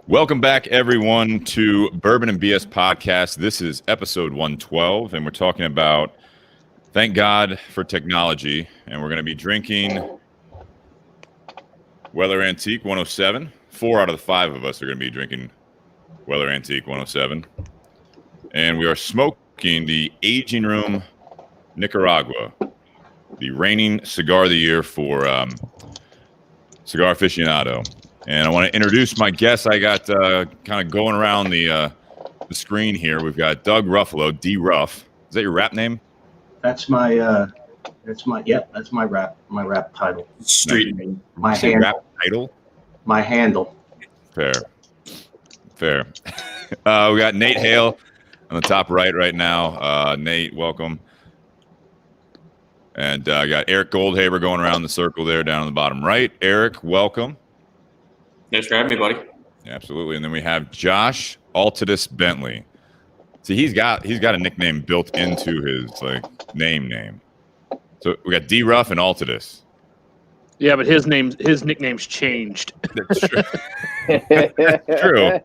Welcome back, everyone, to Bourbon and BS Podcast. This is episode 112, and we're talking about, thank God for technology, and we're going to be drinking Weller Antique 107. 4 out of the 5 of us are going to be drinking Weller Antique 107. And we are smoking the Aging Room Nicaragua, the reigning cigar of the year for Cigar Aficionado. And I want to introduce my guests. I got kind of going around the screen here. We've got Doug Rufalo, D Ruff. Is that your rap name? That's my rap title. Street name. My handle. Rap title? My handle. Fair. We got Nate Hale on the top right now. Nate, welcome. And I got Eric Goldhaber going around the circle there down on the bottom right. Eric, welcome. Thanks for having me, buddy. Absolutely. And then we have Josh Altidus Bentley. See, he's got a nickname built into his name. So we got D Ruff and Altidus. Yeah, but his nickname's changed. That's true. That's true.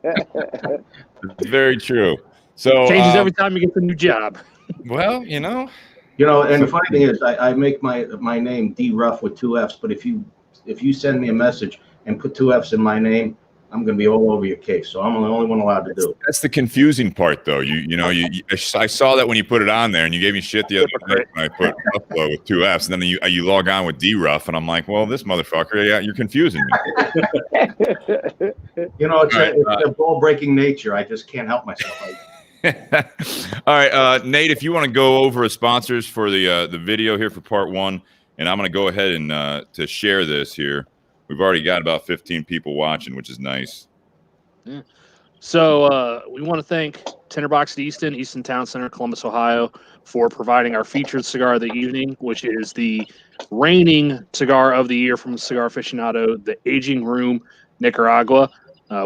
It's very true. So changes every time you get the new job. Well, and the funny thing is, I make my name D Ruff with 2 F's. But if you send me a message and put 2 F's in my name, I'm going to be all over your case. So I'm the only one allowed to do it. That's the confusing part, though. I saw that when you put it on there, and you gave me shit the other night when I put Buffalo with 2 F's, and then you log on with D Ruff, and I'm like, well, this motherfucker, yeah, you're confusing me. It's a ball-breaking nature. I just can't help myself. All right, Nate, if you want to go over as sponsors for the video here for part 1, and I'm going to go ahead and to share this here. We've already got about 15 people watching, which is nice. Yeah. So we want to thank Tinderbox Easton Town Center, Columbus, Ohio, for providing our featured cigar of the evening, which is the reigning cigar of the year from Cigar Aficionado, the Aging Room Nicaragua.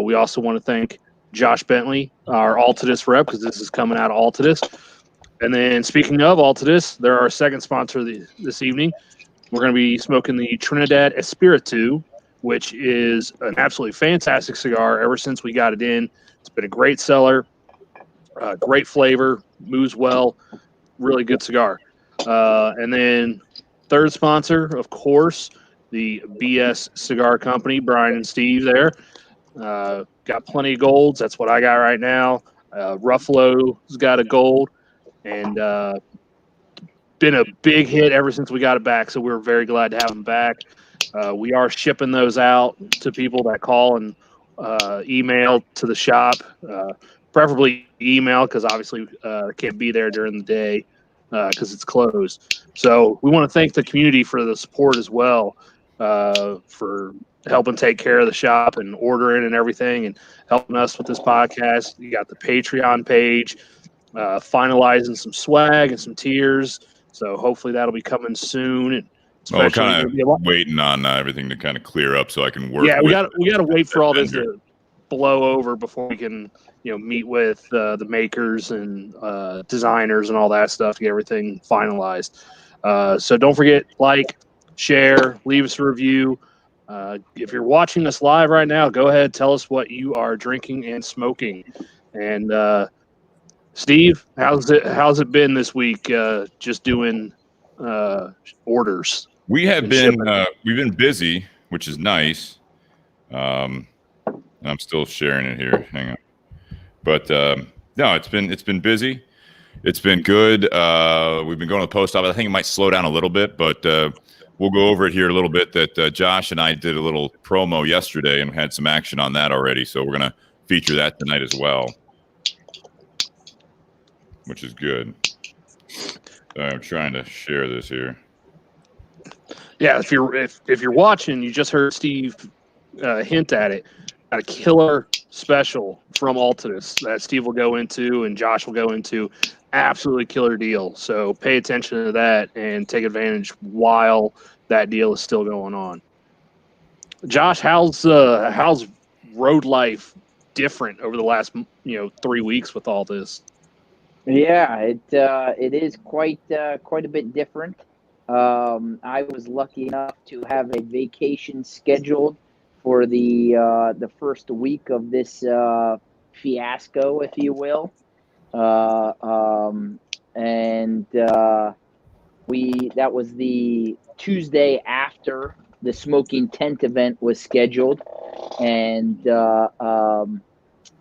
We also want to thank Josh Bentley, our Altidus rep, because this is coming out of Altidus. And then speaking of Altidus, they're our second sponsor this evening. We're going to be smoking the Trinidad Espiritu, which is an absolutely fantastic cigar ever since we got it in. It's been a great seller, great flavor, moves well, really good cigar. And then third sponsor, of course, the BS Cigar Company, Brian and Steve there. Got plenty of golds. That's what I got right now. Rufalo's got a gold, and been a big hit ever since we got it back, so we're very glad to have them back. We are shipping those out to people that call and email to the shop, preferably email, because obviously can't be there during the day because it's closed. So we want to thank the community for the support as well, for helping take care of the shop and ordering and everything, and helping us with this podcast. You got the Patreon page, finalizing some swag and some tiers. So hopefully that'll be coming soon. And we're kind of waiting on everything to kind of clear up so I can work. Yeah, we got to wait for all this to blow over before we can meet with the makers and designers and all that stuff to get everything finalized. So don't forget, share, leave us a review. If you're watching us live right now, go ahead, tell us what you are drinking and smoking. And Steve, how's it been this week? Just doing orders. We've been busy, which is nice. I'm still sharing it here. Hang on, but no, it's been busy. It's been good. We've been going to the post office. I think it might slow down a little bit, but we'll go over it here a little bit. That Josh and I did a little promo yesterday and had some action on that already. So we're gonna feature that tonight as well, which is good. I'm trying to share this here. Yeah, if you're watching, you just heard Steve hint at it. Got a killer special from Altidus that Steve will go into and Josh will go into. Absolutely killer deal. So pay attention to that and take advantage while that deal is still going on. Josh, how's road life different over the last 3 weeks with all this? Yeah, it is quite a bit different. I was lucky enough to have a vacation scheduled for the first week of this fiasco, if you will. That was the Tuesday after the smoking tent event was scheduled, and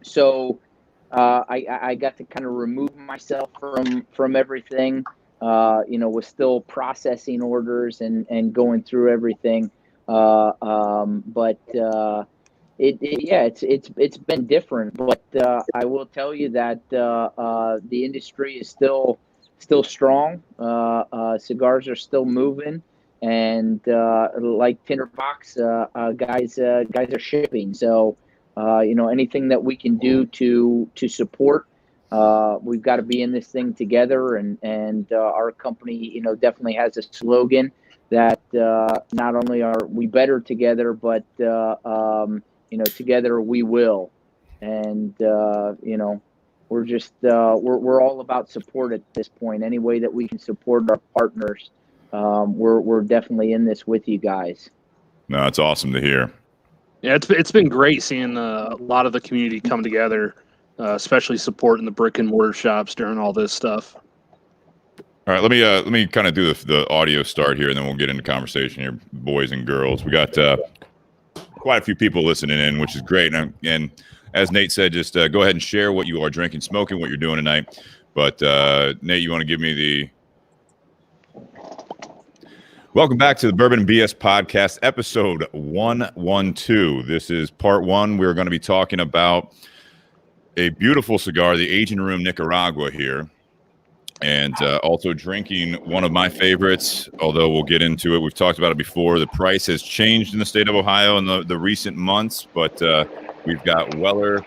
so I got to kind of remove myself from everything. Was still processing orders and going through everything. It's been different. But I will tell you that the industry is still strong. Cigars are still moving, and like Tinderbox, guys are shipping. So anything that we can do to support. We've got to be in this thing together, and our company, definitely has a slogan that not only are we better together, but together we will. And we're just we're all about support at this point. Any way that we can support our partners, we're definitely in this with you guys. No, it's awesome to hear. Yeah, it's been great seeing a lot of the community come together. Especially supporting the brick and mortar shops during all this stuff. All right, let me kind of do the audio start here, and then we'll get into conversation here, boys and girls. We got quite a few people listening in, which is great. And as Nate said, just go ahead and share what you are drinking, smoking, what you're doing tonight. But Nate, you want to give me the... Welcome back to the Bourbon and BS podcast, episode 112. This is part one. We're going to be talking about a beautiful cigar, the Aging Room Nicaragua here, and also drinking one of my favorites, although we'll get into it. We've talked about it before. The price has changed in the state of Ohio in the recent months, but we've got Weller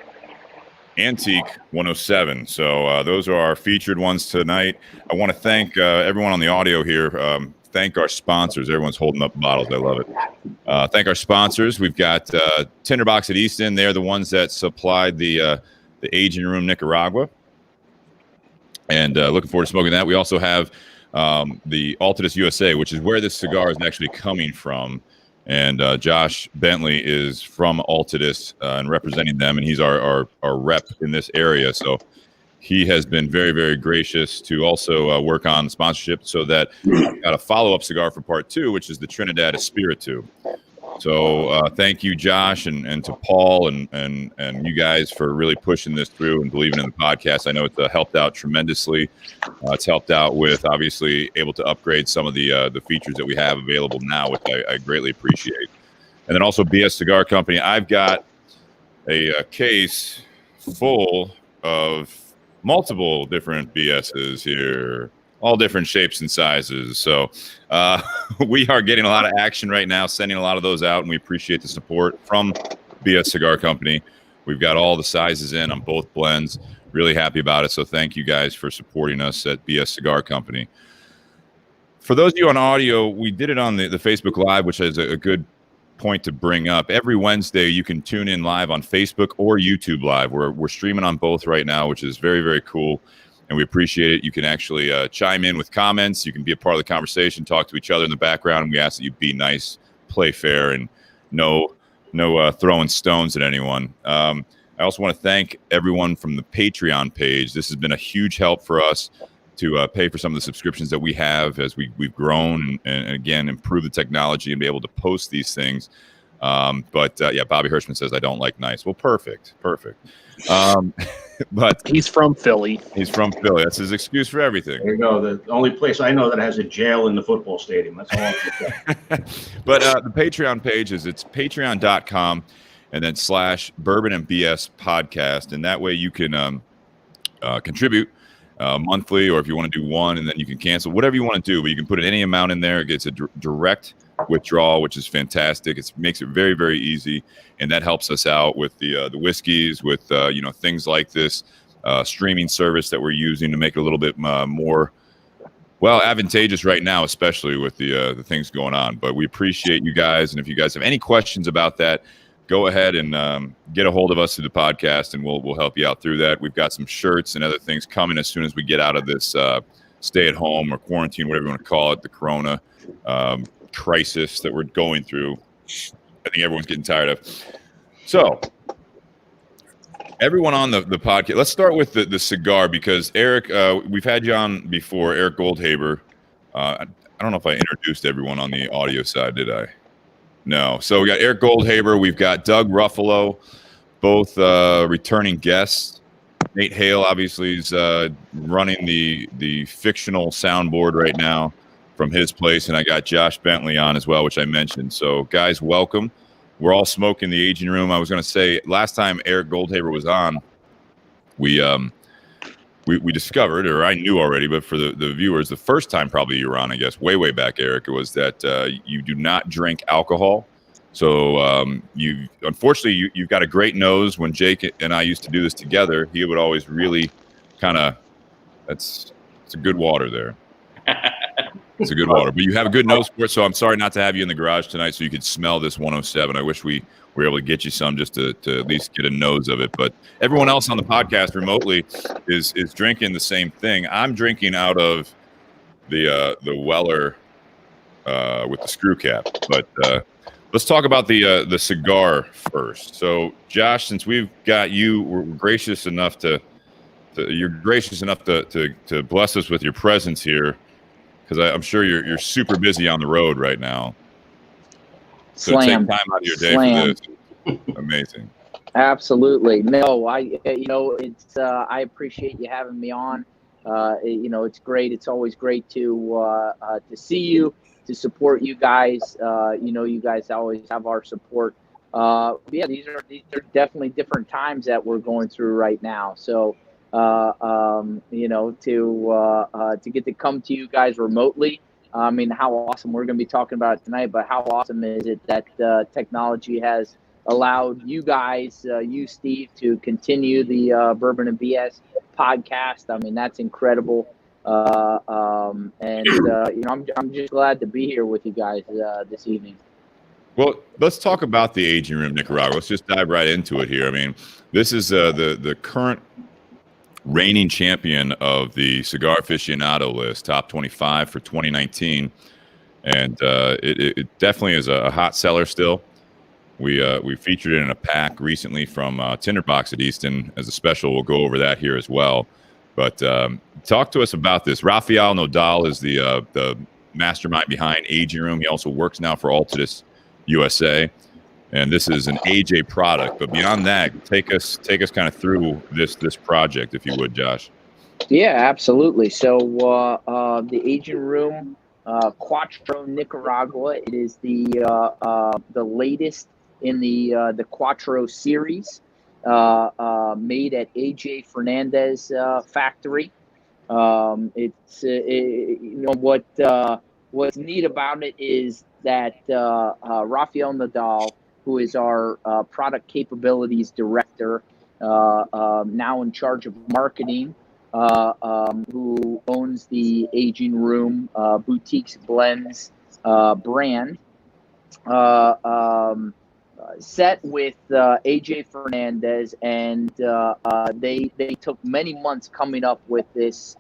Antique 107. So those are our featured ones tonight. I want to thank everyone on the audio here. Thank our sponsors. Everyone's holding up bottles. I love it. Thank our sponsors. We've got Tinderbox at Easton. They're the ones that supplied the Aging Room Nicaragua, and looking forward to smoking that. We also have the Altadis USA, which is where this cigar is actually coming from, and Josh Bentley is from Altadis and representing them, and he's our rep in this area. So he has been very, very gracious to also work on sponsorship, so that I've got a follow-up cigar for part two, which is the Trinidad Espiritu. So thank you, Josh, and to Paul and you guys for really pushing this through and believing in the podcast. I know it's helped out tremendously. It's helped out with obviously able to upgrade some of the features that we have available now, which I greatly appreciate. And then also BS Cigar Company. I've got a case full of multiple different BSs here. All different shapes and sizes. So we are getting a lot of action right now, sending a lot of those out, and we appreciate the support from BS Cigar Company. We've got all the sizes in on both blends. Really happy about it. So thank you guys for supporting us at BS Cigar Company. For those of you on audio, we did it on the Facebook Live, which is a good point to bring up. Every Wednesday, you can tune in live on Facebook or YouTube Live. We're streaming on both right now, which is very, very cool. And we appreciate it. You can actually chime in with comments. You can be a part of the conversation, talk to each other in the background. And we ask that you be nice, play fair, and no throwing stones at anyone. I also want to thank everyone from the Patreon page. This has been a huge help for us to pay for some of the subscriptions that we have as we've grown and again, improve the technology and be able to post these things. But Bobby Hirschman says, I don't like nice. Well, perfect. But he's from Philly. That's his excuse for everything. There you go. The only place I know that has a jail in the football stadium. That's all I can say. But the Patreon page it's patreon.com and then /Bourbon and BS podcast. And that way you can contribute monthly, or if you want to do one and then you can cancel, whatever you want to do, but you can put any amount in there. It gets a direct withdrawal, which is fantastic. It makes it very, very easy, and that helps us out with the whiskeys, with things like this streaming service that we're using to make it a little bit more advantageous right now, especially with the things going on. But we appreciate you guys, and if you guys have any questions about that, go ahead and get a hold of us through the podcast, and we'll help you out through that. We've got some shirts and other things coming as soon as we get out of this stay at home or quarantine, whatever you want to call it, the Corona crisis that we're going through. I think everyone's getting tired of. So, everyone on the podcast, let's start with the cigar because Eric, we've had you on before, Eric Goldhaber. I don't know if I introduced everyone on the audio side, did I? No. So we got Eric Goldhaber. We've got Doug Rufalo, both returning guests. Nate Hale, obviously, is running the fictional soundboard right now from his place. And I got Josh Bentley on as well, which I mentioned. So, guys, welcome. We're all smoking the aging room. I was going to say, last time Eric Goldhaber was on, we discovered, or I knew already, but for the viewers, the first time probably you were on, I guess, way back, Eric, it was that you do not drink alcohol. So unfortunately, you've got a great nose. When Jake and I used to do this together, he would always really kind of, it's a good water there. It's a good water, but you have a good nose for it. So I'm sorry not to have you in the garage tonight so you could smell this 107. I wish we were able to get you some just to at least get a nose of it. But everyone else on the podcast remotely is drinking the same thing. I'm drinking out of the Weller with the screw cap. But let's talk about the cigar first. So Josh, since we've got you, we're gracious enough you're gracious enough to bless us with your presence here. Because I'm sure you're super busy on the road right now. So Slam. take time out of your day Slam. for this. Amazing. Absolutely. No, it's I appreciate you having me on. It's great. It's always great to see you, to support you guys. You guys always have our support. These are definitely different times that we're going through right now. So. To get to come to you guys remotely. I mean, how awesome we're going to be talking about it tonight, but how awesome is it that technology has allowed you guys, you, Steve, to continue the Bourbon and BS podcast. I mean, that's incredible. I'm just glad to be here with you guys this evening. Well, let's talk about the aging room, Nicaragua. Let's just dive right into it here. I mean, this is the current reigning champion of the Cigar Aficionado list, top 25 for 2019, and it definitely is a hot seller still. We featured it in a pack recently from Tinderbox at Easton as a special. We'll go over that here as well. But talk to us about this. Rafael Nodal is the mastermind behind Aging Room. He also works now for Altadis USA. And this is an AJ product, but beyond that, take us kind of through this project, if you would, Josh. Yeah, absolutely. So the Aging Room Quattro Nicaragua. It is the latest in the Quattro series, made at AJ Fernandez factory. What's neat about it is that Rafael Nadal, who is our product capabilities director, now in charge of marketing, who owns the Aging Room Boutiques Blends brand, set with AJ Fernandez, and they took many months coming up with this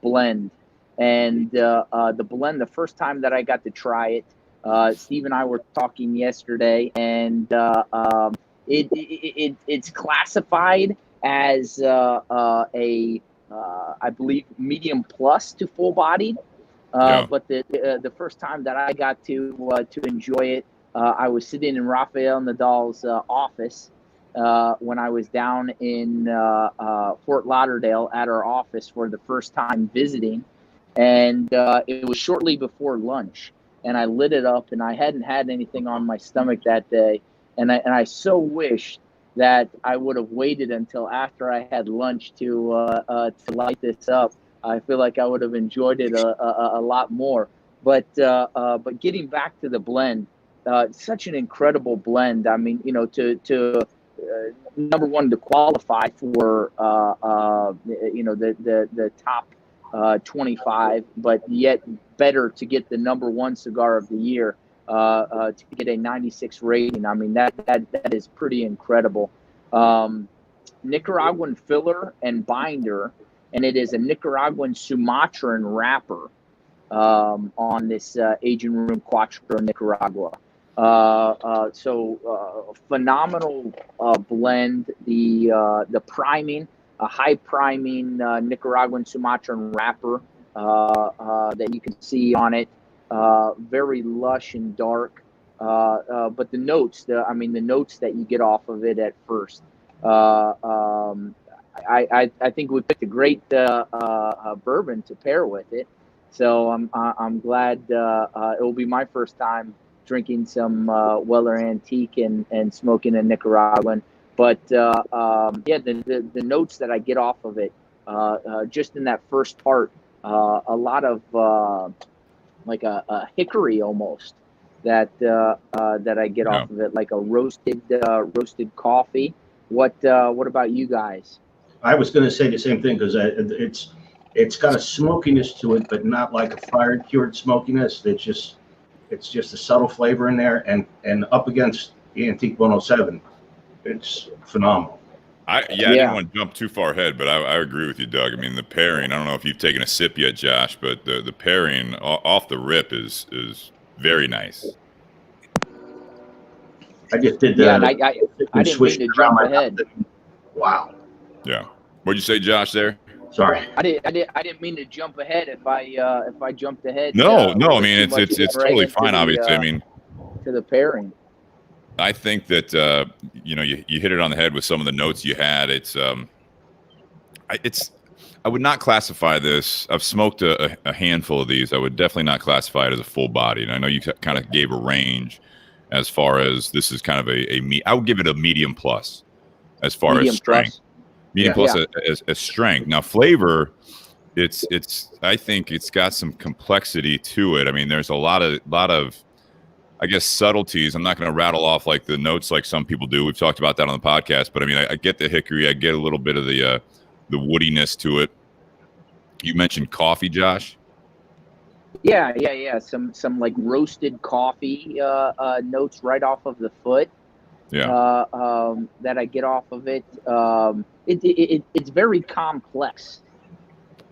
blend. And the blend, the first time that I got to try it, Steve and I were talking yesterday, and it's classified as I believe medium plus to full bodied. But the first time that I got to enjoy it, I was sitting in Rafael Nadal's office when I was down in Fort Lauderdale at our office for the first time visiting, and it was shortly before lunch. And I lit it up, and I hadn't had anything on my stomach that day. And I so wish that I would have waited until after I had lunch to light this up. I feel like I would have enjoyed it a lot more. But getting back to the blend, such an incredible blend. I mean, to number one, to qualify for the top 25, but yet better to get the number one cigar of the year, to get a 96 rating. I mean, that is pretty incredible. Nicaraguan filler and binder, and it is a Nicaraguan Sumatran wrapper on this Aging Room Quattro Nicaragua. Phenomenal blend. The priming, a high priming Nicaraguan Sumatran wrapper that you can see on it. Very lush and dark. But the notes, the notes that you get off of it at first. I think we picked a great bourbon to pair with it. So I'm glad it will be my first time drinking some Weller Antique and smoking a Nicaraguan. But the notes that I get off of it, just in that first part, a lot of like a hickory almost that I get off of it, like a roasted coffee. What about you guys? I was going to say the same thing because it's got a smokiness to it, but not like a fire cured smokiness. It's just a subtle flavor in there, and up against the Antique 107, it's phenomenal. I didn't want to jump too far ahead, but I agree with you, Doug. I mean, the pairing, I don't know if you've taken a sip yet, Josh, but the pairing off the rip is very nice. I just did that. Yeah, I didn't mean to jump ahead. Wow. Yeah. What'd you say, Josh, there? Sorry. I didn't mean to jump ahead if I jumped ahead. No, I mean, it's totally fine, obviously. I mean, to the pairing. I think that you hit it on the head with some of the notes you had. I would not classify this. I've smoked a handful of these. I would definitely not classify it as a full body. And I know you kind of gave a range as far as this is kind of I would give it a medium plus as far as strength. Medium plus as strength. Now flavor, I think it's got some complexity to it. I mean, there's a lot of I guess subtleties. I'm not going to rattle off like the notes like some people do. We've talked about that on the podcast, but I mean, I get the hickory. I get a little bit of the woodiness to it. You mentioned coffee, Josh. Yeah. Some like roasted coffee notes right off of the foot. Yeah. That I get off of it. It's very complex.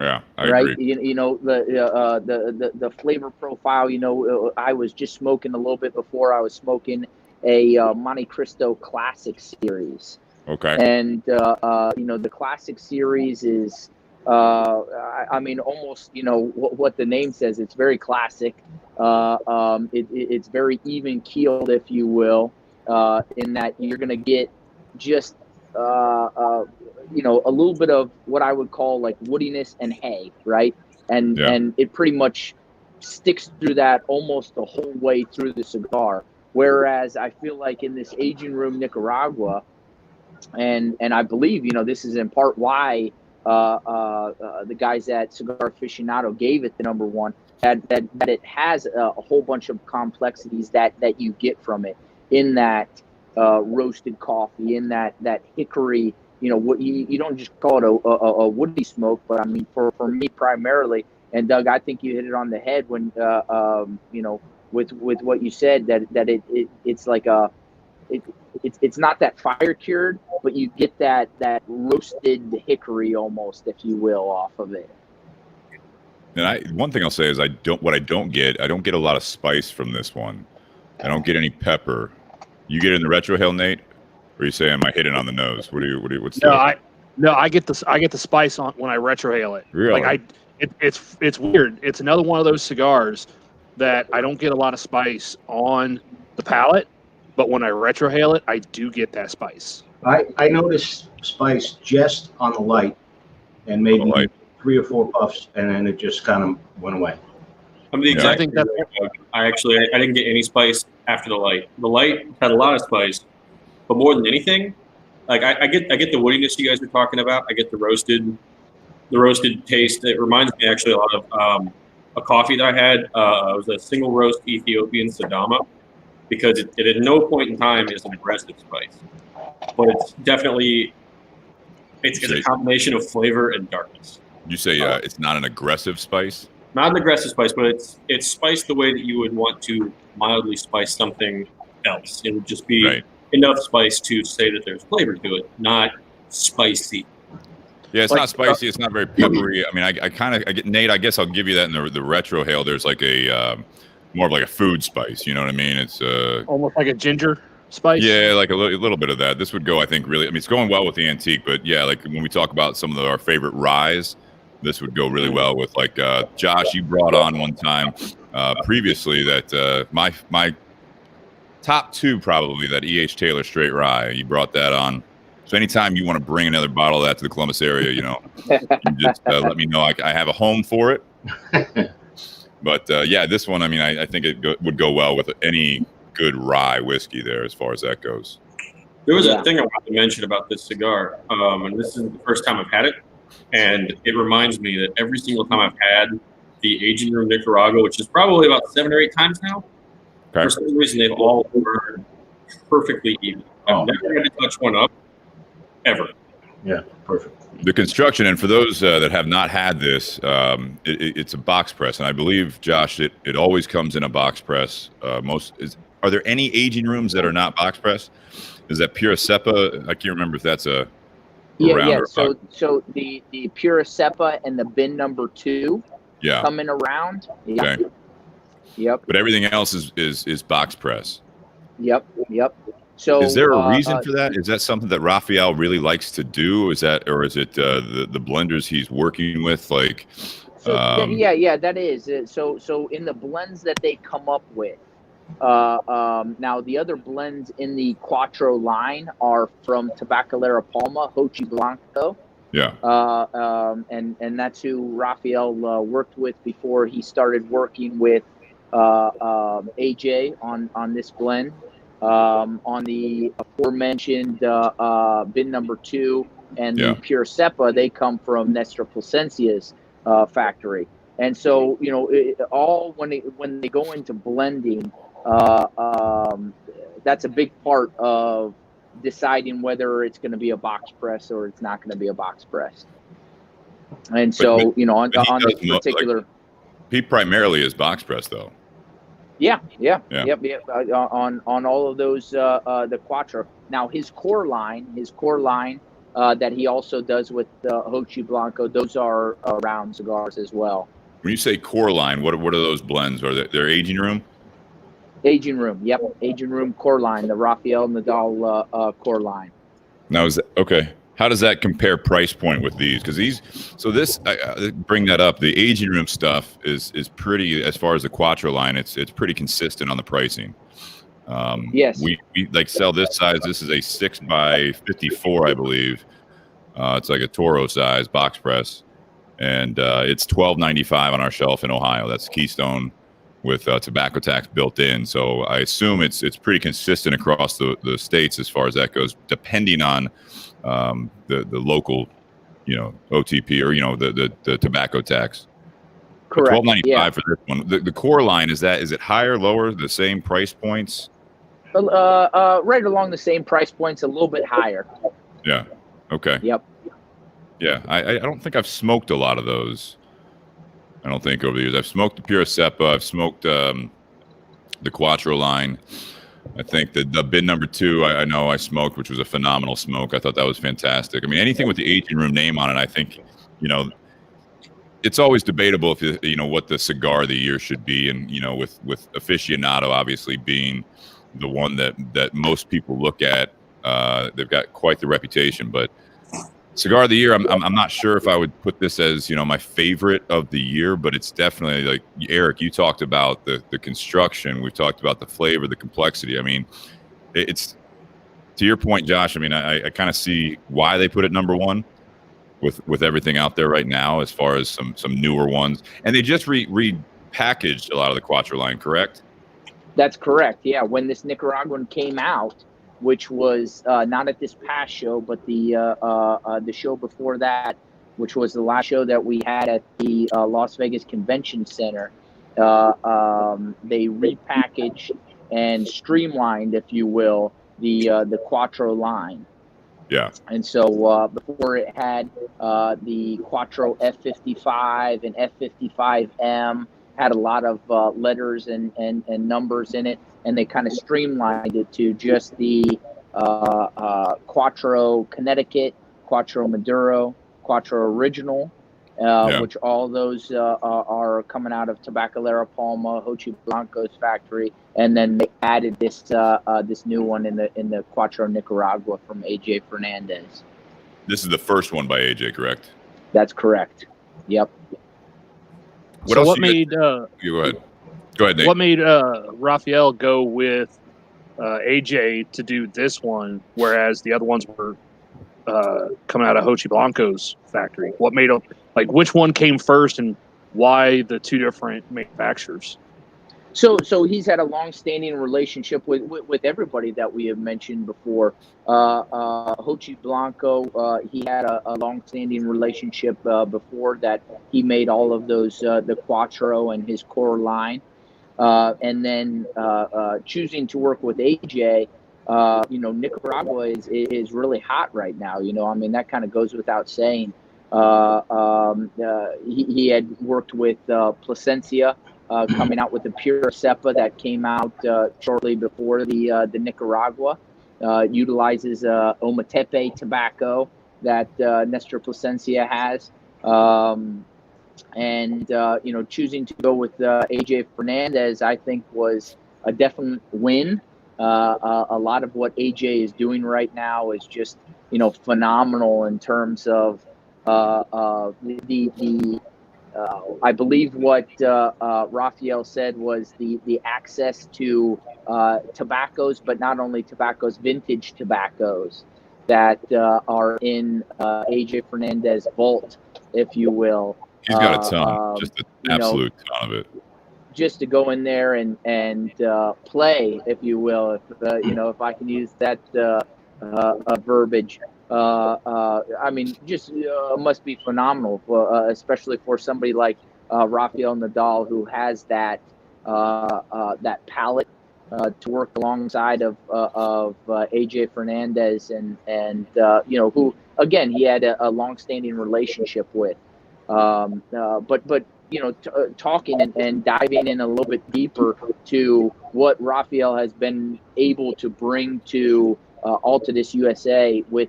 Yeah, I agree. The flavor profile. I was just smoking a little bit before. I was smoking a Monte Cristo Classic series. Okay. And the Classic series is, almost what the name says. It's very classic. It's very even keeled, if you will, in that you're going to get just a little bit of what I would call like woodiness and hay, right? And it pretty much sticks through that almost the whole way through the cigar. Whereas I feel like in this aging room Nicaragua, and I believe this is in part why the guys at Cigar Aficionado gave it the number one, that it has a whole bunch of complexities that you get from it in that roasted coffee, in that hickory. What you don't just call it a woody smoke, but I mean for me primarily. And Doug, I think you hit it on the head when with what you said that it's like it's not that fire cured, but you get that roasted hickory almost, if you will, off of it. And one thing I'll say is I don't get a lot of spice from this one. I don't get any pepper. You get it in the retro Hale, Nate? Or you say, am I hitting on the nose? I get the spice on when I retrohale it. Really? Like it's weird. It's another one of those cigars that I don't get a lot of spice on the palate, but when I retrohale it, I do get that spice. I noticed spice just on the light, and maybe 3 or 4 puffs, and then it just kind of went away. I'm the exact. I didn't get any spice after the light. The light had a lot of spice. But more than anything, like I get the woodiness you guys are talking about. I get the roasted taste. It reminds me actually a lot of a coffee that I had. It was a single roast Ethiopian Sidama, because it at no point in time is an aggressive spice, but it's definitely it's a combination of flavor and darkness. You say it's not an aggressive spice? Not an aggressive spice, but it's spiced the way that you would want to mildly spice something else. It would just be enough spice to say that there's flavor to it, not spicy. Yeah, it's not spicy. It's not very peppery. I mean, I get Nate. I guess I'll give you that in the retro Hale. There's like a more of like a food spice. You know what I mean? It's almost like a ginger spice. yeah, like a little bit of that. This would go, I think, really. I mean, it's going well with the antique, but yeah, like when we talk about some of our favorite ryes, this would go really well with like Josh. You brought on one time previously that my top two probably that E.H. Taylor straight rye. You brought that on. So anytime you want to bring another bottle of that to the Columbus area, you just let me know. I have a home for it. But yeah, this one, I mean, I think it would go well with any good rye whiskey there as far as that goes. There was a thing I wanted to mention about this cigar, and this isn't the first time I've had it, and it reminds me that every single time I've had the Aging Room Nicaragua, which is probably about 7 or 8 times now, for some reason they've all burned perfectly even. I've never had to touch one up, ever. Yeah, perfect. The construction, and for those that have not had this, it's a box press, and I believe, Josh, it always comes in a box press. Are there any aging rooms that are not box press? Is that Pura Cepa? I can't remember if that's a yeah. So the Pura Cepa and the bin number 2 coming around. Yeah. Okay. Yep. But everything else is box press. Yep. So is there a reason for that? Is that something that Raphael really likes to do? Is it the blenders he's working with? Like, yeah, that is. So in the blends that they come up with, now the other blends in the Quattro line are from Tabacalera Palma, Hochi Blanco. Yeah. And that's who Raphael worked with before he started working with AJ on this blend. On the aforementioned bin number 2 and the Pure Cepa, they come from Nestor Plasencia's factory. And so, all when they go into blending, that's a big part of deciding whether it's going to be a box press or it's not going to be a box press. And so, on this particular, he primarily is box press though. Yep. On all of those, the Quattro. Now his core line that he also does with Hochi Blanco, those are round cigars as well. When you say core line, what are those blends? Are they aging room? Aging room, yep. Aging room core line, the Raphael Nadal core line. Now is that okay? How does that compare price point with these? Because I bring that up. The aging room stuff is pretty, as far as the Quattro line, it's pretty consistent on the pricing. Yes. We like sell this size. This is a 6x54, I believe. It's like a Toro size box press, and it's $12.95 on our shelf in Ohio. That's Keystone with tobacco tax built in. So I assume it's pretty consistent across the states as far as that goes, depending on the local, OTP or the tobacco tax. Correct. $12.95 for this one. The core line, is it higher, lower, the same price points? Right along the same price points, a little bit higher. Yeah. Okay. Yep. Yeah, I don't think I've smoked a lot of those. I don't think over the years. I've smoked the Pura Cepa. I've smoked the Quattro line. I think the bin number 2, I know I smoked, which was a phenomenal smoke. I thought that was fantastic. I mean, anything with the aging room name on it, I think, it's always debatable if what the cigar of the year should be, and with aficionado obviously being the one that most people look at, they've got quite the reputation. But cigar of the year, I'm not sure if I would put this as my favorite of the year, but it's definitely, like Eric, you talked about the construction, we've talked about the flavor, the complexity. I mean, it's to your point, Josh. I mean, I kind of see why they put it number 1 with everything out there right now, as far as some newer ones, and they just repackaged a lot of the Quattro line, correct? That's correct. Yeah, when this Nicaraguan came out, which was not at this past show, but the show before that, which was the last show that we had at the Las Vegas Convention Center. They repackaged and streamlined, if you will, the Quattro line. Yeah. And so before it had the Quattro F55 and F55M, had a lot of letters and numbers in it, and they kind of streamlined it to just the Quattro Connecticut, Quattro Maduro, Quattro Original, which all those are coming out of Tabacalera Palma, Hochi Blanco's factory, and then they added this this new one in the Cuatro Nicaragua from AJ Fernandez. This is the first one by AJ, correct? That's correct. Yep. What made go ahead, Nate. What made Rafael go with AJ to do this one, whereas the other ones were coming out of Hochi Blanco's factory? What made him, like, which one came first, and why the two different manufacturers? So he's had a long-standing relationship with everybody that we have mentioned before. Hochi Blanco, he had a long-standing relationship before that. He made all of those, the Quattro and his core line. And then choosing to work with AJ, Nicaragua is really hot right now. I mean, that kind of goes without saying. He had worked with Plasencia, coming out with the Pure Cepa that came out shortly before the Nicaragua. Utilizes Ometepe tobacco that Nestor Plasencia has. Choosing to go with AJ Fernandez, I think, was a definite win. A lot of what AJ is doing right now is just, phenomenal in terms of I believe what Rafael said was the access to tobaccos, but not only tobaccos, vintage tobaccos that are in AJ Fernandez vault, if you will. He's got a ton, just an absolute ton of it. Just to go in there and play, if you will, if I can use that verbiage. I mean, just must be phenomenal, especially for somebody like Rafael Nadal, who has that palette to work alongside of AJ Fernandez, and who again he had a long-standing relationship with. But talking and diving in a little bit deeper to what Rafael has been able to bring to Altadis USA with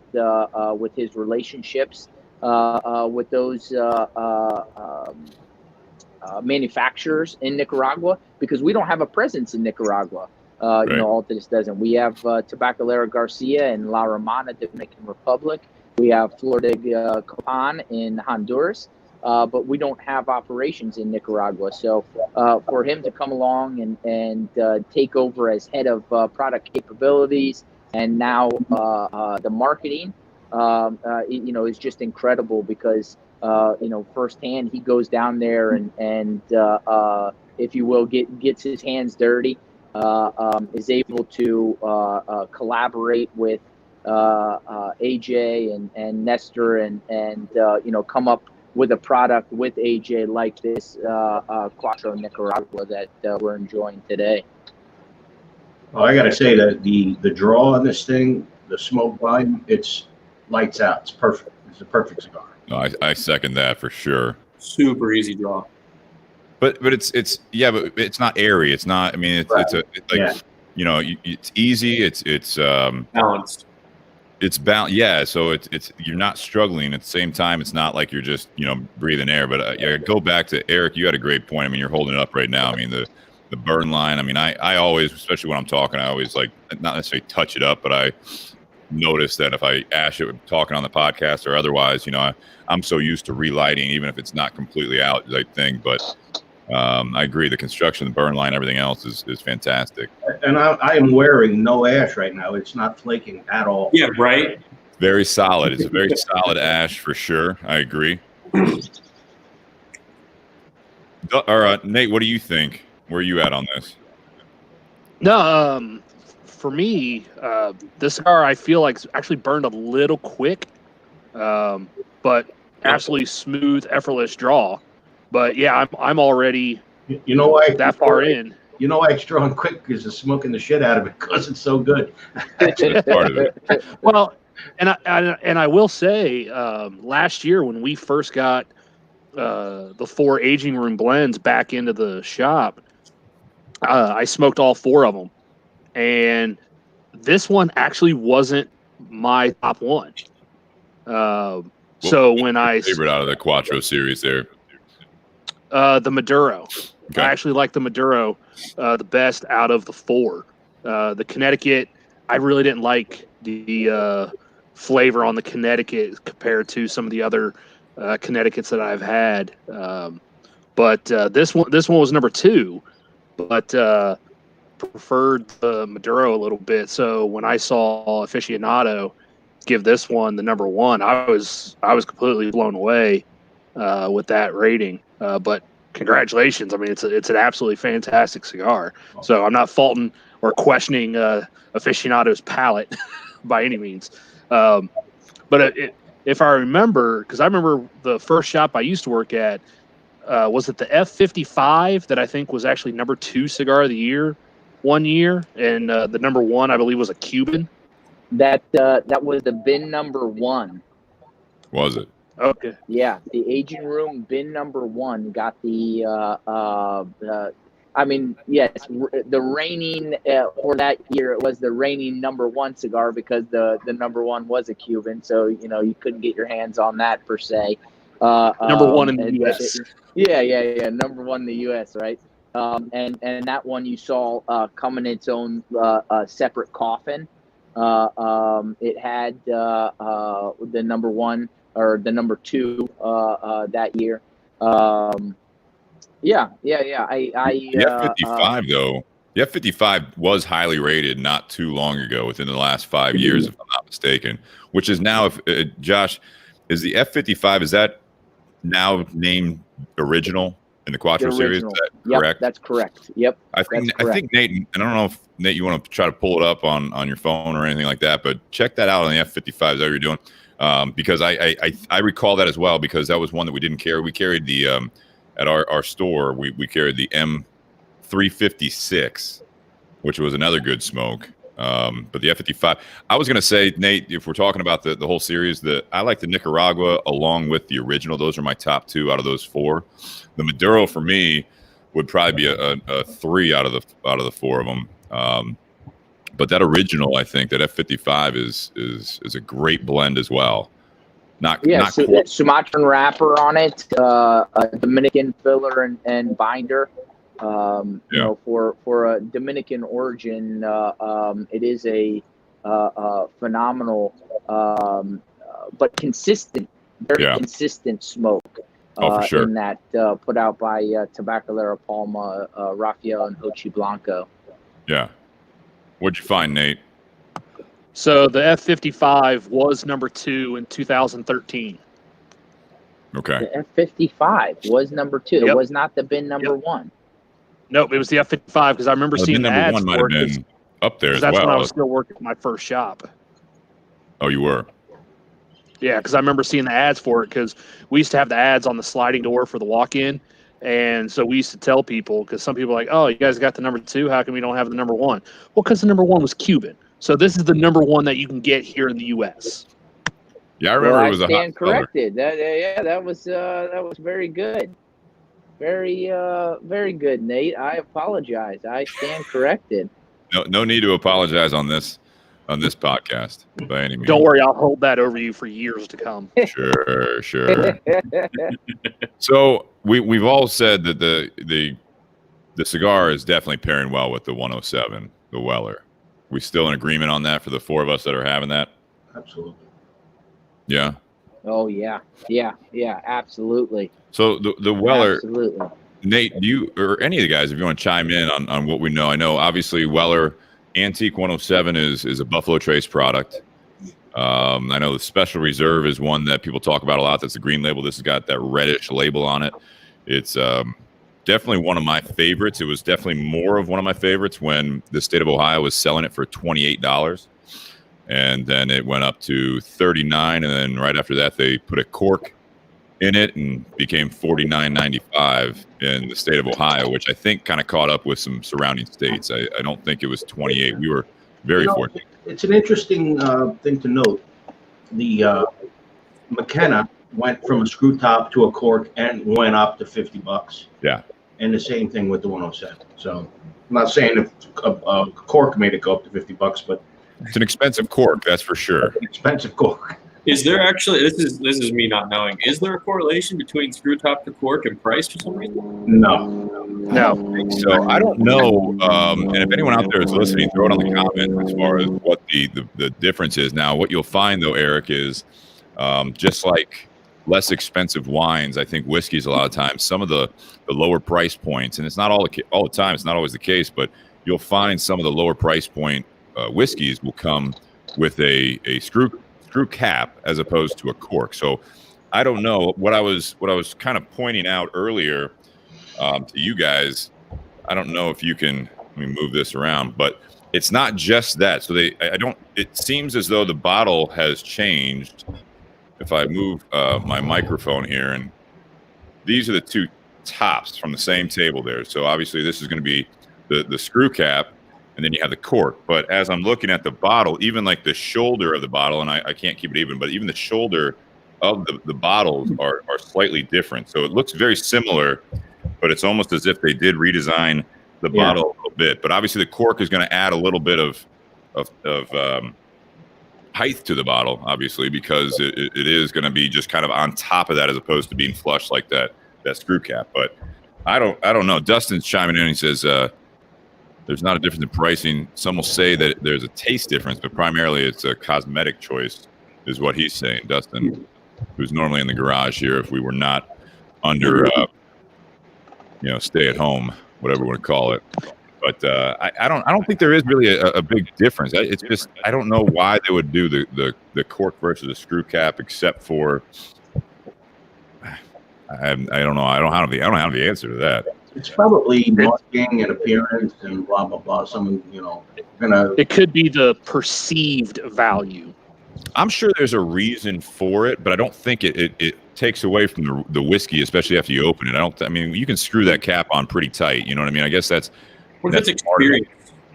his relationships with those manufacturers in Nicaragua, because we don't have a presence in Nicaragua. Right. Altadis doesn't. We have Tabacalera Garcia in La Romana, Dominican Republic. We have Flor de Copan in Honduras. But we don't have operations in Nicaragua. So for him to come along and take over as head of product capabilities and now the marketing, is just incredible, because, firsthand he goes down there and if you will, gets his hands dirty, is able to collaborate with AJ and Nestor and come up with a product with AJ like this Cuatro Nicaragua that we're enjoying today. Well, I got to say that the draw on this thing, the smoke volume, it's lights out. It's perfect. It's a perfect cigar. No, I second that for sure. Super easy draw. But it's but it's not airy. It's not. I mean, it's easy. It's Balanced. It's balanced. Yeah. So it's you're not struggling. At the same time, it's not like you're just breathing air. But go back to Eric. You had a great point. I mean, you're holding it up right now. I mean, the burn line. I mean, I always, especially when I'm talking, I always like not necessarily touch it up, but I notice that if I ash it talking on the podcast or otherwise, I'm so used to relighting, even if it's not completely out, type thing. But I agree. The construction, the burn line, everything else is fantastic. And I am wearing no ash right now. It's not flaking at all. Yeah, right. Very solid. It's a very solid ash for sure. I agree. Nate, what do you think? Where are you at on this? No, for me, this cigar I feel like actually burned a little quick, but absolutely smooth, effortless draw. But yeah, I'm already why that far in. You know why it's drawing quick? Because it's smoking the shit out of it, because it's so good. That's part of it. Well, and I will say, last year when we first got the 4 aging room blends back into the shop, I smoked all 4 of them, and this one actually wasn't my top one. So when I favorite out of the Quattro series there, the Maduro, okay. I actually like the Maduro the best out of the 4. The Connecticut, I really didn't like the flavor on the Connecticut compared to some of the other Connecticut's that I've had. But this one was number 2, but preferred the Maduro a little bit. So when I saw Aficionado give this one the number 1, I was completely blown away with that rating. But congratulations! I mean, it's an absolutely fantastic cigar. So I'm not faulting or questioning Aficionado's palate by any means. But if I remember, because I remember the first shop I used to work at, was it the F55 that I think was actually number 2 cigar of the year one year, and the number 1 I believe was a Cuban. That was the bin number 1. Was it? Okay. Yeah, the aging room bin number 1 got the. I mean, yes, the reigning for that year, it was the reigning number 1 cigar because the number 1 was a Cuban, so you couldn't get your hands on that per se. Number 1 in the U.S. Yeah. Number 1 in the U.S. Right. And that one you saw come in its own separate coffin. It had the number 1 or the number 2 that year. Yeah. The F55 though. The F55 was highly rated not too long ago, within the last 5 years, if I'm not mistaken. Which is now, if Josh, is the F55, is that now named original in the Quattro series? Is that correct? Yep, that's correct. Yep. I think Nate, and I don't know if Nate, you want to try to pull it up on your phone or anything like that, but check that out on the F55. Is that what you're doing? Because I recall that as well, because that was one that we didn't carry. We carried the at our store. We carried the M356, which was another good smoke. But the F55, I was going to say, Nate, if we're talking about the whole series, I like the Nicaragua along with the original. Those are my top 2 out of those 4. The Maduro for me would probably be a 3 out of the 4 of them. But that original, I think that F55 is a great blend as well. So that Sumatran wrapper on it, a Dominican filler and binder. For a Dominican origin, it is a phenomenal, but consistent, very consistent smoke. For sure. In that put out by Tabacalera Palma, Rafael, and Hochi Blanco. Yeah. What'd you find, Nate? So the F55 was number 2 in 2013. Okay. The F55 was number 2. Yep. It was not the bin number 1. Nope, it was the F55 because I remember seeing the ads one might have been up there as well. That's when I was still working at my first shop. Oh, you were? Yeah, because I remember seeing the ads for it because we used to have the ads on the sliding door for the walk-in. And so we used to tell people, because some people are like, oh, you guys got the number 2. How come we don't have the number 1? Well, because the number 1 was Cuban. So this is the number 1 that you can get here in the U.S. Yeah, I remember it was a hot seller. Corrected. That was very good. Very good, Nate. I apologize. I stand corrected. No need to apologize on this podcast by any means. Don't worry, I'll hold that over you for years to come. Sure. So we've all said that the cigar is definitely pairing well with the 107, the Weller. We still in agreement on that for the 4 of us that are having that? Absolutely. Yeah. Oh yeah, absolutely. So the Weller, absolutely. Nate, do you or any of the guys, if you want to chime in on what we know? I know obviously Weller Antique 107 is a Buffalo Trace product. I know the Special Reserve is one that people talk about a lot. That's the green label. This has got that reddish label on it. It's definitely one of my favorites. It was definitely more of one of my favorites when the state of Ohio was selling it for $28. And then it went up to $39, and then right after that they put a cork in it and became $49.95 in the state of Ohio, which I think kind of caught up with some surrounding states. I don't think it was 28. We were very fortunate. It's an interesting thing to note. The McKenna went from a screw top to a cork and went up to $50. Yeah. And the same thing with the 107. So I'm not saying if a cork made it go up to $50, but it's an expensive cork, that's for sure. Expensive cork. Is there actually, this is me not knowing, is there a correlation between screw top to cork and price for some reason? No. So I don't know. And if anyone out there is listening, throw it on the comments as far as what the difference is. Now, what you'll find though, Eric, is just like less expensive wines, I think whiskeys a lot of times, some of the lower price points, and it's not all the time, it's not always the case, but you'll find some of the lower price point whiskeys will come with a screw cap as opposed to a cork. So I don't know. What I was kind of pointing out earlier to you guys, I don't know if you can, let me move this around, but it's not just that. So it seems as though the bottle has changed. If I move my microphone here, and these are the two tops from the same table there. So obviously this is going to be the screw cap, and then you have the cork. But as I'm looking at the bottle, even like the shoulder of the bottle, and I can't keep it even, but even the shoulder of the bottles are slightly different. So it looks very similar, but it's almost as if they did redesign the bottle a little bit. But obviously the cork is going to add a little bit of height to the bottle, obviously, because it is going to be just kind of on top of that as opposed to being flush like that screw cap. But I don't know. Dustin's chiming in and he says there's not a difference in pricing. Some will say that there's a taste difference, but primarily it's a cosmetic choice is what he's saying. Dustin, who's normally in the garage here if we were not under stay at home, whatever we want to call it. But I don't think there is really a big difference. It's just I don't know why they would do the cork versus the screw cap, except for I don't know. I don't have the answer to that. It's probably marking and appearance and blah blah blah. Someone gonna. It could be the perceived value. I'm sure there's a reason for it, but I don't think it takes away from the whiskey, especially after you open it. I mean, you can screw that cap on pretty tight. You know what I mean? I guess that's. What if it's experience?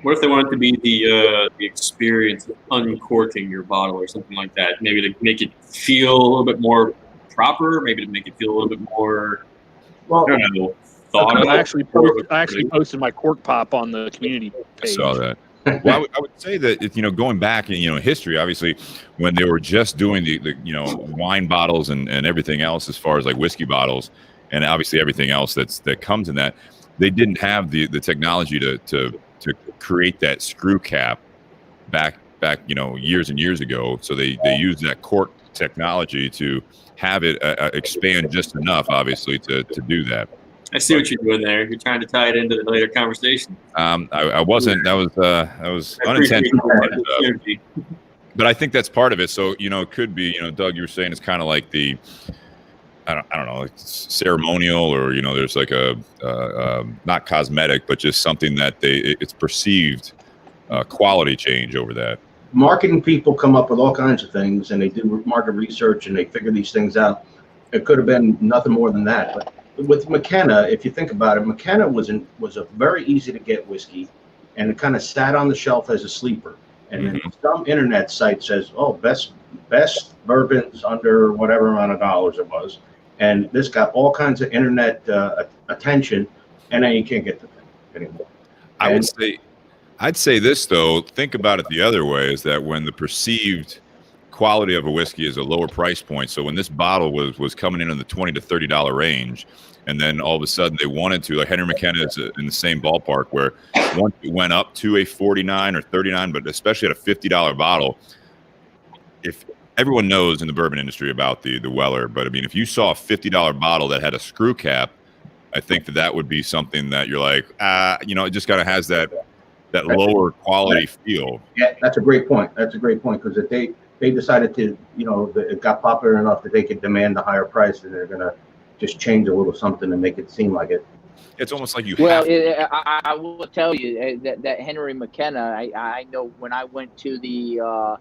What if they want it to be the experience of uncorking your bottle or something like that? Maybe to make it feel a little bit more proper. Maybe to make it feel a little bit more. Well, I don't know. I actually posted my cork pop on the community page. I saw that. Well, I would say that going back in history, obviously, when they were just doing the wine bottles and everything else as far as like whiskey bottles, and obviously everything else that comes in that, they didn't have the technology to create that screw cap back years and years ago. So they used that cork technology to have it expand just enough, obviously, to do that. I see what you're doing there. You're trying to tie it into the later conversation. I wasn't. That was unintentional. But I think that's part of it. So it could be. Doug, you were saying it's kind of like the. I don't know, like ceremonial, or there's like a not cosmetic, but just something that it's perceived quality change over that. Marketing people come up with all kinds of things, and they do market research, and they figure these things out. It could have been nothing more than that, but. With McKenna, if you think about it, McKenna was a very easy to get whiskey, and it kind of sat on the shelf as a sleeper. And then some internet site says, "Oh, best bourbons under whatever amount of dollars it was," and this got all kinds of internet attention, and then you can't get the thing anymore. I'd say this though. Think about it the other way: is that when the perceived quality of a whiskey is a lower price point. So when this bottle was coming in the $20 to $30 range, and then all of a sudden they wanted to, like Henry McKenna is in the same ballpark, where once it went up to a $49 or $39, but especially at a $50 bottle, if everyone knows in the bourbon industry about the Weller, but I mean, if you saw a $50 bottle that had a screw cap, I think that would be something that you're like, it just kind of has that lower quality feel. Yeah, that's a great point. Because if they decided to, it got popular enough that they could demand a higher price, and they're going to just change a little something to make it seem like it. It's almost like you I will tell you that Henry McKenna, I know when I went to the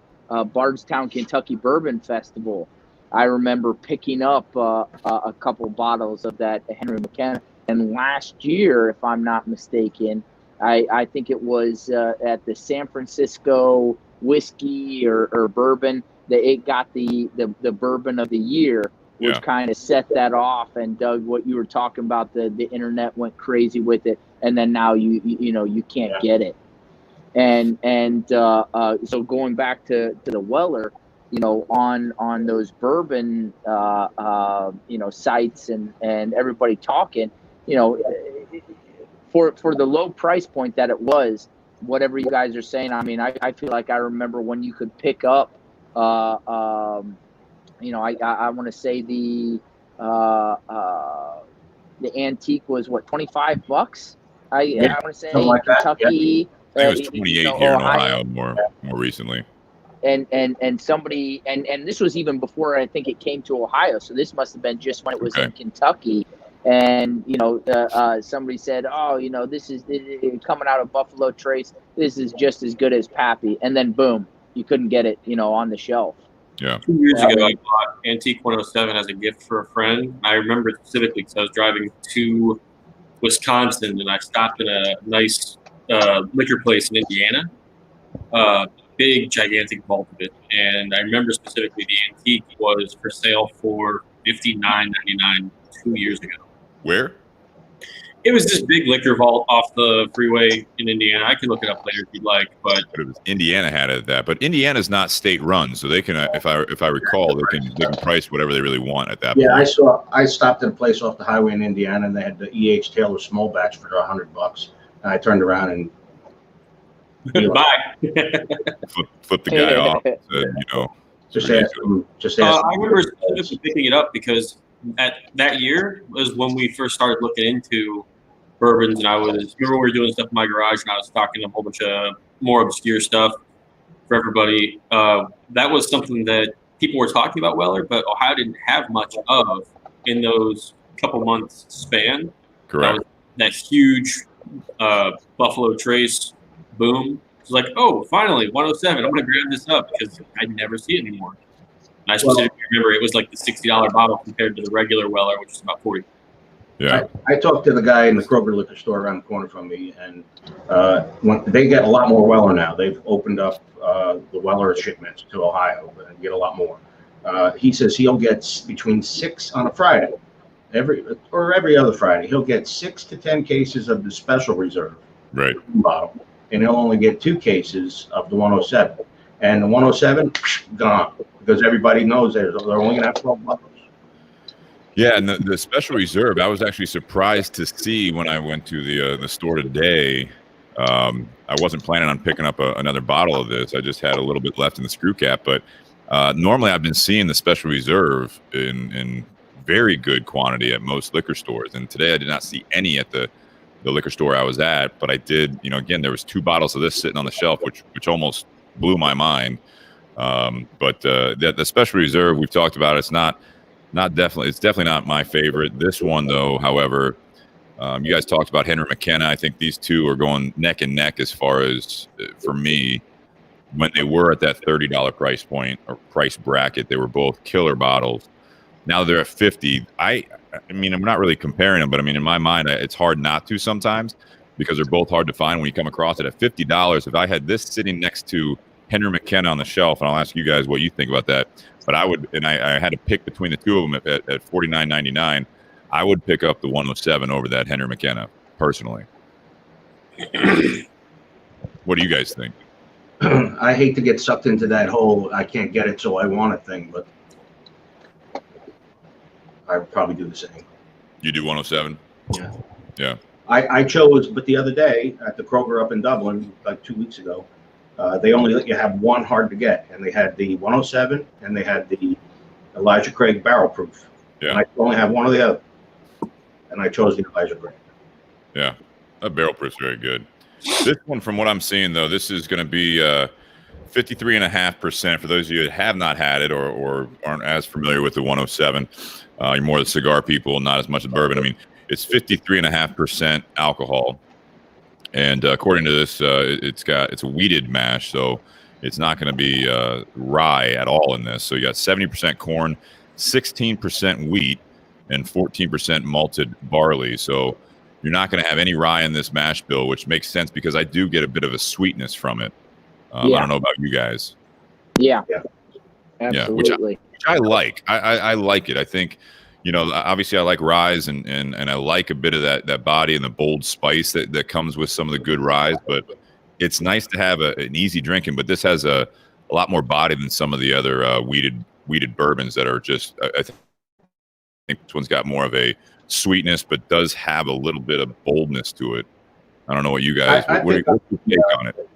Bardstown, Kentucky Bourbon Festival, I remember picking up a couple bottles of that Henry McKenna. And last year, if I'm not mistaken, I think it was at the San Francisco whiskey or bourbon that it got the bourbon of the year, which kind of set that off. And Doug, what you were talking about, the internet went crazy with it, and then now you can't get it. And so going back to the Weller, on those bourbon sites and everybody talking, for the low price point that it was, whatever you guys are saying. I mean, I feel like I remember when you could pick up, I want to say the antique was what, $25? I want to say Something like that, Kentucky. I think it was 28 here in Ohio more recently. And somebody and this was even before I think it came to Ohio. So this must have been just when it was in Kentucky. And somebody said, "Oh, this is coming out of Buffalo Trace. This is just as good as Pappy." And then boom, you couldn't get it, on the shelf. Yeah. 2 years ago, I bought Antique 107 as a gift for a friend. I remember it specifically because I was driving to Wisconsin and I stopped in a nice liquor place in Indiana. Big, gigantic vault of it. And I remember specifically the antique was for sale for $59.99 2 years ago. Where? It was this big liquor vault off the freeway in Indiana. I can look it up later if you'd like, but it was Indiana had it that. But Indiana's not state run, so they can, if I recall, they can price whatever they really want at that point. Yeah, I stopped at a place off the highway in Indiana, and they had the E.H. Taylor small batch for $100. And I turned around and bye. Flip the guy off. Just ask him. I remember specifically picking it up because that year was when we first started looking into bourbons, and remember we were doing stuff in my garage, and I was stocking a whole bunch of more obscure stuff for everybody. That was something that people were talking about Weller, but Ohio didn't have much of in those couple months span. Correct. That huge Buffalo Trace boom. It's like, oh, finally, 107. I'm going to grab this up because I never see it anymore. And I specifically remember it was like the $60 bottle compared to the regular Weller, which is about $40. Yeah. I talked to the guy in the Kroger liquor store around the corner from me, and they get a lot more Weller now. They've opened up the Weller shipments to Ohio and get a lot more. He says he'll get between 6 on a Friday, every other Friday. He'll get 6 to 10 cases of the Special Reserve bottle, and he'll only get 2 cases of the 107. And the 107, gone, because everybody knows they're only going to have 12 bottles. Yeah, and the Special Reserve, I was actually surprised to see when I went to the store today. I wasn't planning on picking up another bottle of this. I just had a little bit left in the screw cap. But normally I've been seeing the Special Reserve in very good quantity at most liquor stores. And today I did not see any at the liquor store I was at. But I did, again, there was 2 bottles of this sitting on the shelf, which almost blew my mind. But the Special Reserve, we've talked about, it's definitely not my favorite. This one, though, however, you guys talked about Henry McKenna. I think these two are going neck and neck as far as, for me, when they were at that $30 price point or price bracket, they were both killer bottles. Now they're at $50. I mean, I'm not really comparing them, but I mean, in my mind, it's hard not to sometimes because they're both hard to find when you come across it at $50. If I had this sitting next to Henry McKenna on the shelf, and I'll ask you guys what you think about that, but I would, and I had to pick between the two of them at $49.99. I would pick up the 107 over that Henry McKenna personally. What do you guys think? I hate to get sucked into that whole I can't get it so I want it thing, but I would probably do the same. You do 107? Yeah. Yeah. I chose, but the other day at the Kroger up in Dublin, like 2 weeks ago, they only let you have one hard to get, and they had the 107 and they had the Elijah Craig barrel proof. Yeah. And I only have one or the other, and I chose the Elijah Craig. Yeah, that barrel proof's very good. This one, from what I'm seeing, though, this is going to be 53.5%. For those of you that have not had it or aren't as familiar with the 107, you're more the cigar people, not as much the bourbon. I mean, it's 53.5% alcohol. And according to this, it's a wheated mash, so it's not going to be rye at all in this. So you got 70% corn, 16% wheat, and 14% malted barley. So you're not going to have any rye in this mash bill, which makes sense because I do get a bit of a sweetness from it. I don't know about you guys. Yeah. Absolutely. Which I like. I like it. I think, obviously I like ryes and I like a bit of that body and the bold spice that comes with some of the good ryes, but it's nice to have an easy drinking. But this has a a lot more body than some of the other weeded bourbons that are just. I think this one's got more of a sweetness, but does have a little bit of boldness to it. I don't know what you guys. What's your take on it?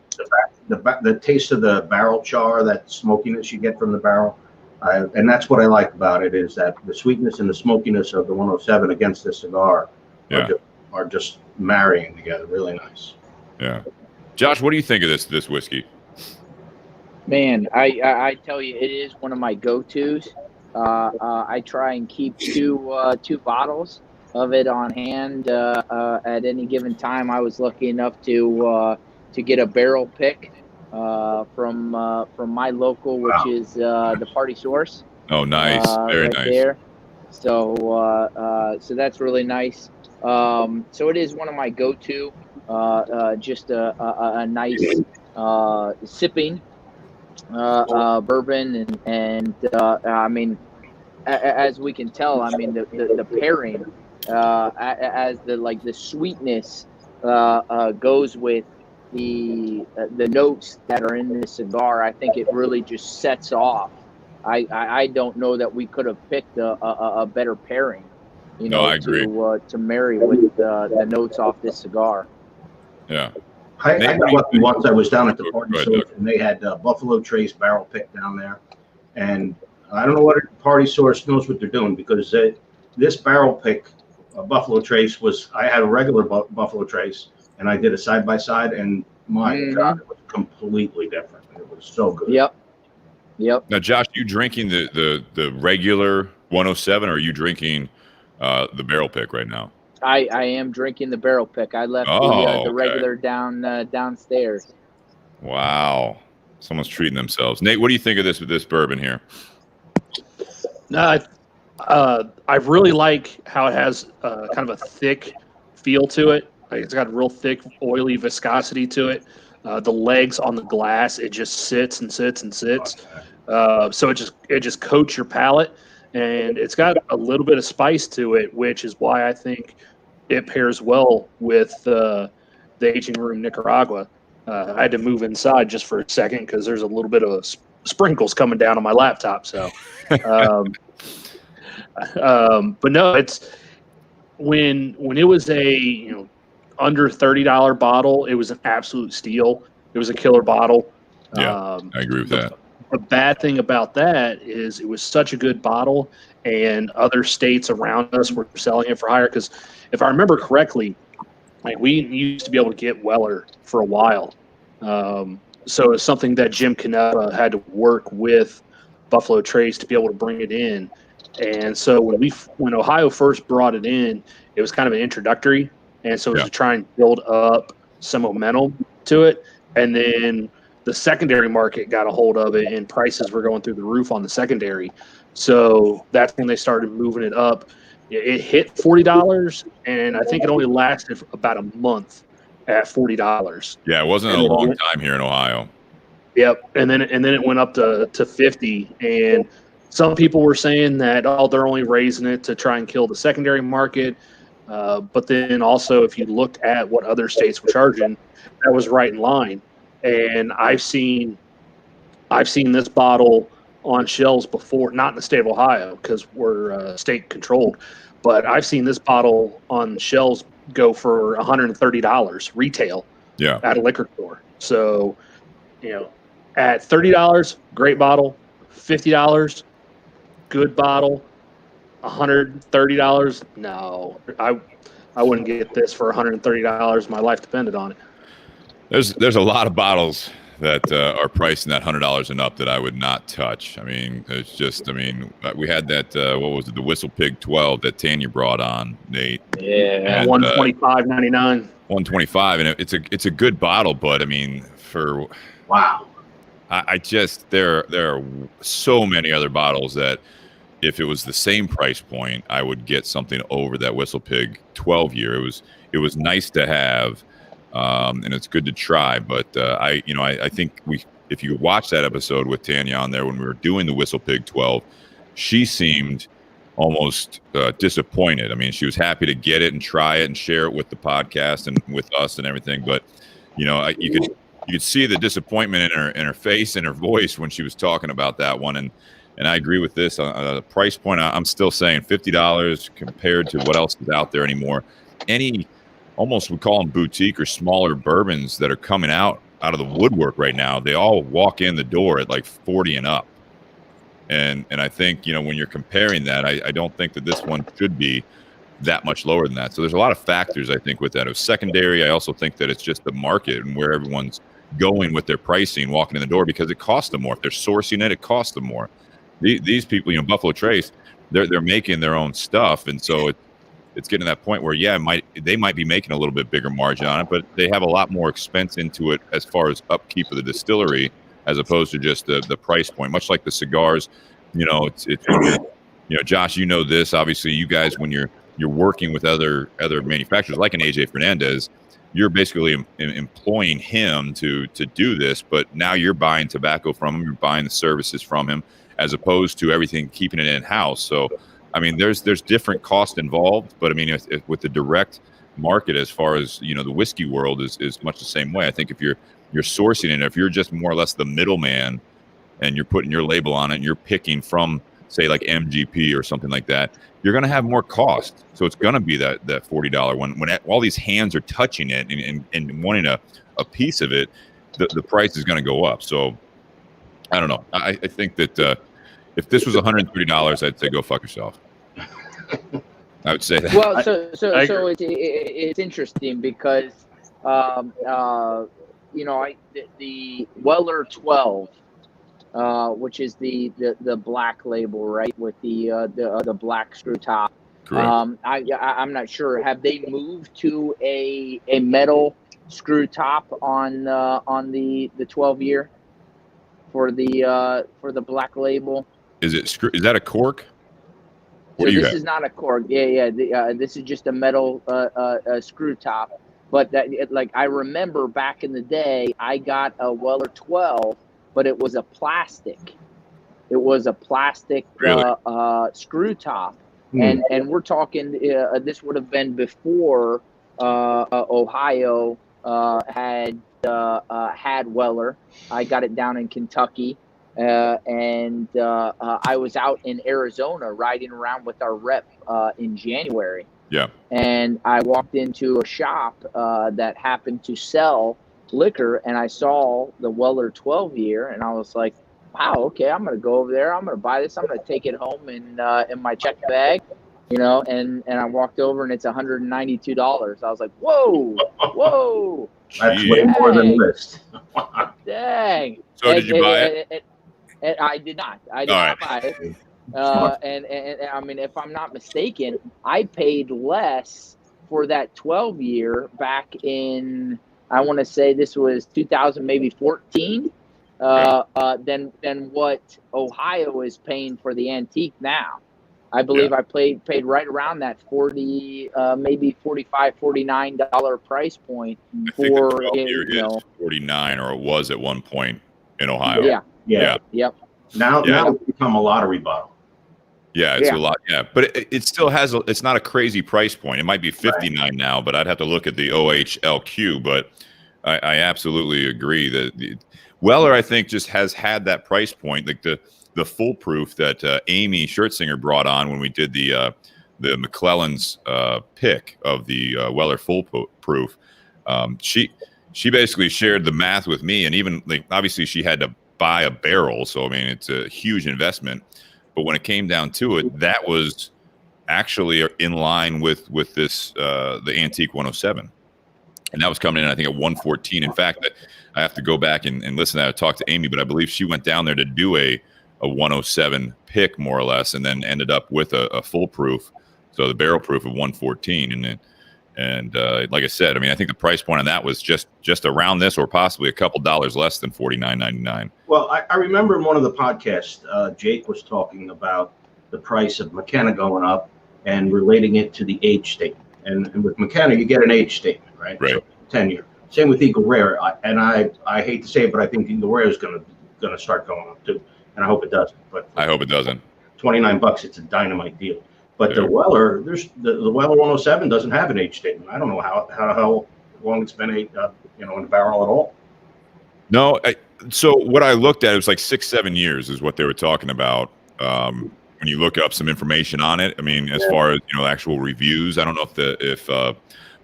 The taste of the barrel char, that smokiness you get from the barrel, and that's what I like about it, is that the sweetness and the smokiness of the 107 against this cigar are just marrying together really nice. Yeah, Josh, what do you think of this whiskey? Man, I tell you, it is one of my go-tos. I try and keep two bottles of it on hand at any given time. I was lucky enough to get a barrel pick from my local, which is the Party Source. Oh, nice, very right nice. There. So that's really nice. So it is one of my go-to. Just a nice sipping bourbon, and I mean, as we can tell, I mean the pairing, as the sweetness goes with the notes that are in this cigar. I think it really just sets off. I don't know that we could have picked a better pairing, I agree. to marry with the notes off this cigar. Yeah. I got lucky once. I was down at the Party Source, and they had Buffalo Trace barrel pick down there. And I don't know what Party Source knows what they're doing, because this barrel pick, Buffalo Trace, I had a regular Buffalo Trace, and I did a side-by-side, and my God, it was completely different. It was so good. Yep. Now, Josh, you drinking the regular 107, or are you drinking the barrel pick right now? I am drinking the barrel pick. I left the regular downstairs. Wow. Someone's treating themselves. Nate, what do you think of this bourbon here? No, I really like how it has kind of a thick feel to it. Like, it's got a real thick, oily viscosity to it. The legs on the glass, it just sits and sits and sits. So it just coats your palate, and it's got a little bit of spice to it, which is why I think it pairs well with the aging room Nicaragua. I had to move inside just for a second because there's a little bit of sprinkles coming down on my laptop. So, but no, it's when it was a under $30 bottle, it was an absolute steal. It was a killer bottle. Yeah, I agree with that. The bad thing about that is it was such a good bottle, and other states around us were selling it for higher. Because if I remember correctly, like, we used to be able to get Weller for a while. So it's something that Jim Canepa had to work with Buffalo Trace to be able to bring it in. And so when Ohio first brought it in, it was kind of an introductory. And so it was to try and build up some momentum to it. And then the secondary market got a hold of it, and prices were going through the roof on the secondary. So that's when they started moving it up. It hit $40, and I think it only lasted for about a month at $40. Yeah, it wasn't a long time here in Ohio. Yep, and then it went up to 50, and some people were saying that they're only raising it to try and kill the secondary market. But then also, if you looked at what other states were charging, that was right in line. And I've seen this bottle on shelves before, not in the state of Ohio because we're state controlled, but I've seen this bottle on shelves go for $130 retail at a liquor store. So, at $30, great bottle. $50, good bottle. $130, no, I wouldn't get this for $130. My life depended on it. There's a lot of bottles that are priced in that $100 and up that I would not touch. I mean, it's just, we had that, what was it, the Whistle Pig 12 that Tanya brought on, Nate. Yeah, $125.99. $125, and it's a good bottle, but wow. I just there are so many other bottles that if it was the same price point, I would get something over that Whistle Pig 12 year. It was nice to have. And it's good to try, but I think if you watch that episode with Tanya on there when we were doing the Whistle Pig 12, she seemed almost disappointed. I mean, she was happy to get it and try it and share it with the podcast and with us and everything, but you you could see the disappointment in her face and her voice when she was talking about that one. And I agree with this. The price point, I'm still saying $50 compared to what else is out there anymore. Almost we call them boutique or smaller bourbons that are coming out of the woodwork right now. They all walk in the door at like 40 and up. And I think, when you're comparing that, I don't think that this one should be that much lower than that. So there's a lot of factors, I think, with that. It was secondary. I also think that it's just the market and where everyone's going with their pricing, walking in the door, because it costs them more. If they're sourcing it, it costs them more. These people, Buffalo Trace, they're making their own stuff. And so it's getting to that point where, they might be making a little bit bigger margin on it, but they have a lot more expense into it as far as upkeep of the distillery, as opposed to just the price point. Much like the cigars, it's Josh, this, obviously you guys, when you're working with other manufacturers like an AJ Fernandez, you're basically employing him to do this, but now you're buying tobacco from him, you're buying the services from him, as opposed to everything keeping it in house. So I mean, there's different costs involved, but I mean, if with the direct market, as far as the whiskey world is much the same way. I think if you're sourcing it, if you're just more or less the middleman and you're putting your label on it and you're picking from, say, like MGP or something like that, you're going to have more cost. So it's going to be that $40 when all these hands are touching it and wanting a piece of it, the price is going to go up. So I don't know. I think that if this was $130, I'd say go fuck yourself. I would say that. Well, so it's interesting because the Weller 12, which is the black label, right, with the black screw top. Correct. I'm not sure. Have they moved to a metal screw top on the 12-year for the black label? Is that a cork? So this is not a cork. Yeah. This is just a metal screw top. But I remember back in the day, I got a Weller 12, but it was a plastic. It was a plastic Really? Screw top, and we're talking. This would have been before Ohio had Weller. I got it down in Kentucky. And I was out in Arizona riding around with our rep in January. Yeah. And I walked into a shop that happened to sell liquor, and I saw the Weller 12-year, and I was like, wow, okay, I'm going to go over there. I'm going to buy this. I'm going to take it home in my check bag, and I walked over, and it's $192. I was like, whoa. That's way more than list. Dang. So did you buy it? I did not. I did not buy it. And I mean, if I'm not mistaken, I paid less for that 12-year back in, I want to say this was 2000, maybe 14, than what Ohio is paying for the antique now. I believe I paid right around that $40, maybe $45, $49 price point for the 12-year is 49, or it was at one point in Ohio. Yeah. Yep. Now it's become a lottery bottle. Yeah, it's a lot. Yeah, but it still has. It's not a crazy price point. It might be 59 now, but I'd have to look at the OHLQ. But I absolutely agree that Weller, I think, just has had that price point, like the foolproof that Amy Schertzinger brought on when we did the McClellan's pick of the Weller foolproof. She basically shared the math with me, and even obviously she had to buy a barrel, so I mean it's a huge investment. But when it came down to it, that was actually in line with this the Antique 107, and that was coming in I think at 114. In fact, I have to go back and listen to that. I talked to Amy, but I believe she went down there to do a 107 pick more or less, and then ended up with a foolproof, so the barrel proof of 114. And like I said, I mean, I think the price point on that was just around this, or possibly a couple dollars less than $49.99. Well, I remember in one of the podcasts, Jake was talking about the price of McKenna going up and relating it to the age statement. And with McKenna, you get an age statement, right? Right. So 10-year. Same with Eagle Rare. I hate to say it, but I think Eagle Rare is going to start going up too. And I hope it doesn't. But I hope it doesn't. $29, it's a dynamite deal. But the Weller, the Weller 107 doesn't have an age statement. I don't know how long it's been in the barrel at all. No, so what I looked at, it was like 6-7 years is what they were talking about. When you look up some information on it, I mean, as far as actual reviews, I don't know if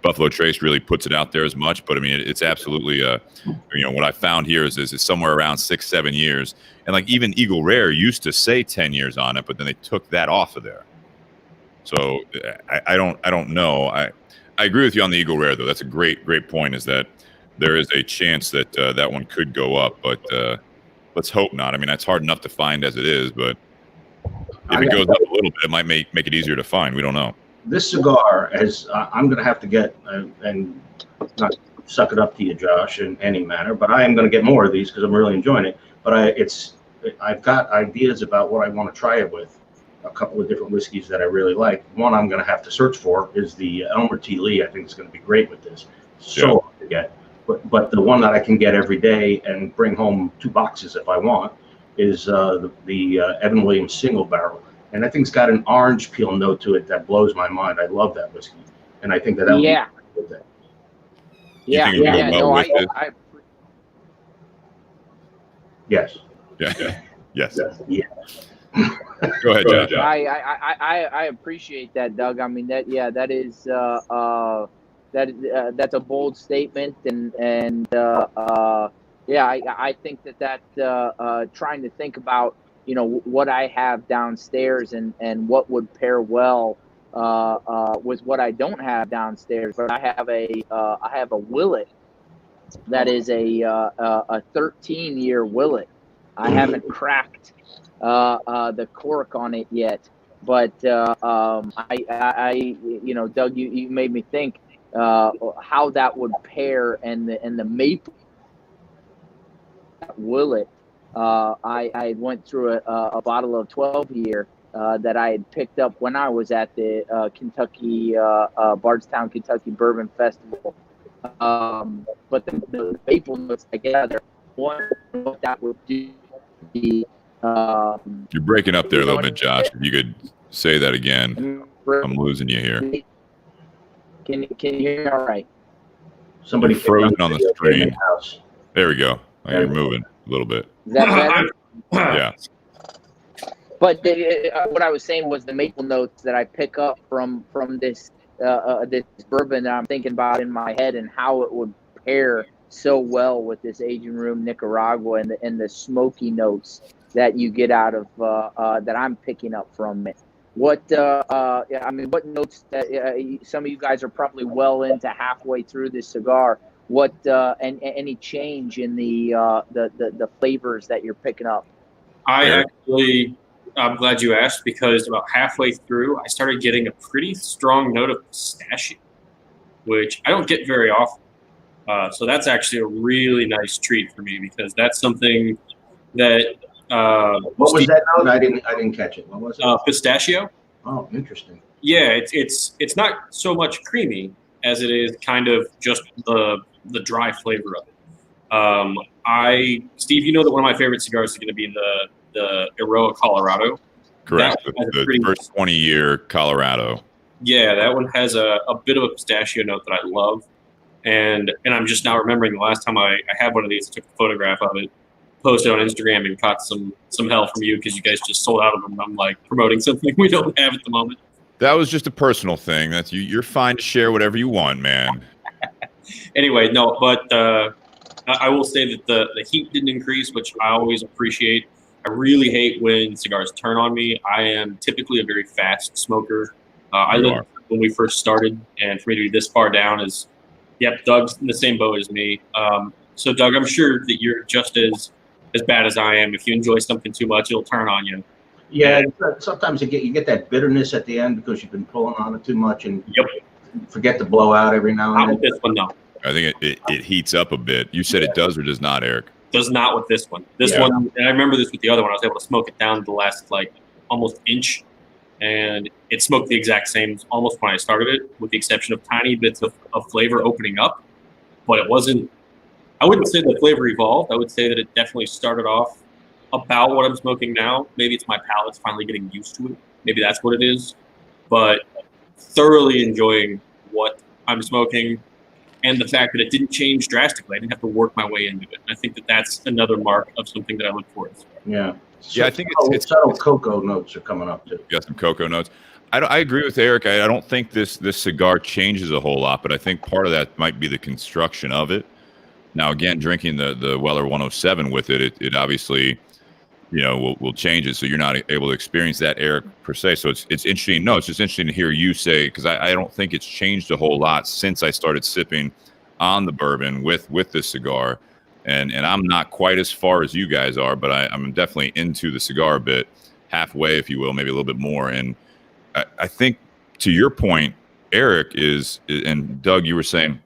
Buffalo Trace really puts it out there as much, but I mean, it's absolutely what I found here is it's somewhere around 6-7 years, and like even Eagle Rare used to say 10 years on it, but then they took that off of there. So I don't know. I agree with you on the Eagle Rare though. That's a great point. Is that there is a chance that that one could go up, but let's hope not. I mean, it's hard enough to find as it is, but if it goes up a little bit, it might make it easier to find. We don't know. This cigar, I'm going to have to get, and not suck it up to you, Josh, in any manner, but I am going to get more of these because I'm really enjoying it. But I've got ideas about what I want to try it with. A couple of different whiskeys that I really like. One I'm going to have to search for is the Elmer T. Lee. I think it's going to be great with this. So hard to get. But the one that I can get every day and bring home 2 boxes if I want is the Evan Williams single barrel. And I think it's got an orange peel note to it that blows my mind. I love that whiskey. And I think that would be great with it. Yeah. Yes. Yeah. Yes. Yeah. Go ahead, Josh. I appreciate that, Doug. I mean that is that's a bold statement, and I think that trying to think about what I have downstairs and what would pair well with what I don't have downstairs. But I have a Willet that is a 13-year Willet. I haven't cracked the cork on it yet, but I Doug, you made me think how that would pair and the maple Willet. I went through a bottle of 12-year that I had picked up when I was at the Kentucky Bardstown, Kentucky Bourbon Festival. But the maple notes together, what that would do. You're breaking up there a little bit, Josh. If you could say that again, I'm losing you here. Can you hear me all right? Somebody frozen on the screen. There we go. You're moving a little bit. Is that better? Yeah. But what I was saying was the maple notes that I pick up from this this bourbon that I'm thinking about in my head and how it would pair so well with this aging room Nicaragua and the smoky notes that you get out of that I'm picking up from it. What what notes that some of you guys are probably well into halfway through this cigar. What and any change in the flavors that you're picking up? I'm glad you asked, because about halfway through I started getting a pretty strong note of pistachio, which I don't get very often. So that's actually a really nice treat for me, because that's something that. What was that note? I didn't catch it. What was it? Pistachio. Oh, interesting. Yeah, it's not so much creamy as it is kind of just the dry flavor of it. Steve, you know that one of my favorite cigars is going to be the Aroa Colorado. Correct. The first 20-year Colorado. Yeah, that one has a bit of a pistachio note that I love. And I'm just now remembering the last time I had one of these, I took a photograph of it, posted on Instagram, and caught some hell from you because you guys just sold out of them. I'm like promoting something we don't have at the moment. That was just a personal thing. That's you're fine to share whatever you want, man. Anyway, no, but I will say that the heat didn't increase, which I always appreciate. I really hate when cigars turn on me. I am typically a very fast smoker. I looked when we first started, and for me to be this far down is, yep, Doug's in the same boat as me. So, Doug, I'm sure that you're just as bad as I am. If you enjoy something too much, it'll turn on you. Yeah, sometimes you get that bitterness at the end because you've been pulling on it too much, and forget to blow out every now and then. Not with this one, no. I think it heats up a bit. You said it does or does not, Eric? Does not with this one. This one, and I remember this with the other one. I was able to smoke it down to the last almost inch, and it smoked the exact same almost when I started it, with the exception of tiny bits of flavor opening up. But it wasn't. I wouldn't say the flavor evolved. I would say that it definitely started off about what I'm smoking now. Maybe it's my palate's finally getting used to it. Maybe that's what it is. But thoroughly enjoying what I'm smoking. and the fact that it didn't change drastically. I didn't have to work my way into it. And I think that that's another mark of something that I look for. Yeah. Yeah, I think it's subtle cocoa notes are coming up too. Got some cocoa notes. I agree with Eric. I don't think this cigar changes a whole lot, but I think part of that might be the construction of it. Now, again, drinking the Weller 107 with it obviously, will change it, so you're not able to experience that, Eric, per se. So it's interesting. No, it's just interesting to hear you say, because I don't think it's changed a whole lot since I started sipping on the bourbon with this cigar. And I'm not quite as far as you guys are, but I'm definitely into the cigar a bit, halfway, if you will, maybe a little bit more. And I think, to your point, Eric, and Doug, you were saying,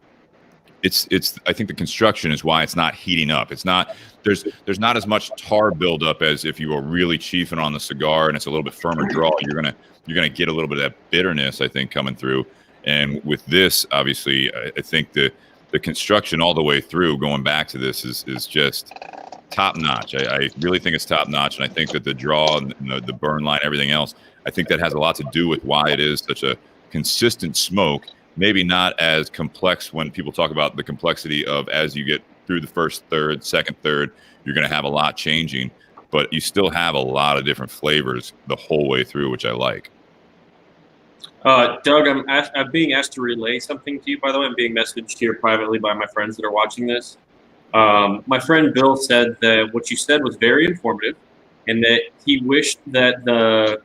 I think the construction is why it's not heating up. It's not, there's not as much tar buildup as if you were really chiefing on the cigar and it's a little bit firmer draw. You're gonna get a little bit of that bitterness, I think, coming through. And with this, obviously, I think the construction all the way through, going back to this, is just top notch. I really think it's top notch, and I think that the draw and the burn line, everything else, I think that has a lot to do with why it is such a consistent smoke. Maybe not as complex when people talk about the complexity of, as you get through the first third, second third, you're going to have a lot changing, but you still have a lot of different flavors the whole way through, which I like. Doug, I'm being asked to relay something to you, by the way. I'm being messaged here privately by my friends that are watching this. My friend Bill said that what you said was very informative, and that he wished that the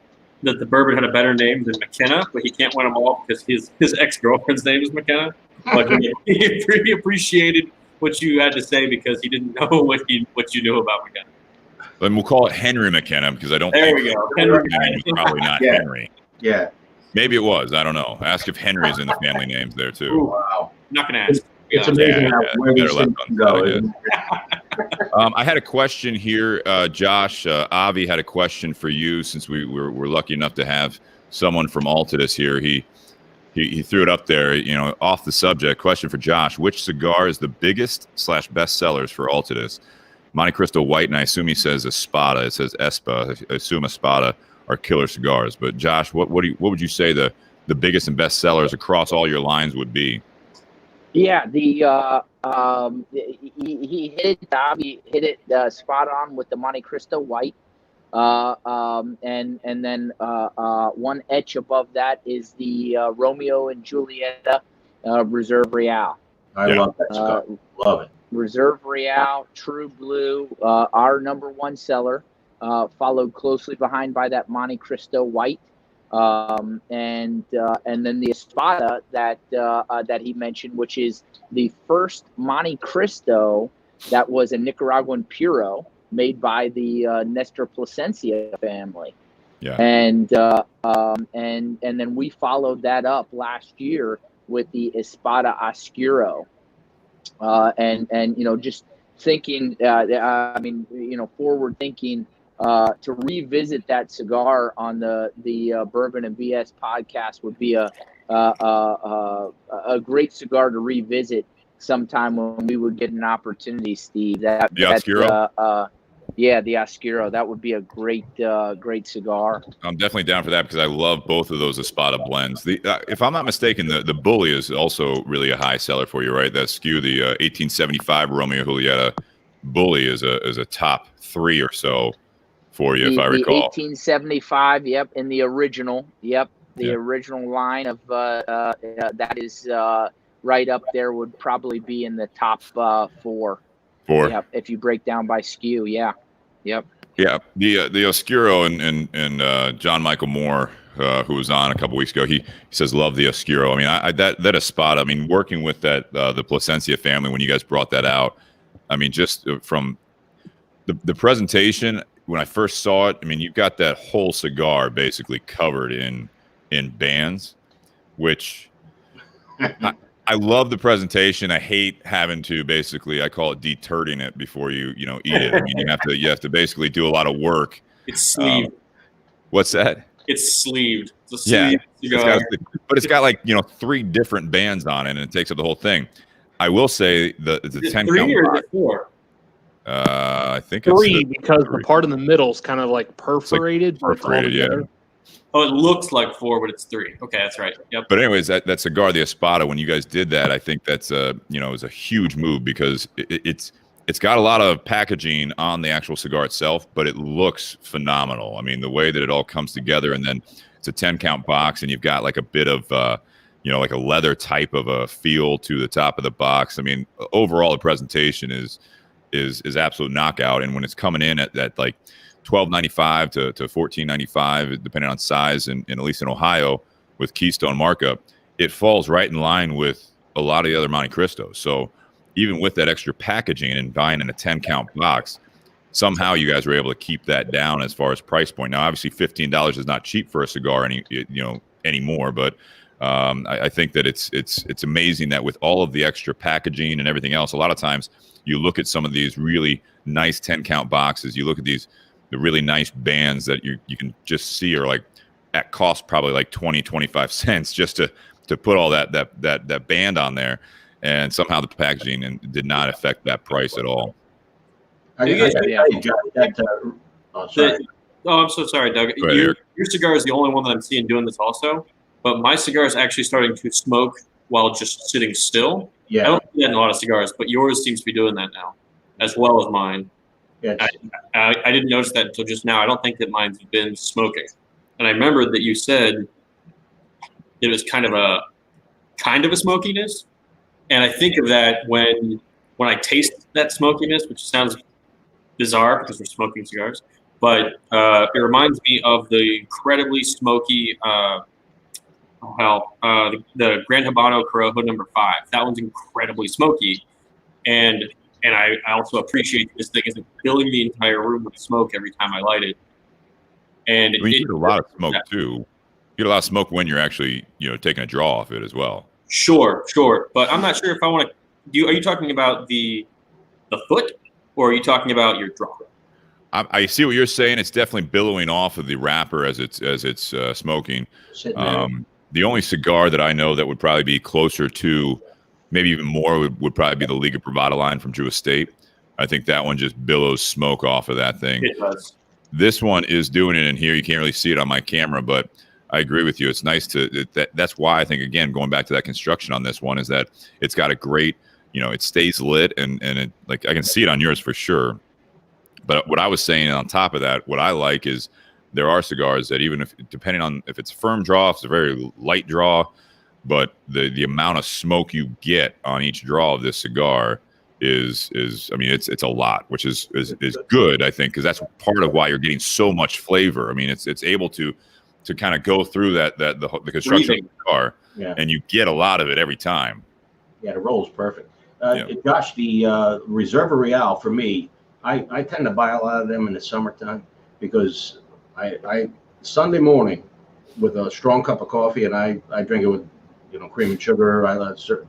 bourbon had a better name than McKenna, but he can't win them all because his ex-girlfriend's name is McKenna. But he appreciated what you had to say because he didn't know what you knew about McKenna. Then we'll call it Henry McKenna, because I don't there think we go. Henry was probably not Henry. Yeah. Maybe it was. I don't know. Ask if Henry's in the family names there too. Ooh, wow. Not gonna ask. It's amazing where these things can go. I had a question here, Josh. Avi had a question for you, since we're lucky enough to have someone from Altadis here. He threw it up there, off the subject. Question for Josh: which cigar is the biggest / best sellers for Altadis? Monte Cristo White, and I assume he says Espada. It says Espa. I assume Espada are killer cigars. But Josh, what would you say the biggest and best sellers across all your lines would be? Yeah, he hit it spot on with the Monte Cristo White, and then one etch above that is the Romeo and Julieta Reserve Real. I love that cigar. Love it. Reserve Real, True Blue, our number one seller, followed closely behind by that Monte Cristo White. And then the Espada that he mentioned, which is the first Monte Cristo that was a Nicaraguan Puro made by the Nestor Plasencia family. Yeah. And then we followed that up last year with the Espada Oscuro. And just thinking, forward thinking. To revisit that cigar on the Bourbon and BS podcast would be a great cigar to revisit sometime when we would get an opportunity, Steve. The Oscuro? Yeah, the Oscuro. That would be a great cigar. I'm definitely down for that, because I love both of those Espada blends. If I'm not mistaken, the Bully is also really a high seller for you, right? That SKU, the 1875 Romeo Julieta Bully is a top 3 or so for you, if I recall. 1875, yep, in the original, original line of that is right up there, would probably be in the top 4. Yep, if you break down by SKU, yep. Yeah, the Oscuro and John Michael Moore, who was on a couple weeks ago, he says love the Oscuro. I mean, that Espada. I mean, working with that the Plasencia family when you guys brought that out. I mean, just from the presentation. When I first saw it, I mean, you've got that whole cigar basically covered in bands, which I love the presentation. I hate having to basically, I call it deturting it before you eat it. I mean, you have to basically do a lot of work. It's sleeved. What's that? It's sleeved. It's a sleeved cigar. But it's got 3 different bands on it, and it takes up the whole thing. I will say the 10 3 or 4. I think 3 it's because the part in the middle is kind of like perforated. Perforated, yeah. Oh, it looks like 4, but it's 3. Okay, that's right. Yep. But anyways, that cigar, the Espada, when you guys did that, I think that's it was a huge move because it's got a lot of packaging on the actual cigar itself, but it looks phenomenal. I mean, the way that it all comes together, and then it's a 10-count box, and you've got like a bit of like a leather type of a feel to the top of the box. I mean, overall, the presentation is absolute knockout. And when it's coming in at that like $12.95 to $14.95, depending on size, and at least in Ohio with Keystone markup, it falls right in line with a lot of the other Monte Cristos. So even with that extra packaging and buying in a 10-count box, somehow you guys were able to keep that down as far as price point. Now, obviously, $15 is not cheap for a cigar anymore, but I think that it's amazing that with all of the extra packaging and everything else, a lot of times you look at some of these really nice 10-count boxes, you look at the really nice bands that you can just see are like at cost probably like 20-25 cents just to put all that band on there, and somehow the packaging did not affect that price at all. I'm so sorry, Doug. Your cigar is the only one that I'm seeing doing this also, but my cigar is actually starting to smoke while just sitting still. Yeah. I don't see that in a lot of cigars, but yours seems to be doing that now, as well as mine. Yes. I didn't notice that until just now. I don't think that mine's been smoking. And I remember that you said it was kind of a smokiness. And I think of that when I taste that smokiness, which sounds bizarre because we're smoking cigars, but it reminds me of the incredibly smoky the Grand Habano Corojo number 5. That one's incredibly smoky. And I also appreciate this thing isn't filling the entire room with smoke every time I light it. And you get a lot of smoke too. You get a lot of smoke when you're actually, taking a draw off it as well. Sure. But I'm not sure if I want to. Are you talking about the foot, or are you talking about your draw? I see what you're saying. It's definitely billowing off of the wrapper as it's smoking. The only cigar that I know that would probably be closer to, maybe even more, would probably be the Liga Privada line from Drew Estate. I think that one just billows smoke off of that thing. It does. This one is doing it in here. You can't really see it on my camera, but I agree with you. It's nice that's why I think, again, going back to that construction on this one, is that it's got a great, it stays lit, and it, like, I can see it on yours for sure. But what I was saying on top of that, what I like is there are cigars that, even if, depending on if it's a firm draw, if it's a very light draw, but the amount of smoke you get on each draw of this cigar is I mean, it's a lot, which is good, I think, because that's part of why you're getting so much flavor. I mean, it's able to kind of go through the construction of the cigar, and you get a lot of it every time. Yeah, the roll's perfect. Josh, the Reserva Real, for me, I tend to buy a lot of them in the summertime because I Sunday morning with a strong cup of coffee, and I drink it with cream and sugar.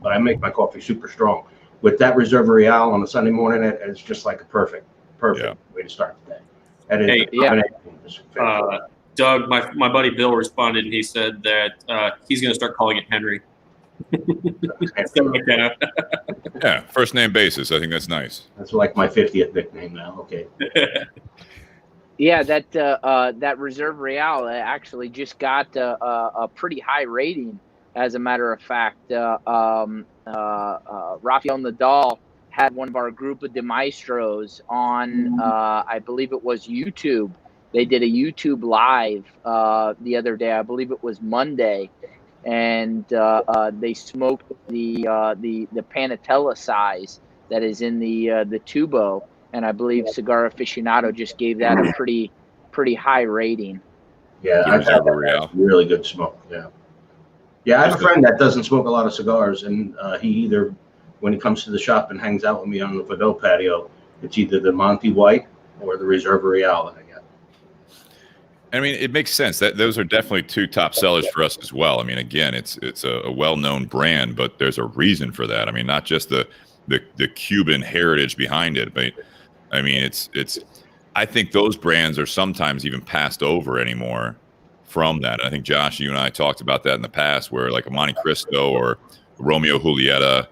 But I make my coffee super strong. With that Reserva Real on a Sunday morning, it's just like a perfect way to start the day. Doug, my buddy Bill responded, and he said that he's going to start calling it Henry. Yeah, first name basis. I think that's nice. That's like my 50th nickname now. Okay. Yeah, that Reserva Real actually just got a pretty high rating. As a matter of fact, Rafael Nadal had one of our Grupo de Maestros on, I believe it was YouTube. They did a YouTube live the other day. I believe it was Monday, and they smoked the Panatella size that is in the tubo, and I believe Cigar Aficionado just gave that a pretty high rating. Yeah, I've had that. Really good smoke. Yeah, I have a friend that doesn't smoke a lot of cigars, and he either, when he comes to the shop and hangs out with me on the Fado patio, it's either the Monty White or the Reserva Real that I get. I mean, it makes sense. Those are definitely two top sellers for us as well. I mean, again, it's a well-known brand, but there's a reason for that. I mean, not just the Cuban heritage behind it, but I mean, it's. I think those brands are sometimes even passed over anymore from that. I think, Josh, you and I talked about that in the past, where like a Monte Cristo or Romeo Julieta,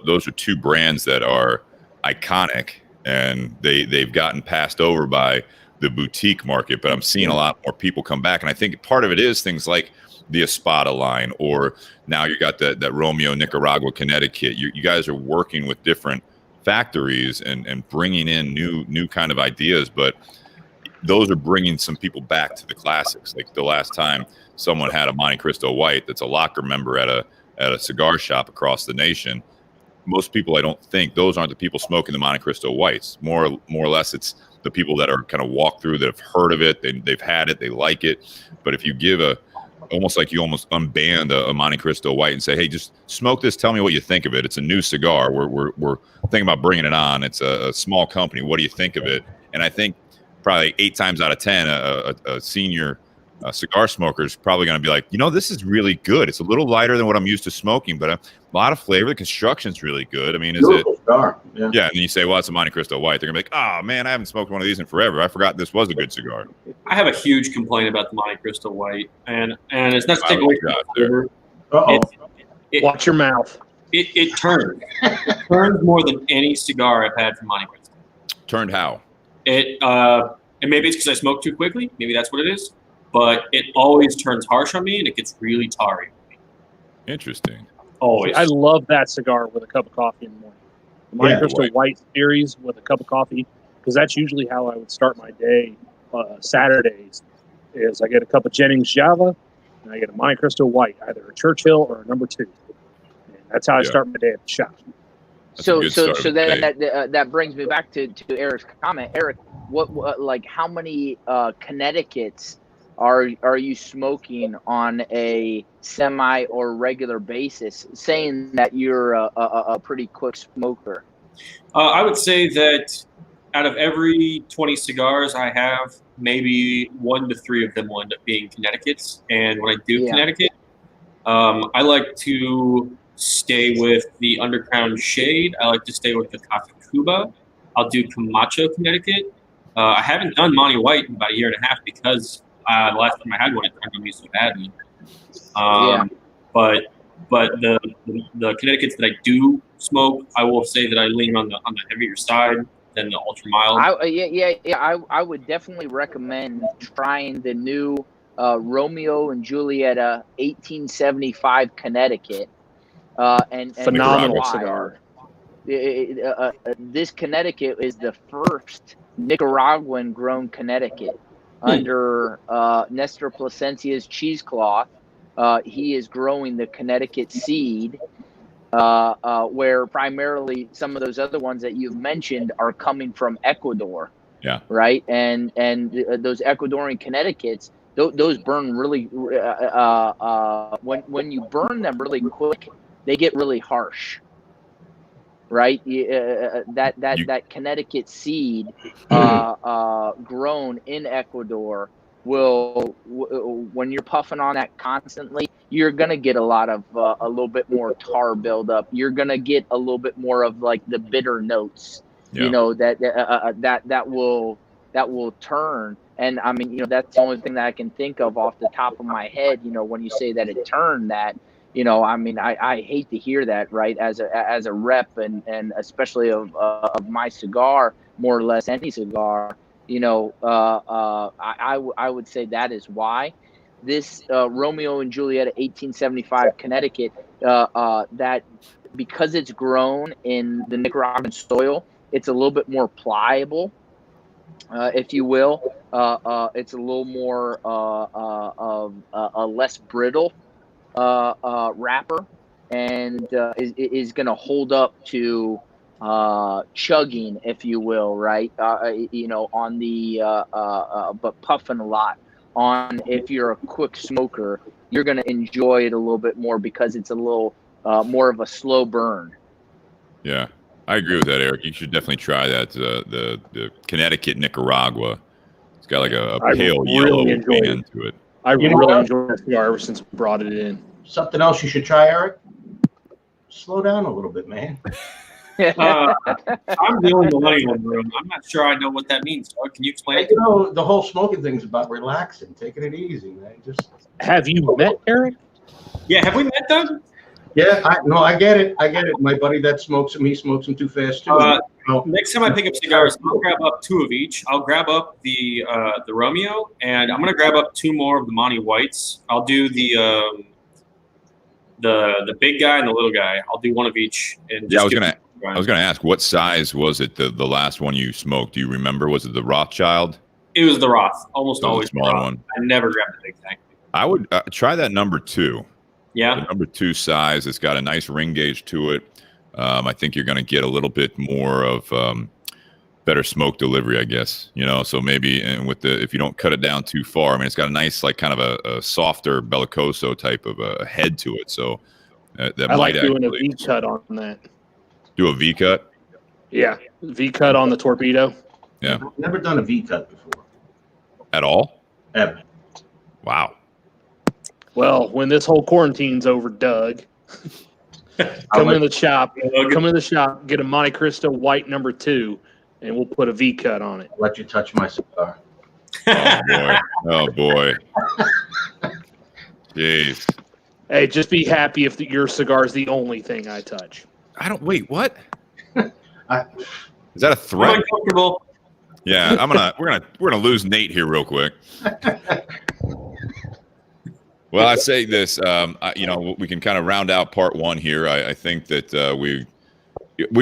those are two brands that are iconic, and they've gotten passed over by the boutique market, but I'm seeing a lot more people come back. And I think part of it is things like the Espada line, or now you got that Romeo Nicaragua, Connecticut. You guys are working with different factories and bringing in new kind of ideas, but those are bringing some people back to the classics. Like the last time someone had a Monte Cristo White that's a locker member at a cigar shop across the nation, most people, I don't think, those aren't the people smoking the Monte Cristo Whites. More or less, it's the people that are kind of walk through that have heard of it, they've had it, they like it. But if you give almost like you almost unband a Monte Cristo White and say, hey, just smoke this, tell me what you think of it. It's a new cigar. We're thinking about bringing it on. It's a small company. What do you think of it? And I think probably 8 times out of 10, a senior cigar smoker is probably going to be like, this is really good. It's a little lighter than what I'm used to smoking, but a lot of flavor. The construction's really good. I mean, is it? Cigar. Yeah. And then you say, well, it's a Monte Cristo White. They're going to be like, oh, man, I haven't smoked one of these in forever. I forgot this was a good cigar. I have a huge complaint about the Monte Cristo White, and it's not to take away from the flavor. Watch your mouth. It turns. It turns more than any cigar I've had from Monte Cristo. Turned how? And maybe it's because I smoke too quickly. Maybe that's what it is. But it always turns harsh on me, and it gets really tarry. Interesting. Always. I love that cigar with a cup of coffee in the morning. The Monte Cristo White series with a cup of coffee, because that's usually how I would start my day Saturdays, is I get a cup of Jennings Java, and I get a Monte Cristo White, either a Churchill or a number 2. And that's how I start my day at the shop. So then that brings me back to Eric's comment. Eric, what how many Connecticut's are you smoking on a semi or regular basis, saying that you're a pretty quick smoker? I would say that out of every 20 cigars I have, maybe 1 to 3 of them will end up being Connecticut's. And when I do Connecticut, I like to stay with the Underground Shade. I like to stay with the Casa Cuba. I'll do Camacho, Connecticut. I haven't done Monty White in about a year and a half because the last time I had one, it turned on me so badly. But the Connecticut's that I do smoke, I will say that I lean on the heavier side than the ultra mild. I would definitely recommend trying the new Romeo and Julieta 1875 Connecticut. And phenomenal cigar. This Connecticut is the first Nicaraguan grown Connecticut under Nestor Plasencia's cheesecloth. He is growing the Connecticut seed, where primarily some of those other ones that you've mentioned are coming from Ecuador. Yeah. Right. And those Ecuadorian Connecticut's, those burn really. When you burn them really quick, they get really harsh. Right. That Connecticut seed grown in Ecuador will, when you're puffing on that constantly, you're going to get a lot of a little bit more tar buildup. You're going to get a little bit more of like the bitter notes, that will turn. And I mean, that's the only thing that I can think of off the top of my head, when you say that it turned that. I mean, I hate to hear that, right? As a rep and especially of my cigar, more or less any cigar, I would say that is why this Romeo and Julieta 1875 Connecticut, that because it's grown in the Nicaraguan soil, it's a little bit more pliable, if you will. It's a little more of a less brittle wrapper, and is going to hold up to chugging, if you will, right? On the but puffing a lot. On if you're a quick smoker, you're going to enjoy it a little bit more because it's a little more of a slow burn. Yeah, I agree with that, Eric. You should definitely try that. The Connecticut Nicaragua. It's got like a pale yellow band to it. I really enjoyed that cigar ever since we brought it in. Something else you should try, Eric? Slow down a little bit, man. I'm the only millennial in the room. I'm not sure I know what that means. Doug, can you explain it? The whole smoking thing is about relaxing, taking it easy, man. Have you met Eric? Yeah, have we met, Doug? Yeah, I get it. I get it. My buddy that smokes them, he smokes them too fast too. Next time I pick up cigars, I'll grab up 2 of each. I'll grab up the Romeo, and I'm gonna grab up 2 more of the Monty Whites. I'll do the big guy and the little guy. I'll do 1 of each. And just I was gonna ask, what size was it? The last one you smoked? Do you remember? Was it the Rothschild? It was the Roth. Almost always the smaller one. I never grabbed the big thing. I would try that number 2. Yeah. The number 2 size. It's got a nice ring gauge to it. I think you're going to get a little bit more of better smoke delivery, I guess. So maybe if you don't cut it down too far, I mean, it's got a nice, like, kind of a softer bellicoso type of a head to it. So that I might like doing a V cut on that. Do a V cut. Yeah, V cut on the torpedo. Yeah. I've never done a V cut before. At all? Ever. Wow. Well, when this whole quarantine's over, Doug, come in the shop, get a Monte Cristo white number 2, and we'll put a V cut on it. Let you touch my cigar. Oh boy. Jeez. Hey, just be happy if your cigar is the only thing I touch. Wait, what? Is that a threat? I'm uncomfortable. Yeah, we're gonna lose Nate here real quick. Well, I say this, we can kind of round out part 1 here. I think that we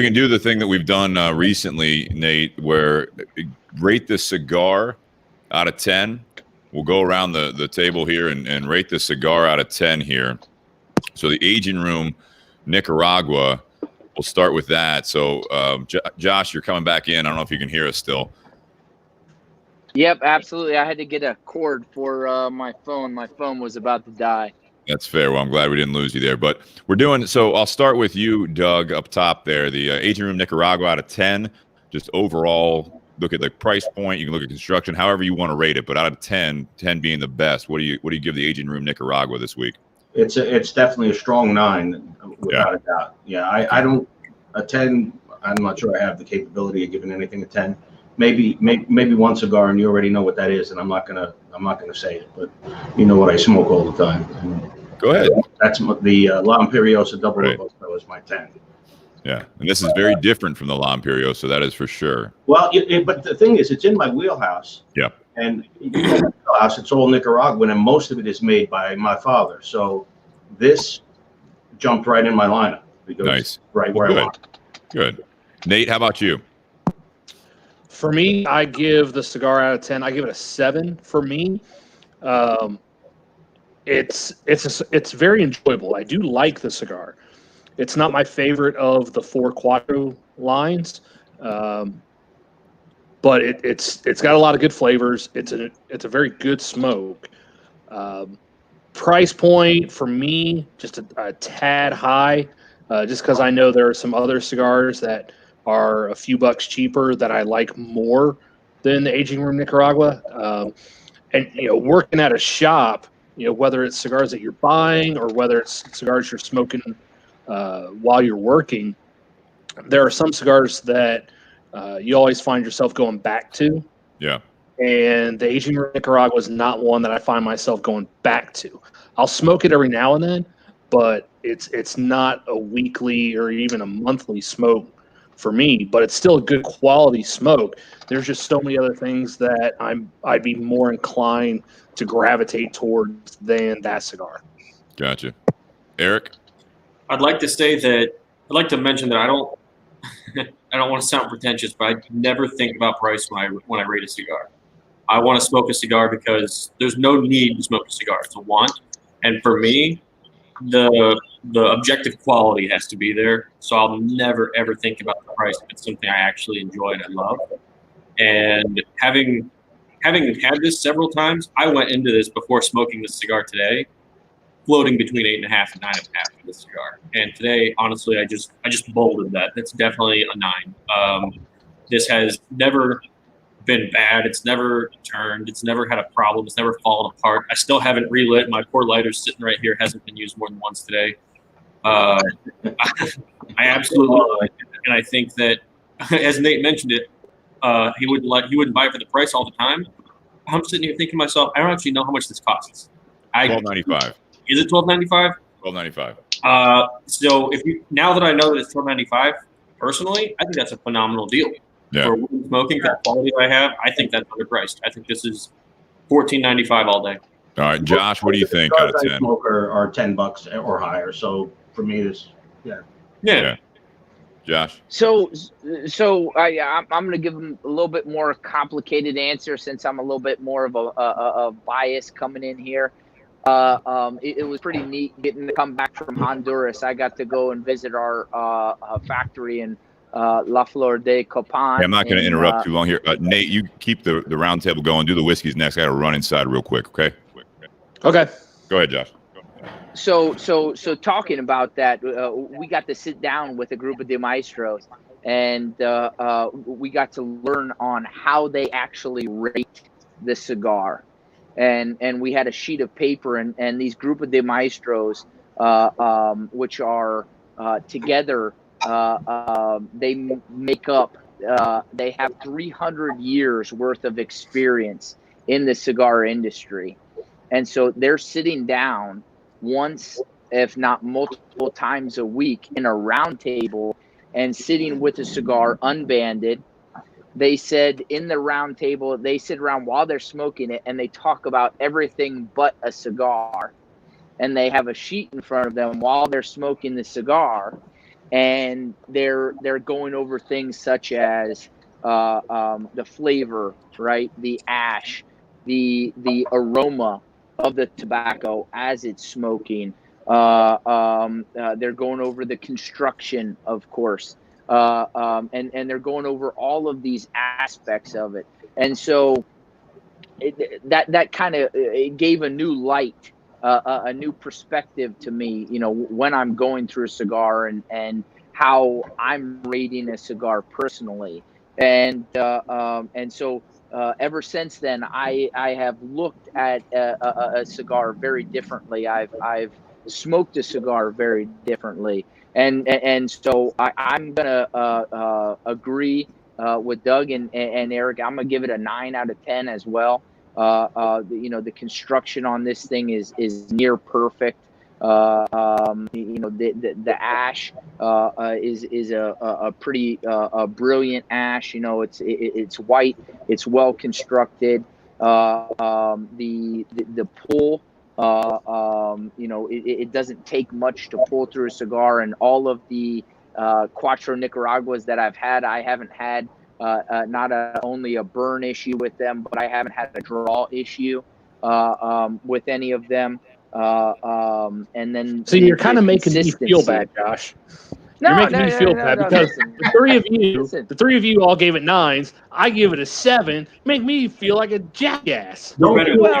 can do the thing that we've done recently, Nate, where rate the cigar out of 10. We'll go around the table here and rate the cigar out of 10 here. So the Aging Room Nicaragua, we'll start with that. So Josh, you're coming back in. I don't know if you can hear us still. Yep, absolutely. I had to get a cord for my phone. My phone was about to die. That's fair. Well, I'm glad we didn't lose you there. But we're doing so. I'll start with you, Doug, up top there. The Aging Room Nicaragua out of 10. Just overall, look at the price point. You can look at construction, however you want to rate it. But out of 10, 10 being the best, what do you give the Aging Room Nicaragua this week? It's definitely a strong 9, without a doubt. Yeah, I don't a 10. I'm not sure I have the capability of giving anything a 10. Maybe 1 cigar, and you already know what that is, and I'm not gonna say it, but you know what I smoke all the time. And go ahead. That's the La Imperiosa Double Robusto. That was my 10. Yeah, and this is very different from the La Imperiosa, that is for sure. Well, but the thing is, it's in my wheelhouse. Yeah. And it's all Nicaraguan, and most of it is made by my father. So this jumped right in my lineup because nice. Right where I want. Good. Nate, how about you? For me, I give the cigar out of 10. I give it a 7 for me. It's very enjoyable. I do like the cigar. It's not my favorite of the 4 Quattro lines, but it's got a lot of good flavors. It's a very good smoke. Price point for me, just a tad high, just because I know there are some other cigars that are a few bucks cheaper that I like more than the Aging Room Nicaragua. And working at a shop, whether it's cigars that you're buying or whether it's cigars you're smoking while you're working, there are some cigars that you always find yourself going back to. Yeah. And the Aging Room Nicaragua is not one that I find myself going back to. I'll smoke it every now and then, but it's not a weekly or even a monthly smoke for me, but it's still a good quality smoke. There's just so many other things that I'd be more inclined to gravitate towards than that cigar. Gotcha. Eric? I'd like to mention that I don't want to sound pretentious, but I never think about price when I rate a cigar. I want to smoke a cigar because there's no need to smoke a cigar. It's a want. And for me, the objective quality has to be there. So I'll never, ever think about the price if it's something I actually enjoy and I love. And having had this several times, I went into this before smoking this cigar today, floating between 8.5 and 9.5 for this cigar. And today, honestly, I just bolded that. That's definitely a 9. This has never been bad. It's never turned. It's never had a problem. It's never fallen apart. I still haven't relit. My poor lighter's sitting right here. Hasn't been used more than once today. I absolutely like it. And I think that, as Nate mentioned it, he wouldn't buy it for the price all the time. I'm sitting here thinking to myself, I don't actually know how much this costs. $12.95. Is it $12.95? $12.95. So now that I know that it's $12.95, personally, I think that's a phenomenal deal. Yeah. For smoking, for the quality I have, I think that's underpriced. I think this is $14.95 all day. All right, Josh, what do you think out of 10? Smoke are $10 or higher. So for me, it's Yeah. Josh. So I'm going to give them a little bit more complicated answer since I'm a little bit more of a bias coming in here. It was pretty neat getting to come back from Honduras. I got to go and visit our factory in La Flor de Copan. Hey, I'm not going to interrupt too long here. Nate, you keep the round table going. Do the whiskeys next. I got to run inside real quick, okay? Okay. Go ahead, Josh. So talking about that, we got to sit down with a group of the maestros, and we got to learn on how they actually rate the cigar. And we had a sheet of paper, and these group of the maestros, which are together, they make up, they have 300 years worth of experience in the cigar industry. And so they're sitting down once, if not multiple times a week in a round table and sitting with a cigar unbanded. They said in the round table, they sit around while they're smoking it and they talk about everything but a cigar. And they have a sheet in front of them while they're smoking the cigar. And they're going over things such as the flavor, right? The ash, the aroma of the tobacco as it's smoking. They're going over the construction, of course. And they're going over all of these aspects of it. And so that kind of gave a new light, a new perspective to me, when I'm going through a cigar and how I'm rating a cigar personally. And so ever since then, I have looked at a cigar very differently. I've smoked a cigar very differently. And so I'm gonna agree with Doug and Eric. I'm gonna give it a 9 out of 10 as well. The construction on this thing is near perfect. The ash is a pretty brilliant ash. It's white. It's well constructed. The pull. It doesn't take much to pull through a cigar, and all of the Cuatro Nicaraguas that I've had, I haven't had not only a burn issue with them, but I haven't had a draw issue with any of them. And then so you're kind of making me feel bad, Josh. You're making me feel bad because the three of you all gave it 9s. I give it a 7. Make me feel like a jackass. Don't feel bad.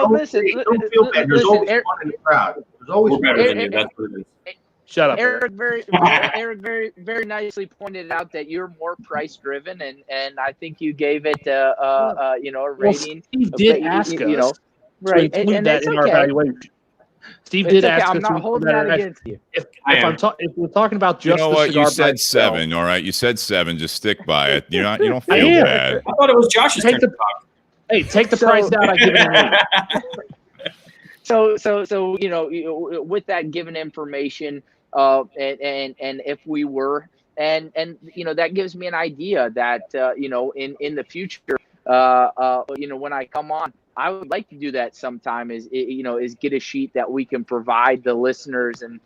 There's always one in the crowd. There's always one. Better than you. That's what it is. Shut up, Eric. Very very nicely pointed out that you're more price driven, and I think you gave it a rating. Steve did ask us, right? To include that in our evaluation. Steve did ask us. I'm not holding that against you. If we're talking about just the cigar, you said 7. All right, you said 7. Just stick by it. You don't feel bad. I thought it was Josh's turn to talk. Hey, take the price out. I give it an 8. So with that given information, and if we were, and that gives me an idea that in the future, when I come on, I would like to do that sometime. Is get a sheet that we can provide the listeners and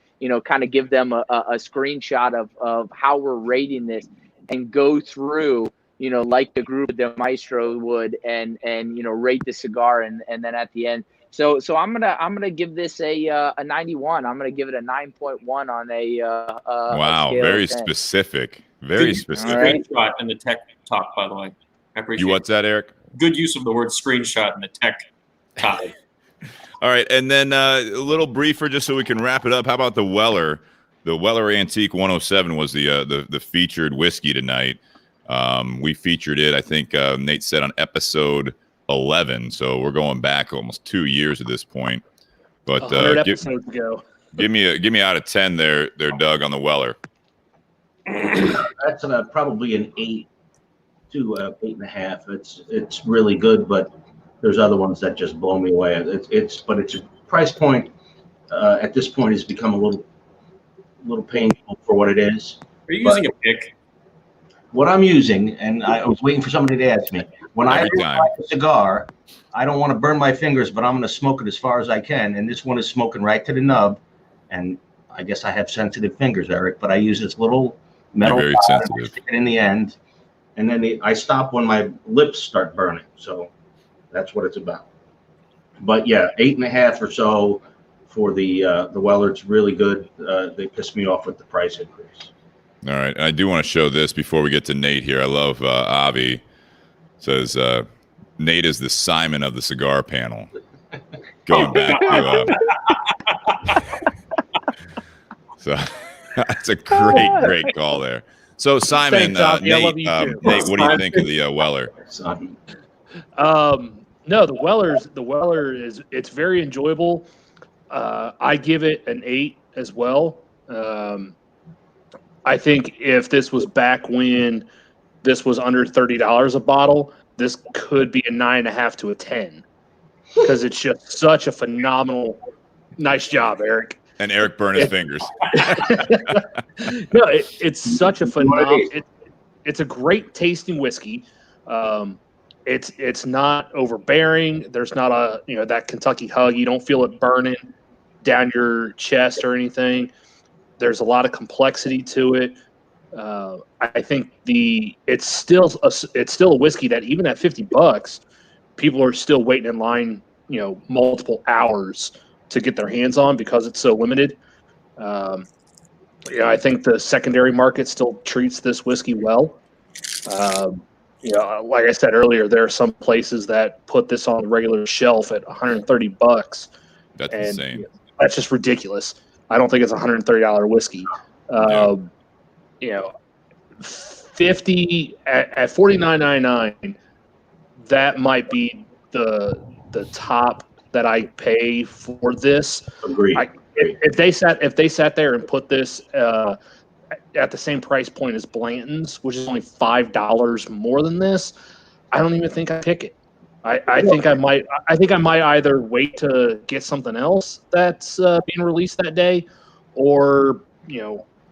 kind of give them a screenshot of how we're rating this and go through like the group of the maestro would and rate the cigar and then at the end. So I'm gonna give this a 91. I'm gonna give it a 9.1 on a wow, a very specific. Very specific. Screenshot in the tech talk, by the way. I appreciate. What's that, Eric? Good use of the word screenshot in the tech talk. All right, and then a little briefer, just so we can wrap it up. How about the Weller? The Weller Antique 107 was the featured whiskey tonight. We featured it, I think Nate said, on episode 11. So we're going back almost 2 years at this point. But 100 episodes ago. Give me out of 10 there, Doug, on the Weller. That's probably an 8 to 8.5. It's really good, but there's other ones that just blow me away. It's a price point at this point has become a little little painful for what it is. Are you using a pick? What I'm using, and I was waiting for somebody to ask me, when I light a cigar, I don't want to burn my fingers, but I'm going to smoke it as far as I can. And this one is smoking right to the nub. And I guess I have sensitive fingers, Eric, but I use this little metal very sensitive. stick it in the end. And then I stop when my lips start burning. So that's what it's about. But yeah, 8.5 or so for the Weller. It's really good. They pissed me off with the price increase. All right. And I do want to show this before we get to Nate here. I love Avi says Nate is the Simon of the cigar panel. Going back to so that's a great call there. So Simon, Thanks, Nate, love you too. Nate, what do you think of the Weller? No, the Weller it's very enjoyable. I give it an 8 as well. I think if this was back when this was under $30 a bottle, this could be a 9.5 to a 10 because it's just such a phenomenal. Nice job, Eric. And Eric burned his fingers. No, it's such a phenomenal. It's a great tasting whiskey. It's not overbearing. There's not that Kentucky hug. You don't feel it burning down your chest or anything. There's a lot of complexity to it. I think it's still a whiskey that even at $50, people are still waiting in line, multiple hours to get their hands on because it's so limited. I think the secondary market still treats this whiskey well. Like I said earlier, there are some places that put this on the regular shelf at $130. That's insane. That's just ridiculous. I don't think it's $130 whiskey. 50 at $49.99. That might be the top that I pay for this. Agreed. If they sat there and put this at the same price point as Blanton's, which is only $5 more than this, I don't even think I'd pick it. I think I might either wait to get something else that's being released that day, or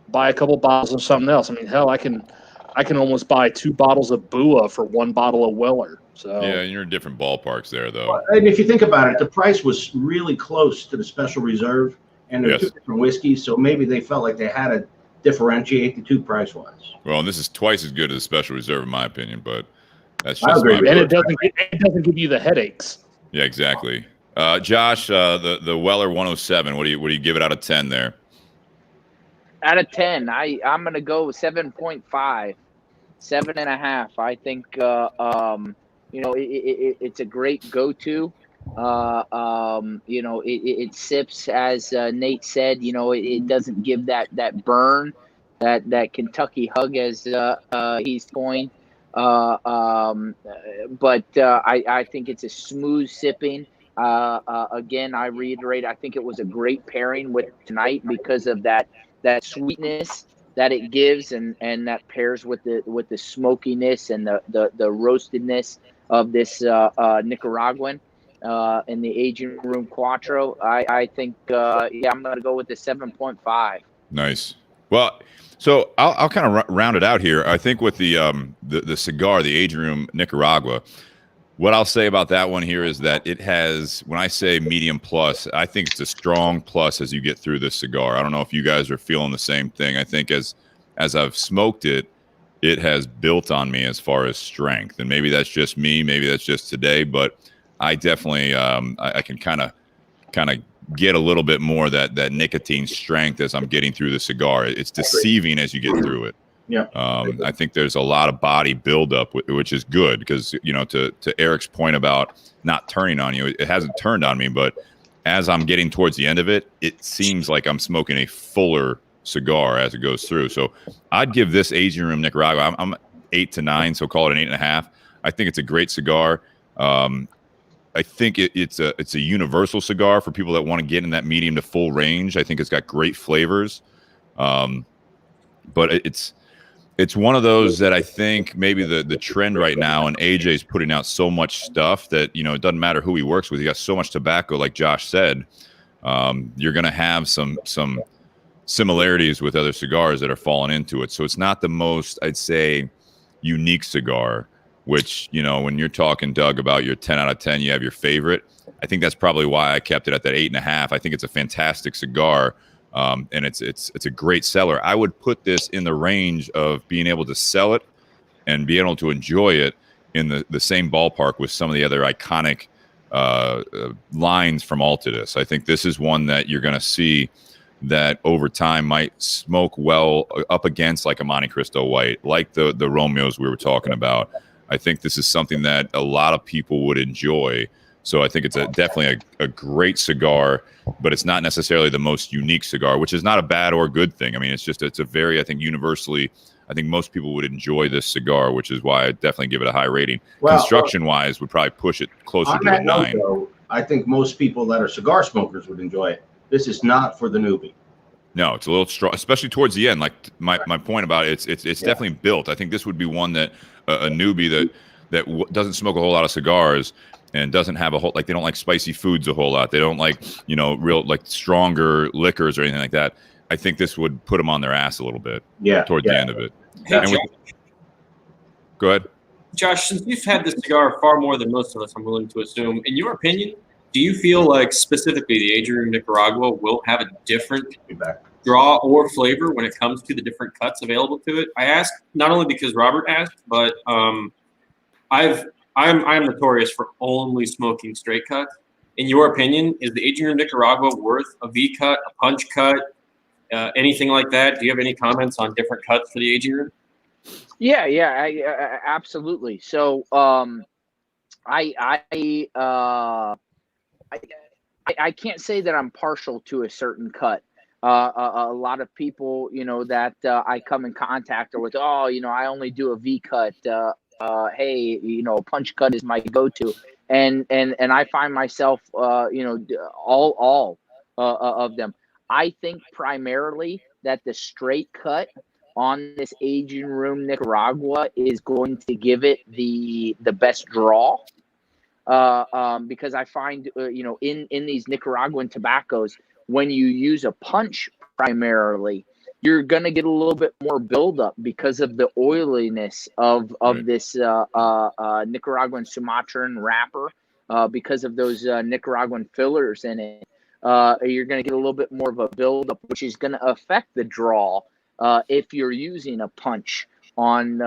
buy a couple bottles of something else. I mean, hell, I can almost buy 2 bottles of Bua for 1 bottle of Weller. So yeah, you're in different ballparks there, though. And if you think about it, the price was really close to the Special Reserve, and they're 2 different whiskeys, so maybe they felt like they had to differentiate the 2 price-wise. Well, and this is twice as good as the Special Reserve, in my opinion, but that's I just agree my with opinion. it doesn't give you the headaches. Yeah, exactly. Josh, the Weller 107. What do you give it out of 10 there? Out of 10, I'm gonna go 7.5, 7.5. I think it's a great go-to. It sips, as Nate said. It doesn't give that burn, that Kentucky hug, as he's coined. But I think it's a smooth sipping. Again, I reiterate, I think it was a great pairing with tonight because of that sweetness that it gives, and that pairs with the smokiness and the roastedness of this Nicaraguan in the aging room Quattro. I think I'm going to go with the 7.5. Nice. Well, so I'll kind of round it out here. I think with the cigar, the aging room Nicaragua, what I'll say about that one here is that it has, when I say medium plus, I think it's a strong plus as you get through this cigar. I don't know if you guys are feeling the same thing. I think as I've smoked it, it has built on me as far as strength. And maybe that's just me, maybe that's just today, but I definitely I can kind of get a little bit more that nicotine strength as I'm getting through the cigar. It's deceiving as you get through it. Yeah. I think there's a lot of body buildup, which is good because, to Eric's point about not turning on you, it hasn't turned on me, but as I'm getting towards the end of it, it seems like I'm smoking a fuller cigar as it goes through. So I'd give this aging room Nicaragua, I'm 8 to 9, so call it an 8.5. I think it's a great cigar. I think it's a universal cigar for people that want to get in that medium to full range. I think it's got great flavors, but it's one of those that I think maybe the trend right now, and AJ's putting out so much stuff that it doesn't matter who he works with. He got so much tobacco, like Josh said. You're going to have some similarities with other cigars that are falling into it. So it's not the most, I'd say, unique cigar, which, you know, when you're talking, Doug, about your 10 out of 10, you have your favorite. I think that's probably why I kept it at that 8.5. I think it's a fantastic cigar, and it's a great seller. I would put this in the range of being able to sell it and be able to enjoy it in the same ballpark with some of the other iconic lines from Altadis. I think this is one that you're going to see that over time might smoke well up against like a Monte Cristo White, like the Romeos we were talking about. I think this is something that a lot of people would enjoy. So I think it's definitely a great cigar, but it's not necessarily the most unique cigar, which is not a bad or good thing. I mean, it's a very, I think universally, I think most people would enjoy this cigar, which is why I definitely give it a high rating. Well, construction-wise, would probably push it closer to a 9. Though, I think most people that are cigar smokers would enjoy it. This is not for the newbie. No, it's a little strong, especially towards the end. Like my point about it, it's definitely built. I think this would be one that a newbie that doesn't smoke a whole lot of cigars and doesn't have a whole, like, they don't like spicy foods a whole lot. They don't like, you know, real like stronger liquors or anything like that. I think this would put them on their ass a little bit. Towards the end of it. Hey, go ahead. Josh, since you've had this cigar far more than most of us, I'm willing to assume, in your opinion, do you feel like specifically the aging room Nicaragua will have a different draw or flavor when it comes to the different cuts available to it? I ask not only because Robert asked, but I'm notorious for only smoking straight cuts. In your opinion, is the aging room Nicaragua worth a V cut, a punch cut, anything like that? Do you have any comments on different cuts for the aging room? Yeah, absolutely. So I can't say that I'm partial to a certain cut. A lot of people, you know, that I come in contact with, oh, you know, I only do a V cut. Hey, you know, a punch cut is my go-to, and I find myself, you know, all of them. I think primarily that the straight cut on this aging room Nicaragua is going to give it the best draw. Because I find, you know, in these Nicaraguan tobaccos, when you use a punch primarily, you're going to get a little bit more buildup because of the oiliness of this Nicaraguan Sumatran wrapper, because of those Nicaraguan fillers in it. You're going to get a little bit more of a buildup, which is going to affect the draw if you're using a punch on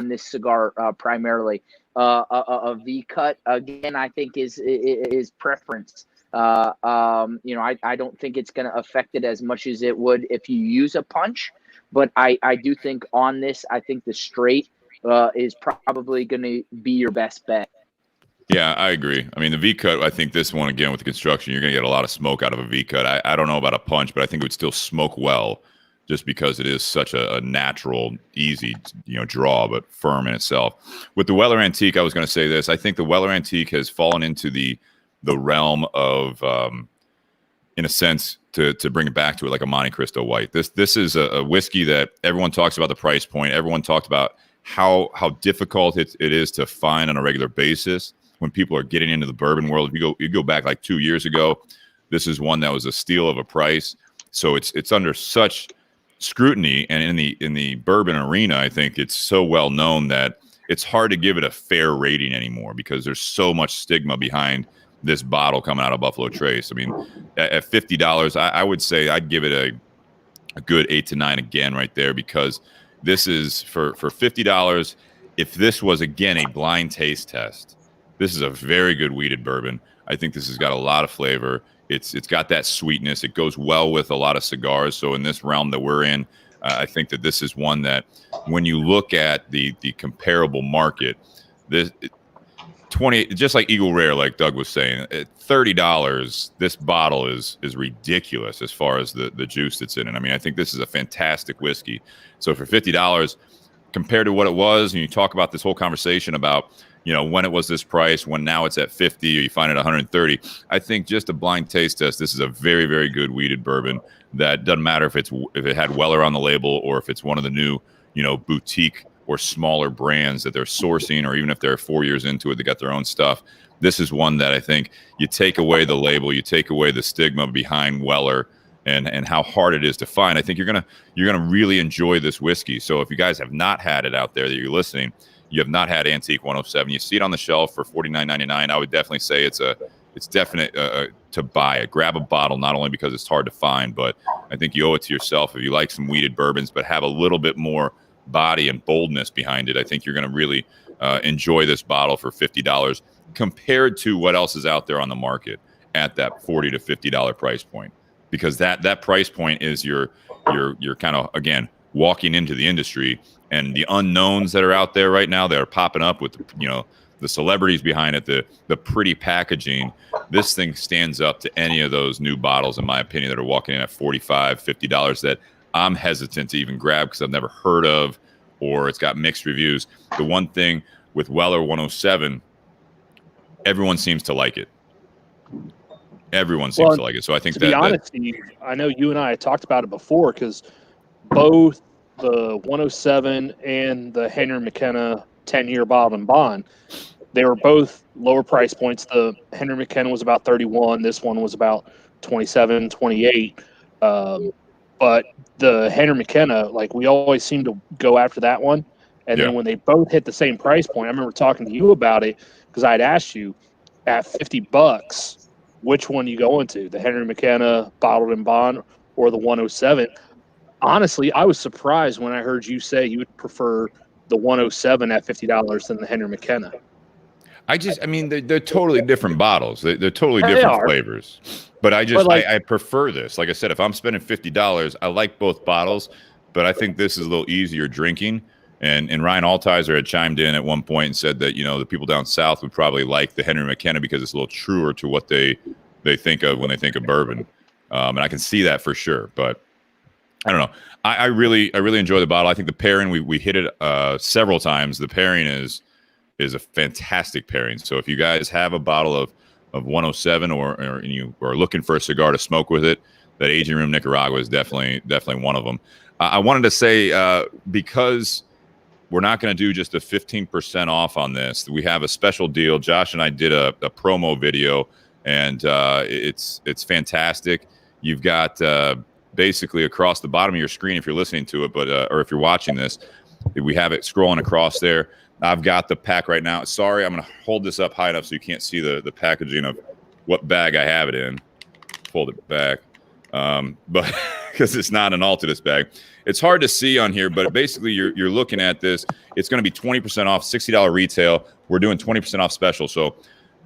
this cigar primarily. A V cut, again, I think is preference. You know, I don't think it's going to affect it as much as it would if you use a punch, but I do think on this, I think the straight is probably going to be your best bet. Yeah, I agree. I mean, the V cut, I think this one, again, with the construction, you're going to get a lot of smoke out of a V cut. I don't know about a punch, but I think it would still smoke well, just because it is such a natural, easy, you know, draw, but firm in itself. With the Weller Antique, I was going to say this. I think the Weller Antique has fallen into the realm of, in a sense, to bring it back to it, like a Monte Cristo White. This is a whiskey that everyone talks about the price point. Everyone talked about how difficult it is to find on a regular basis when people are getting into the bourbon world. If you go back like 2 years ago, this is one that was a steal of a price. So it's under such scrutiny, and in the bourbon arena, I think it's so well known that it's hard to give it a fair rating anymore because there's so much stigma behind this bottle coming out of Buffalo Trace. I mean, at $50, I would say I'd give it a good 8 to 9 again right there, because this is for $50. If this was, again, a blind taste test, this is a very good wheated bourbon. I think this has got a lot of flavor. It's got that sweetness. It goes well with a lot of cigars. So in this realm that we're in, I think that this is one that, when you look at the comparable market, this 20, just like Eagle Rare, like Doug was saying, at $30, this bottle is ridiculous as far as the juice that's in it. I mean, I think this is a fantastic whiskey. So for $50, compared to what it was, and you talk about this whole conversation about, you know, when it was this price, when now it's at 50, or you find it at 130. I think just a blind taste test, this is a very, very good wheated bourbon that doesn't matter if it had Weller on the label, or if it's one of the new, you know, boutique or smaller brands that they're sourcing, or even if they're 4 years into it, they got their own stuff. This is one that I think you take away the label, you take away the stigma behind Weller, and how hard it is to find. I think you're gonna really enjoy this whiskey. So if you guys have not had it out there that you're listening, you have not had Antique 107. You see it on the shelf for $49.99. I would definitely say it's definite to buy it. Grab a bottle, not only because it's hard to find, but I think you owe it to yourself. If you like some wheated bourbons, but have a little bit more body and boldness behind it, I think you're going to really enjoy this bottle for $50 compared to what else is out there on the market at that $40 to $50 price point. Because that price point is your kind of, again, walking into the industry, and the unknowns that are out there right now that are popping up with, the celebrities behind it, the pretty packaging. This thing stands up to any of those new bottles, in my opinion, that are walking in at $45, $50 that I'm hesitant to even grab because I've never heard of, or it's got mixed reviews. The one thing with Weller 107, everyone seems to like it. Everyone seems to like it. So I think to be honest, Steve, I know you and I had talked about it before, because both the 107 and the Henry McKenna 10-year bottled and bond, they were both lower price points. The Henry McKenna was about 31. This one was about 27, 28. But the Henry McKenna, like, we always seem to go after that one. And then when they both hit the same price point, I remember talking to you about it, because I'd asked you at $50, which one you go into, the Henry McKenna bottled and bond or the 107. Honestly, I was surprised when I heard you say you would prefer the 107 at $50 than the Henry McKenna. They're totally different bottles. They're totally different flavors. But I prefer this. Like I said, if I'm spending $50, I like both bottles, but I think this is a little easier drinking. And Ryan Altizer had chimed in at one point and said that, the people down south would probably like the Henry McKenna because it's a little truer to what they think of when they think of bourbon. And I can see that for sure. But I don't know. I really enjoy the bottle. I think the pairing, we hit it several times. The pairing is a fantastic pairing. So if you guys have a bottle of 107 or you are looking for a cigar to smoke with it, that Aging Room Nicaragua is definitely one of them. I wanted to say, because we're not going to do just a 15% off on this, we have a special deal. Josh and I did a promo video, and it's fantastic. You've got basically across the bottom of your screen, if you're listening to it, or if you're watching this, we have it scrolling across there. I've got the pack right now. Sorry, I'm going to hold this up high enough so you can't see the packaging of what bag I have it in. Fold it back. But because it's not an Altadis bag. It's hard to see on here, but basically you're looking at this. It's going to be 20% off, $60 retail. We're doing 20% off special. So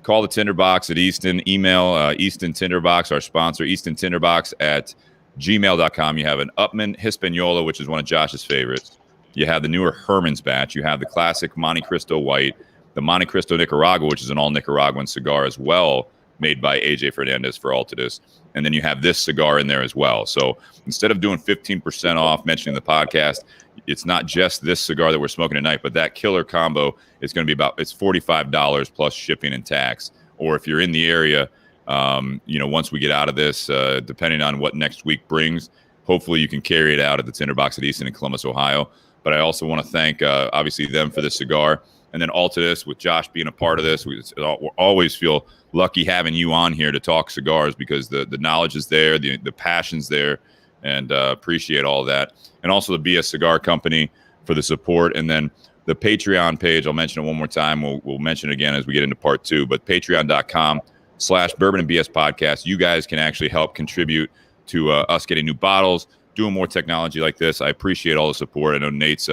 call the Tinderbox at Easton. Email Easton Tinderbox, our sponsor, Easton Tinderbox at gmail.com. You have an Upman Hispaniola, which is one of Josh's favorites. You have the newer Herman's batch. You have the classic Monte Cristo White, the Monte Cristo Nicaragua, which is an all Nicaraguan cigar as well, made by AJ Fernandez for Altadis. And then you have this cigar in there as well. So instead of doing 15% off, mentioning the podcast, it's not just this cigar that we're smoking tonight, but that killer combo is going to be it's $45 plus shipping and tax. Or if you're in the area, once we get out of this, depending on what next week brings, hopefully you can carry it out at the Tinderbox at Easton in Columbus, Ohio. But I also want to thank, obviously, them for this cigar. And then Altadis, with Josh being a part of this, we always feel lucky having you on here to talk cigars, because the knowledge is there, the passion's there, and appreciate all of that. And also the BS Cigar Company for the support. And then the Patreon page, I'll mention it one more time. We'll mention it again as we get into part 2. But patreon.com/Bourbon and BS Podcast. You guys can actually help contribute to us getting new bottles, doing more technology like this. I appreciate all the support. I know Nate's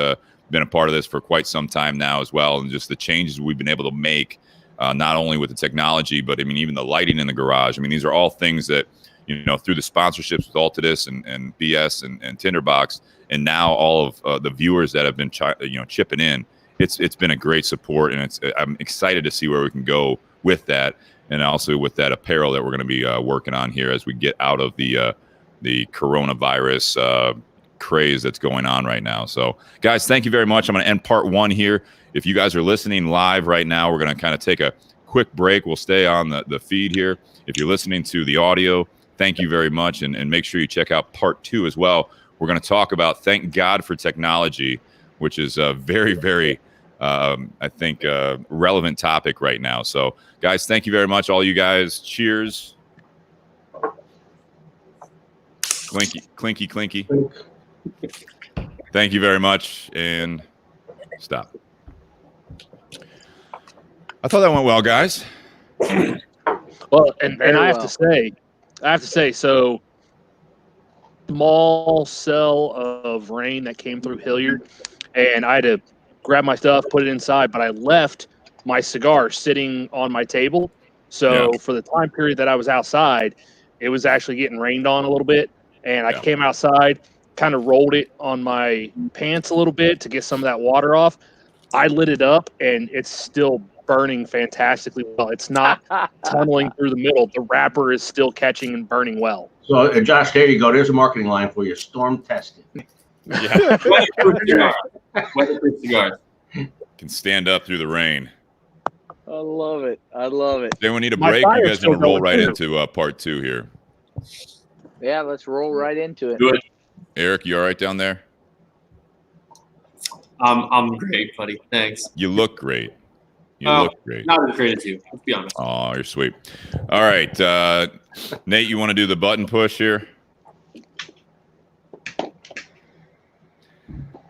been a part of this for quite some time now as well, and just the changes we've been able to make, not only with the technology, but even the lighting in the garage. These are all things that, through the sponsorships with Altadis and BS and Tinderbox, and now all of the viewers that have been chipping in, it's been a great support, and I'm excited to see where we can go with that, and also with that apparel that we're going to be working on here as we get out of the coronavirus craze that's going on right now. So guys, thank you very much. I'm going to end part 1 here. If you guys are listening live right now, we're going to kind of take a quick break. We'll stay on the feed here. If you're listening to the audio, thank you very much. And make sure you check out part 2 as well. We're going to talk about, thank God for technology, which is a very, very, I think, relevant topic right now. So guys, thank you very much. All you guys, cheers. Clinky, clinky, clinky. Thank you very much, and stop. I thought that went well, guys. Well, and I have to say, so small cell of rain that came through Hilliard, and I had to grab my stuff, put it inside, but I left my cigar sitting on my table. So for the time period that I was outside, it was actually getting rained on a little bit, and I came outside, kind of rolled it on my pants a little bit to get some of that water off. I lit it up, and it's still burning fantastically well. It's not tunneling through the middle. The wrapper is still catching and burning well. So, Josh, there you go. There's a marketing line for you. Storm tested. Yeah. Weatherproof cigars. Can stand up through the rain. I love it. I love it. Then we need a break. You guys want to roll right into part 2 here. Yeah, let's roll right into it. Do it. Eric, you all right down there? I'm great, buddy. Thanks. You look great. You look great. Not as great as you. Let's be honest. Oh, you're sweet. All right, Nate, you want to do the button push here?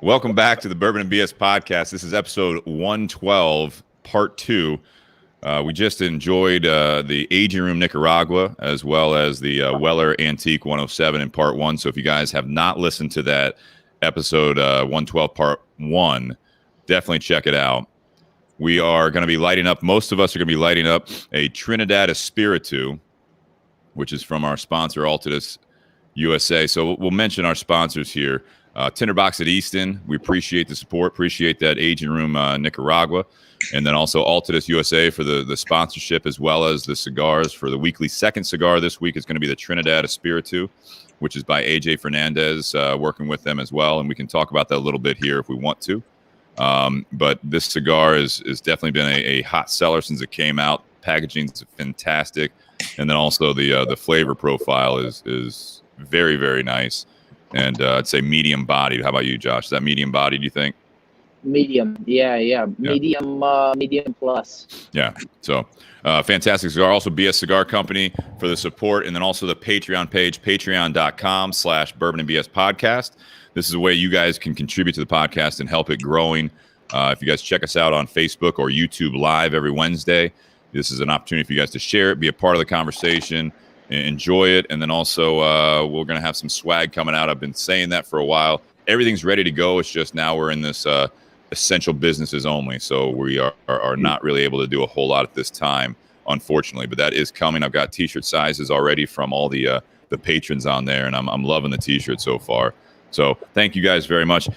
Welcome back to the Bourbon and BS podcast. This is episode 112, part 2. We just enjoyed the Aging Room Nicaragua as well as the Weller Antique 107 in part 1. So if you guys have not listened to that episode 112 part 1, definitely check it out. We are going to be lighting up, most of us are going to be lighting up a Trinidad Espiritu, which is from our sponsor, Altadis USA. So we'll mention our sponsors here. Tinderbox at Easton, we appreciate the support, appreciate that Aging Room Nicaragua, and then also Altadis USA for the sponsorship as well as the cigars. For the weekly second cigar this week is going to be the Trinidad Espiritu, which is by AJ Fernandez, working with them as well, and we can talk about that a little bit here if we want to. But this cigar is definitely been a hot seller since it came out. Packaging's fantastic, and then also the flavor profile is very, very nice. And I'd say medium bodied. How about you, Josh? Is that medium bodied, you think? Medium, yeah. Medium plus. Yeah. So fantastic cigar. Also BS Cigar Company for the support, and then also the Patreon page, patreon.com/Bourbon and BS podcast. This is a way you guys can contribute to the podcast and help it growing. If you guys check us out on Facebook or YouTube Live every Wednesday, this is an opportunity for you guys to share it, be a part of the conversation, enjoy it. And then also we're going to have some swag coming out. I've been saying that for a while. Everything's ready to go. It's just now we're in this essential businesses only. So we are not really able to do a whole lot at this time, unfortunately. But that is coming. I've got T-shirt sizes already from all the patrons on there, and I'm loving the T-shirt so far. So thank you guys very much.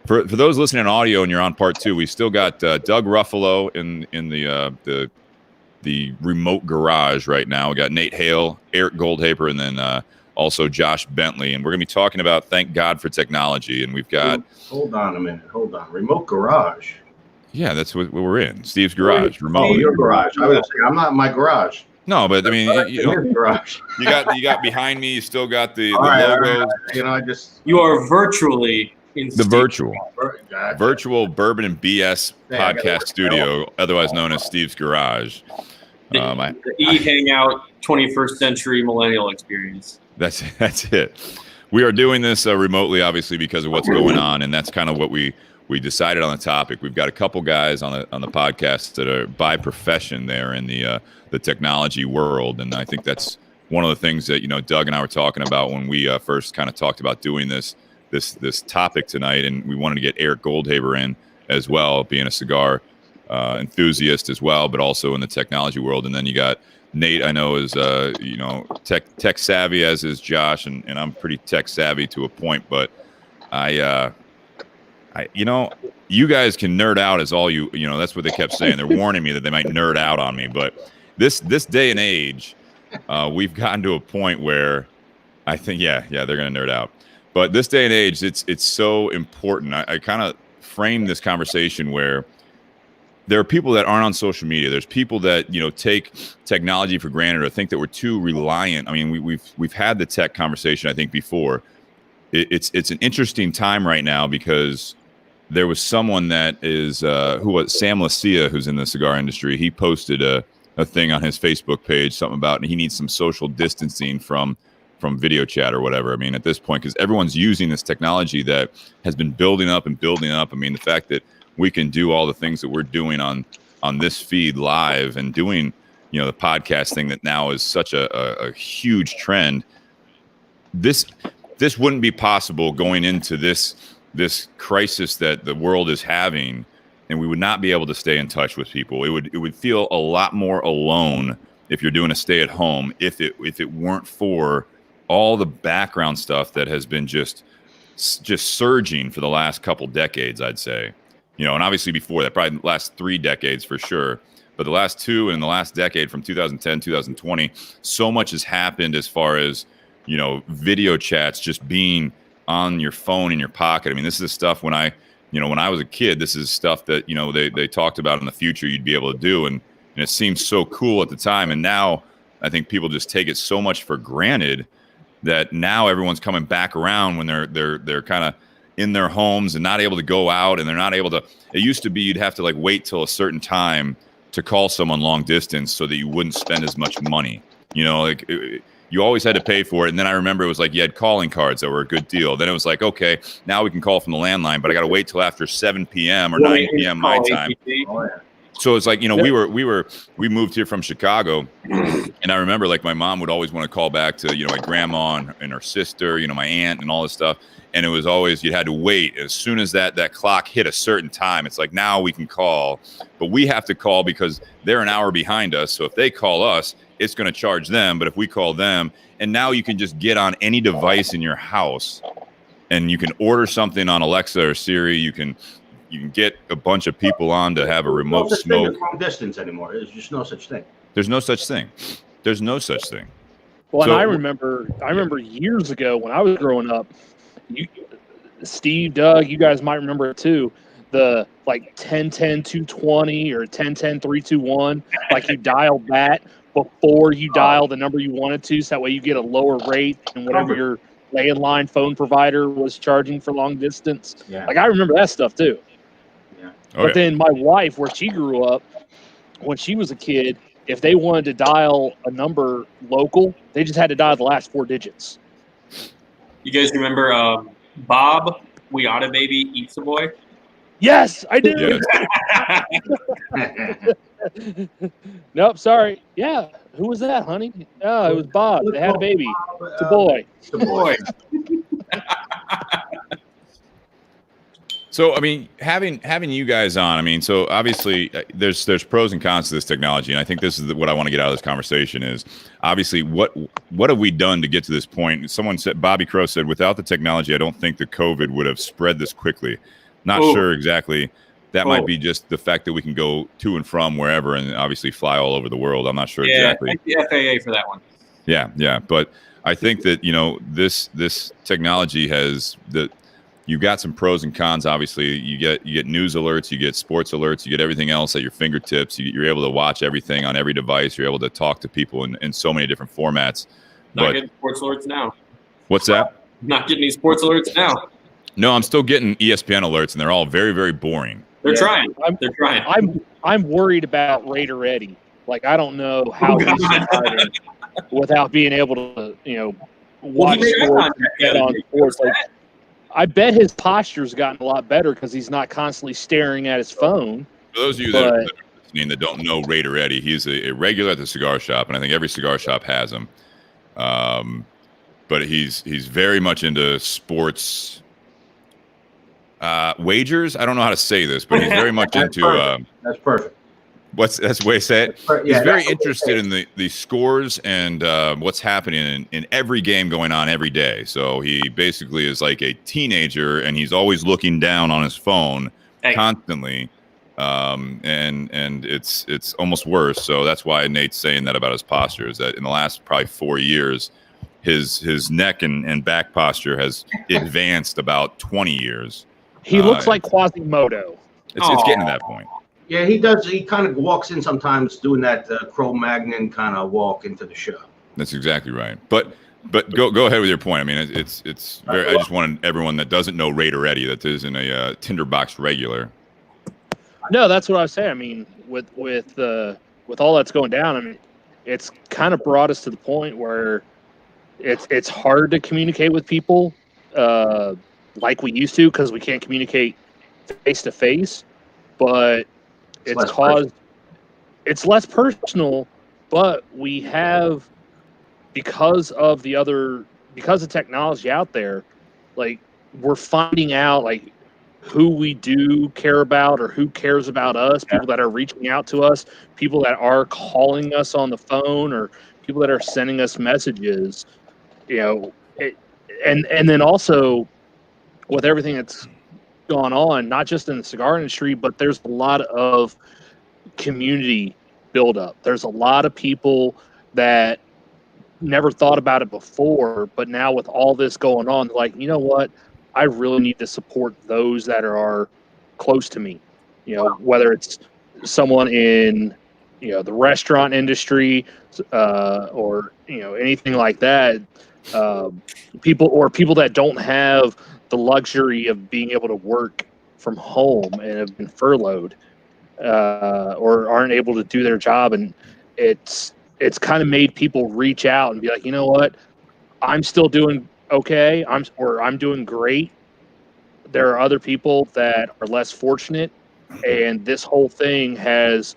For those listening on audio and you're on part 2, we still got Doug Rufalo in the remote garage right now. We got Nate Hale, Eric Goldhaber, and then also Josh Bentley. And we're going to be talking about thank God for technology. And we've got... Hold on a minute. Hold on. Remote garage. Yeah, that's what we're in. Steve's garage. Remote. Oh, your garage. I was saying, I'm not in my garage. No, but I mean, you got behind me. You still got the logos. Right. You are virtually in the virtual Bourbon and BS podcast studio, otherwise known as Steve's garage. The e-hangout 21st century millennial experience. That's it. We are doing this remotely, obviously, because of what's going on, and that's kind of what we decided on the topic. We've got a couple guys on the podcast that are by profession there in the technology world, and I think that's one of the things that Doug and I were talking about when we first kind of talked about doing this topic tonight, and we wanted to get Eric Goldhaber in as well, being a cigar enthusiast as well, but also in the technology world. And then you got Nate, I know is tech savvy, as is Josh, and I'm pretty tech savvy to a point, but I you guys can nerd out as all that's what they kept saying. They're warning me that they might nerd out on me, but this day and age, we've gotten to a point where I think, they're going to nerd out. But this day and age, it's so important. I kind of framed this conversation where there are people that aren't on social media. There's people that take technology for granted or think that we're too reliant. I mean, we've had the tech conversation, I think, before. It's an interesting time right now because there was someone that is who was Sam Lucia, who's in the cigar industry. He posted a thing on his Facebook page, something about he needs some social distancing from video chat or whatever. I mean, at this point, because everyone's using this technology that has been building up and building up. I mean, the fact that we can do all the things that we're doing on this feed live and doing, you know, the podcast thing that now is such a huge trend. This wouldn't be possible going into this crisis that the world is having, and we would not be able to stay in touch with people. It would feel a lot more alone if you're doing a stay at home if it weren't for all the background stuff that has been just surging for the last couple decades, I'd say. You know, and obviously before that, probably the last 3 decades for sure. But the last 2 and the last decade from 2010, 2020, so much has happened as far as, you know, video chats just being on your phone in your pocket. I mean, this is stuff when I was a kid, this is stuff that, you know, they talked about in the future you'd be able to do. And it seemed so cool at the time. And now I think people just take it so much for granted that now everyone's coming back around when they're kind of in their homes and not able to go out, and they're not able to. It used to be you'd have to like wait till a certain time to call someone long distance so that you wouldn't spend as much money. You know, like you always had to pay for it. And then I remember it was like you had calling cards that were a good deal. Then it was like, okay, now we can call from the landline, but I got to wait till after 7 p.m. or 9 p.m. my time. So it's like, you know, we moved here from Chicago, and I remember like my mom would always want to call back to, you know, my grandma and her sister, you know, my aunt and all this stuff. And it was always, you had to wait. As soon as that clock hit a certain time, it's like, now we can call, but we have to call because they're an hour behind us. So if they call us, it's going to charge them. But if we call them, and now you can just get on any device in your house and you can order something on Alexa or Siri. You can get a bunch of people on to have a remote smoke. There's no long distance anymore. There's just no such thing. There's no such thing. There's no such thing. Well, so, and I remember years ago when I was growing up, Steve, Doug, you guys might remember it too. The like 10-10-220 or 10-10-321, like you dialed that before you dial the number you wanted to, so that way you get a lower rate than whatever your landline phone provider was charging for long distance. Yeah. Like I remember that stuff too. Yeah. But then my wife, where she grew up, when she was a kid, if they wanted to dial a number local, they just had to dial the last 4 digits. You guys remember Bob, We Oughta Baby Eats the Boy? Yes, I do. Yes. Nope, sorry. Yeah, who was that, honey? Oh, it was Bob. They had a baby. It's a boy. It's a boy. So, I mean, having you guys on, I mean, so obviously there's pros and cons to this technology, and I think this is what I want to get out of this conversation is obviously what have we done to get to this point? Someone said, Bobby Crow said, without the technology, I don't think the COVID would have spread this quickly. Not sure exactly. That might be just the fact that we can go to and from wherever and obviously fly all over the world. I'm not sure exactly. Thank the FAA for that one. Yeah. But I think that, you know, this technology has the. You've got some pros and cons. Obviously, you get news alerts, you get sports alerts, you get everything else at your fingertips. You're able to watch everything on every device. You're able to talk to people in so many different formats. Not getting sports alerts now. What's that? Not getting any sports alerts now. No, I'm still getting ESPN alerts, and they're all very, very boring. They're trying. They're trying. I'm worried about Raider Eddie. Like I don't know how he's surviving without being able to, you know, watch sports and get on sports. Like, I bet his posture's gotten a lot better because he's not constantly staring at his phone. For those of you that are listening that don't know Raider Eddie, he's a regular at the cigar shop, and I think every cigar shop has him. But he's very much into sports wagers. I don't know how to say this, but he's very much into. That's perfect. That's the way to say it. He's very interested in the scores and what's happening in every game going on every day. So he basically is like a teenager, and he's always looking down on his phone constantly. And it's almost worse. So that's why Nate's saying that about his posture, is that in the last probably 4 years, his neck and back posture has advanced about 20 years. He looks like Quasimodo. It's getting to that point. Yeah, he does. He kind of walks in sometimes doing that Cro-Magnon kind of walk into the show. That's exactly right. But go ahead with your point. I mean, it's very. I just wanted everyone that doesn't know Raider Eddie, that isn't a Tinderbox regular. No, that's what I was saying. I mean, with all that's going down, I mean, it's kind of brought us to the point where it's hard to communicate with people like we used to because we can't communicate face to face. But it's less personal. But we have, because of technology out there, like we're finding out like who we do care about or who cares about us, people that are reaching out to us, people that are calling us on the phone, or people that are sending us messages, and then also with everything that's gone on, not just in the cigar industry, but there's a lot of community buildup. There's a lot of people that never thought about it before, but now with all this going on, like, you know what? I really need to support those that are close to me. Whether it's someone in, the restaurant industry, or anything like that. People that don't have the luxury of being able to work from home and have been furloughed, or aren't able to do their job, and it's kind of made people reach out and be like, you know what? I'm still doing okay. I'm doing great. There are other people that are less fortunate, and this whole thing has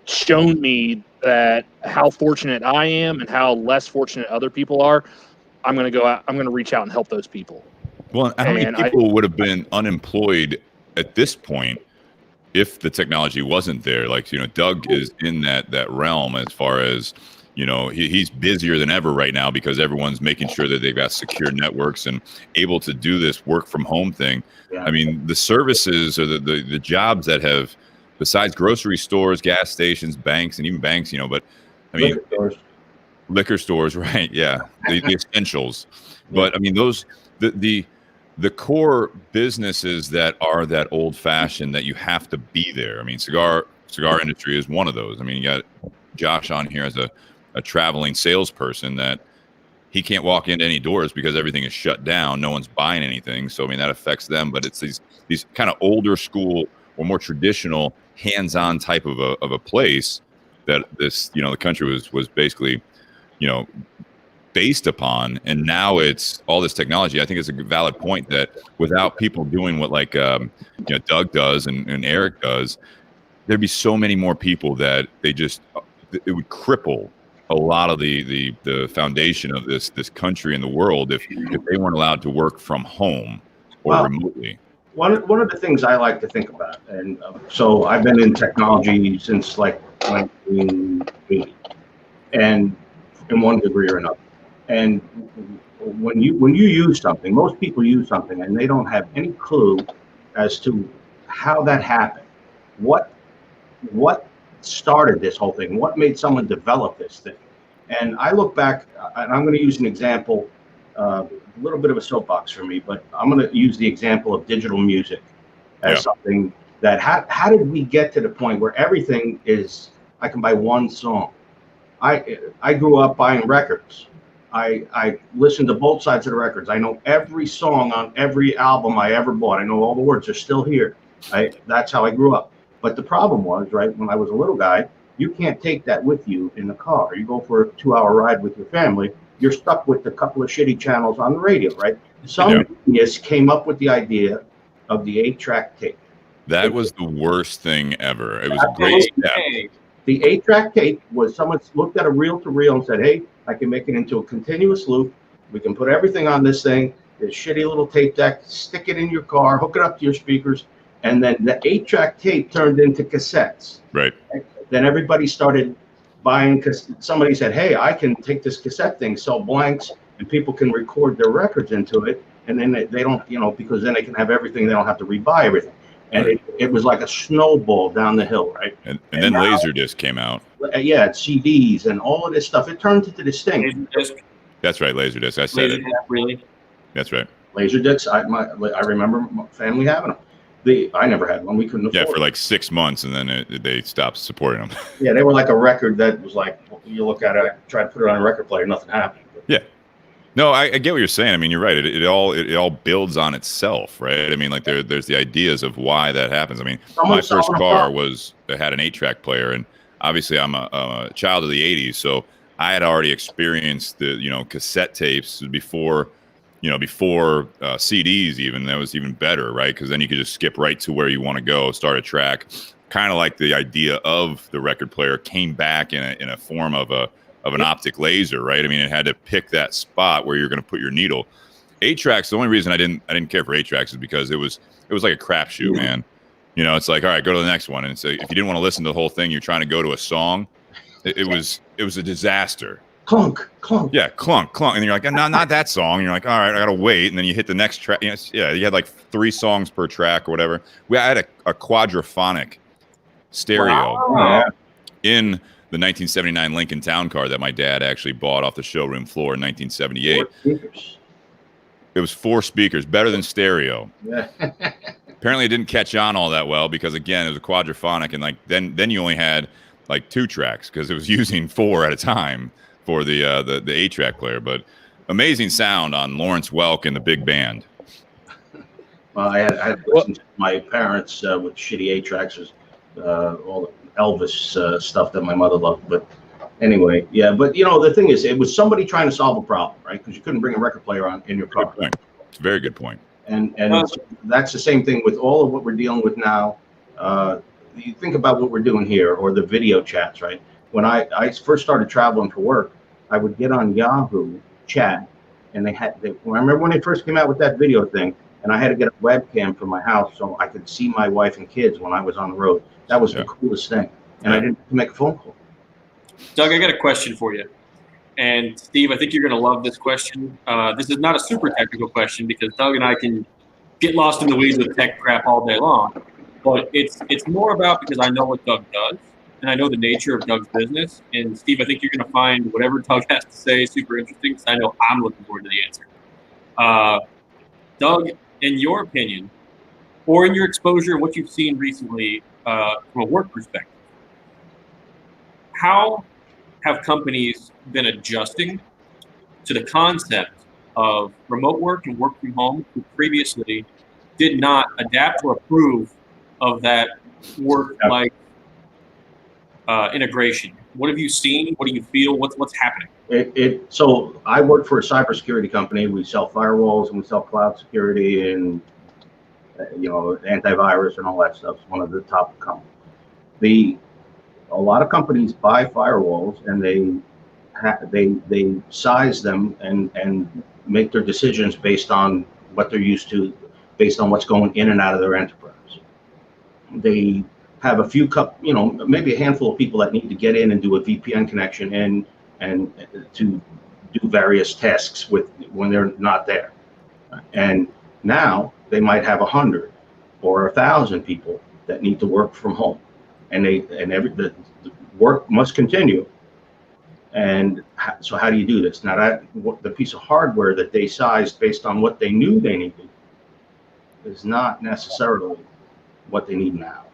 shown me that how fortunate I am and how less fortunate other people are. I'm going to go out. I'm going to reach out and help those people. Well, how many people would have been unemployed at this point if the technology wasn't there? Like, Doug is in that realm as far as, he's busier than ever right now because everyone's making sure that they've got secure networks and able to do this work from home thing. Yeah. I mean, the services or the jobs that have, besides grocery stores, gas stations, banks, and even banks, but I mean, liquor stores, right? Yeah. The essentials. But I mean, those, the core businesses that are that old fashioned that you have to be there. I mean, cigar industry is one of those. I mean, you got Josh on here as a traveling salesperson that he can't walk into any doors because everything is shut down. No one's buying anything. So, I mean, that affects them, but it's these kind of older school or more traditional hands-on type of a place that this, the country was basically, based upon. And now it's all this technology. I think it's a valid point that without people doing what like, Doug does and Eric does, there'd be so many more people that it would cripple a lot of the foundation of this country and the world if they weren't allowed to work from home or remotely. One of the things I like to think about, and so I've been in technology since like 1980, and in one degree or another. And when you use something, most people use something and they don't have any clue as to how that happened. What started this whole thing? What made someone develop this thing? And I look back, and I'm going to use an example, a little bit of a soapbox for me, but I'm going to use the example of digital music as something that, how did we get to the point where everything is, I can buy one song? I grew up buying records. I listened to both sides of the records. I know every song on every album I ever bought. I know all the words are still here. That's how I grew up. But the problem was, right, when I was a little guy, you can't take that with you in the car. You go for a 2-hour ride with your family, you're stuck with a couple of shitty channels on the radio, right? Some genius came up with the idea of the 8-track tape. That was the worst thing ever. It was a great step. The 8-track tape was someone looked at a reel-to-reel and said, hey, I can make it into a continuous loop. We can put everything on this thing, this shitty little tape deck, stick it in your car, hook it up to your speakers, and then the 8-track tape turned into cassettes. Right. Then everybody started buying, because somebody said, hey, I can take this cassette thing, sell blanks, and people can record their records into it, and then they don't, because then they can have everything, they don't have to rebuy everything. And it was like a snowball down the hill, right? And then now, Laserdisc came out. Yeah, CDs and all of this stuff. It turned into this thing. That's right, Laserdisc. I said it. Really? That's right. Laserdiscs. I remember my family having them. I never had one. We couldn't afford for like 6 months, and then they stopped supporting them. Yeah, they were like a record that was like, you look at it, I tried to put it on a record player, nothing happened. Yeah. No, I get what you're saying. I mean, you're right. It all builds on itself, right? I mean, like there's the ideas of why that happens. I mean, my first car had an 8-track player, and obviously I'm a child of the 80s, so I had already experienced the, cassette tapes before CDs even. That was even better, right? Because then you could just skip right to where you want to go, start a track. Kind of like the idea of the record player came back in a form of an optic laser, right? I mean, it had to pick that spot where you're going to put your needle. 8-tracks, the only reason I didn't care for 8-tracks is because it was like a crapshoot, man. It's like, all right, go to the next one. And so if you didn't want to listen to the whole thing, you're trying to go to a song. It was a disaster. Clunk. Yeah, clunk. And you're like, no, not that song. And you're like, all right, I gotta wait. And then you hit the next track. You had like 3 songs per track or whatever. I had a quadraphonic stereo in the 1979 Lincoln Town Car that my dad actually bought off the showroom floor in 1978. It was 4 speakers, better than stereo. Yeah. Apparently, it didn't catch on all that well because, again, it was a quadraphonic, and like then you only had like 2 tracks because it was using 4 at a time for the 8-track player. But amazing sound on Lawrence Welk and the big band. Well, I had listened to my parents with shitty 8-tracks, all the Elvis stuff that my mother loved. But anyway, yeah. But the thing is, it was somebody trying to solve a problem, right? Because you couldn't bring a record player in your car. Good point. It's a very good point. And that's the same thing with all of what we're dealing with now. You think about what we're doing here, or the video chats, right? When I first started traveling for work, I would get on Yahoo chat, and I remember when they first came out with that video thing, and I had to get a webcam from my house so I could see my wife and kids when I was on the road. That was the coolest thing, and I didn't have to make a phone call. Doug, I got a question for you. And Steve, I think you're going to love this question. This is not a super technical question because Doug and I can get lost in the weeds with tech crap all day long. But it's more about because I know what Doug does, and I know the nature of Doug's business. And Steve, I think you're going to find whatever Doug has to say super interesting because I know I'm looking forward to the answer. Doug, in your opinion, or in your exposure, what you've seen recently from a work perspective, how have companies been adjusting to the concept of remote work and work from home who previously did not adapt or approve of that work-like integration? What have you seen? What do you feel? What's happening? So I work for a cybersecurity company. We sell firewalls and we sell cloud security and antivirus and all that stuff. It's one of the top companies. A lot of companies buy firewalls and they size them and make their decisions based on what they're used to, based on what's going in and out of their enterprise. They have a few maybe a handful of people that need to get in and do a VPN connection and to do various tasks when they're not there. And now they might have 100 or 1,000 people that need to work from home. And the work must continue. And so how do you do this? Now the piece of hardware that they sized based on what they knew they needed is not necessarily what they need now.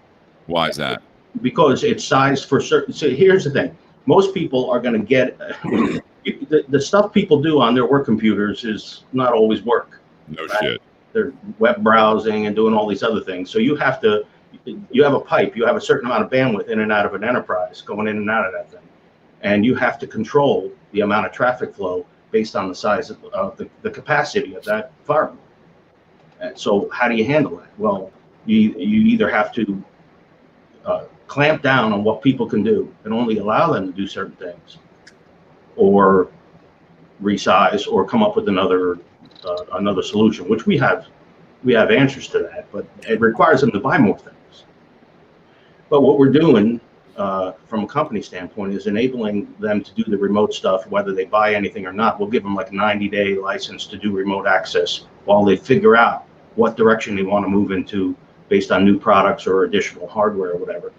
Why is that? Because it's sized for certain. So here's the thing: most people are going to get the stuff people do on their work computers is not always work. No shit. They're web browsing and doing all these other things. So you have a pipe, you have a certain amount of bandwidth in and out of an enterprise going in and out of that thing. And you have to control the amount of traffic flow based on the size of the capacity of that firewall. And so how do you handle that? Well, you either have to clamp down on what people can do and only allow them to do certain things, or resize, or come up with another solution, which we have answers to that, but it requires them to buy more things. But what we're doing from a company standpoint is enabling them to do the remote stuff, whether they buy anything or not. We'll give them like a 90-day license to do remote access while they figure out what direction they want to move into based on new products or additional hardware or whatever.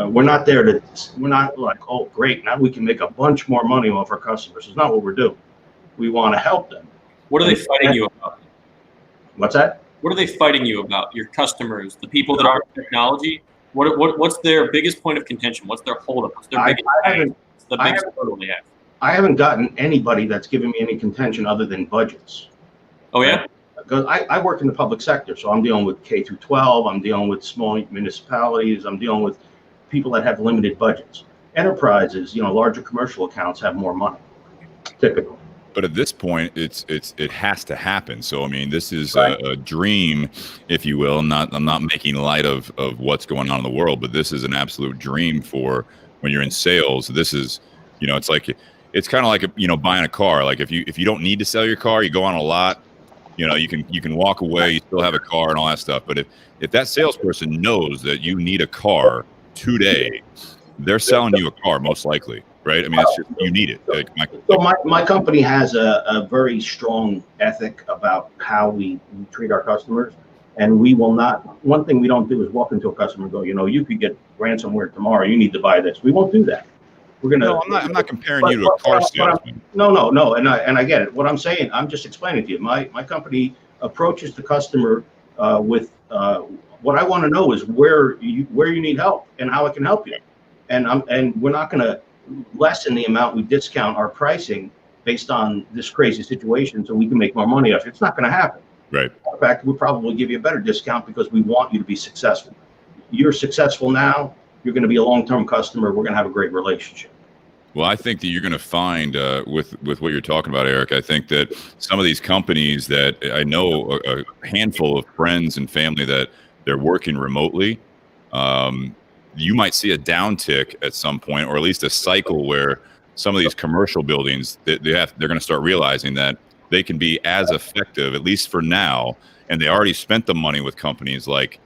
We're not like, oh, great, now we can make a bunch more money off our customers. It's not what we're doing. We want to help them. What are they fighting you about? What's that? What are they fighting you about? Your customers, the people that are in technology? What's their biggest point of contention? What's their holdup? What's their biggest hurdle they have? I haven't gotten anybody that's given me any contention other than budgets. Oh yeah? Because I work in the public sector, so I'm dealing with K through 12. I'm dealing with small municipalities. I'm dealing with people that have limited budgets. enterprises, larger commercial accounts have more money, typically. But at this point, it has to happen. So I mean, this is Right. a dream, if you will. I'm not making light of what's going on in the world, but this is an absolute dream for when you're in sales. This is, it's kind of like buying a car. Like if you don't need to sell your car, you go on a lot. You can walk away. You still have a car and all that stuff. But if that salesperson knows that you need a car today, they're selling you a car most likely. Right. I mean, it's just, you need it. So my company has a very strong ethic about how we treat our customers. And we will not, one thing we don't do is walk into a customer and go, you could get ransomware tomorrow. You need to buy this. We won't do that. We're going to. No, I'm not comparing you to a car salesman. No. And I get it. What I'm saying, I'm just explaining to you. My company approaches the customer with what I want to know is where you need help and how I can help you. And we're not going to lessen the amount we discount our pricing based on this crazy situation so we can make more money off it. It's not going to happen. Right. In fact, we'll probably give you a better discount because we want you to be successful. You're successful now. You're going to be a long-term customer. We're going to have a great relationship. Well, I think that you're going to find with what you're talking about, Eric, I think that some of these companies that I know a handful of friends and family that they're working remotely, you might see a downtick at some point, or at least a cycle where some of these commercial buildings, they're going to start realizing that they can be as effective, at least for now. And they already spent the money with companies like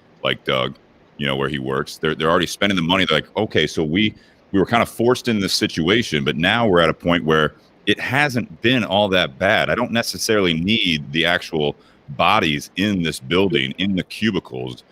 Doug, where he works. They're already spending the money. They're like, okay, so we were kind of forced in this situation, but now we're at a point where it hasn't been all that bad. I don't necessarily need the actual bodies in this building, in the cubicles.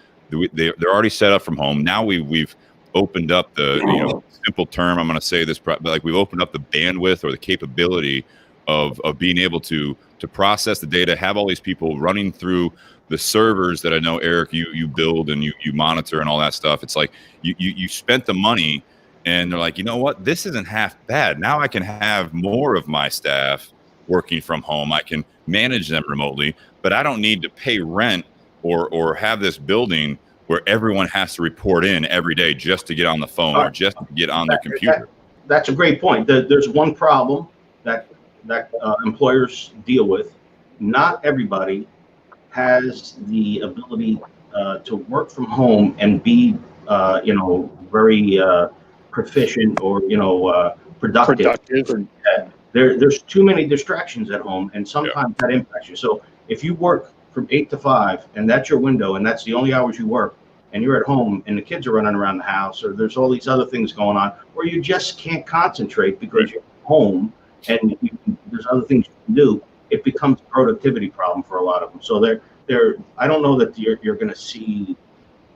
They're already set up from home. Now we've opened up the simple term. I'm going to say this, but like we've opened up the bandwidth or the capability of being able to process the data, have all these people running through the servers that I know, Eric, you build and you monitor and all that stuff. It's like you spent the money and they're like, you know what, this isn't half bad. Now I can have more of my staff working from home. I can manage them remotely, but I don't need to pay rent or have this building where everyone has to report in every day just to get on the phone or just to get on their computer. That's a great point. There's one problem that employers deal with. Not everybody has the ability to work from home and be, very proficient or productive. There's too many distractions at home, and sometimes that impacts you. So if you work from 8 to 5, and that's your window, and that's the only hours you work, and you're at home, and the kids are running around the house, or there's all these other things going on, or you just can't concentrate because you're home and there's other things you can do, it becomes a productivity problem for a lot of them. So I don't know that you're going to see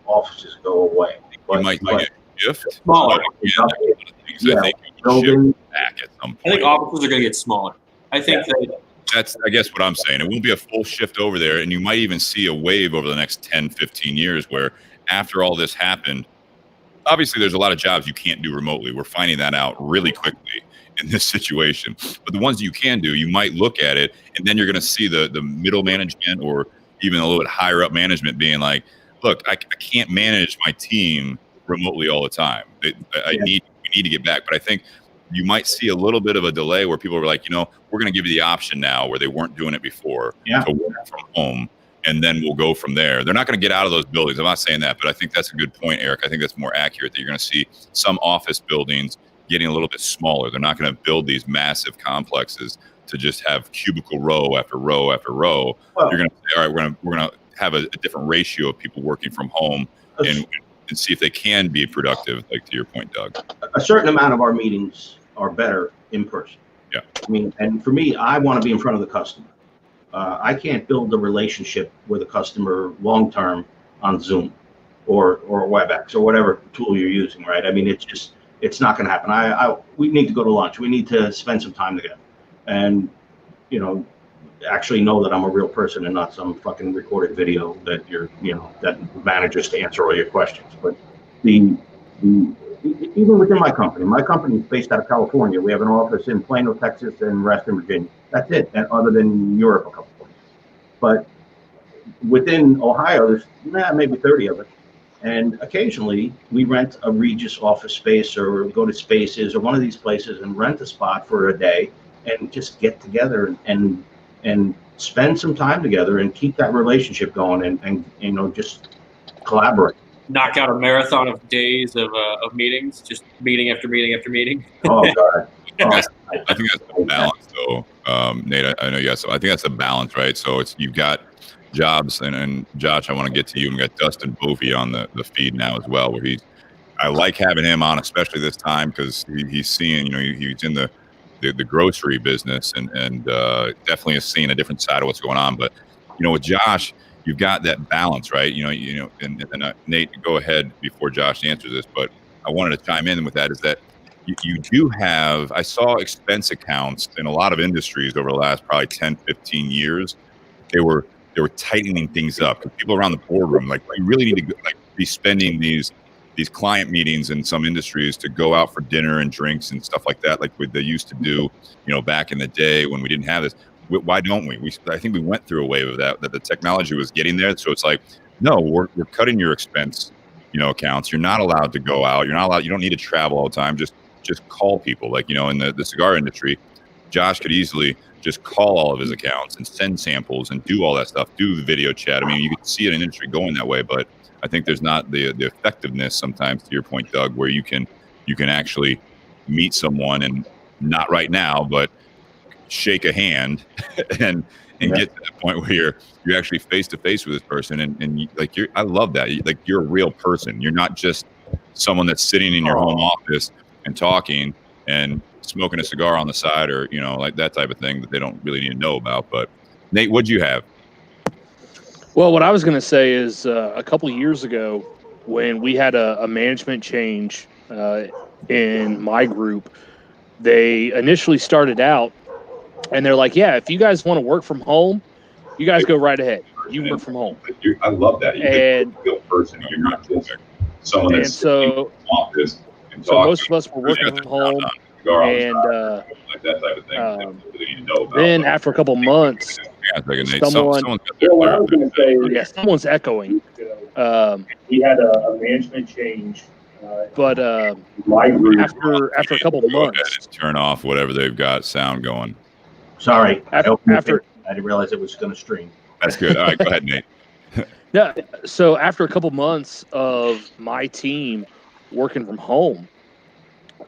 offices go away. You might get a shift. Smaller. I think back at some point. I think offices are going to get smaller. I think that's, I guess, what I'm saying. It won't be a full shift over there, and you might even see a wave over the next 10, 15 years where after all this happened, obviously there's a lot of jobs you can't do remotely. We're finding that out really quickly in this situation. But the ones that you can do, you might look at it, and then you're going to see the middle management or even a little bit higher up management being like, look, I can't manage my team remotely all the time. We need to get back. But I think you might see a little bit of a delay where people are like, we're going to give you the option now where they weren't doing it before to work from home, and then we'll go from there. They're not going to get out of those buildings. I'm not saying that, but I think that's a good point, Eric. I think that's more accurate, that you're going to see some office buildings getting a little bit smaller. They're not going to build these massive complexes to just have cubicle row after row after row. You're going to say, all right, we're going to have a different ratio of people working from home and see if they can be productive, like to your point, Doug. A certain amount of our meetings are better in person. Yeah. I mean, and for me, I want to be in front of the customer. I can't build a relationship with a customer long-term on Zoom or WebEx or whatever tool you're using, right? I mean, it's not going to happen. We need to go to lunch. We need to spend some time together and, actually know that I'm a real person and not some fucking recorded video that that manages to answer all your questions. But even within my company is based out of California. We have an office in Plano, Texas, and Reston, Virginia. That's it, and other than Europe a couple places. But within Ohio, there's maybe 30 of us. And occasionally we rent a Regis office space or go to Spaces or one of these places and rent a spot for a day and just get together and spend some time together and keep that relationship going and just collaborate. Knock out a marathon of days of meetings, just meeting after meeting after meeting. Oh God. I think that's the balance, though, Nate. I know you guys. So I think that's the balance, right? So you've got jobs, and Josh, I want to get to you. We got Dustin Bovey on the feed now as well, where I like having him on, especially this time because he's seeing, he's in the grocery business and definitely is seeing a different side of what's going on. But with Josh, you've got that balance, right? And Nate, go ahead before Josh answers this, but I wanted to chime in with that. Is that you do have, I saw expense accounts in a lot of industries over the last probably 10, 15 years. They were tightening things up because people around the boardroom, like, you really need to be spending these client meetings in some industries to go out for dinner and drinks and stuff like that, like they used to do, back in the day when we didn't have this. Why don't we? I think we went through a wave of that the technology was getting there. So it's like, no, we're cutting your expense, accounts. You're not allowed to go out. You're not allowed. You don't need to travel all the time. Just call people. Like, in the cigar industry, Josh could easily just call all of his accounts and send samples and do all that stuff, do the video chat. I mean, you can see an industry going that way, but I think there's not the effectiveness sometimes, to your point, Doug, where you can actually meet someone and not right now, but shake a hand and get to that point where you're actually face to face with this person. And I love that. You're a real person. You're not just someone that's sitting in your home office and talking and smoking a cigar on the side or, like that type of thing that they don't really need to know about. But Nate, what'd you have? Well, what I was going to say is a couple of years ago when we had a management change in my group, they initially started out and they're like, yeah, if you guys want to work from home, you guys go right ahead. You work from home. I love that. You're a real person. You're not just someone that's in the office and so most of us were working from home. And then after a couple months, someone's echoing. We had a management change. But after a couple months, turn off whatever they've got sound going. Sorry, I didn't realize it was going to stream. That's good. All right, go ahead, Nate. Yeah. So after a couple months of my team working from home,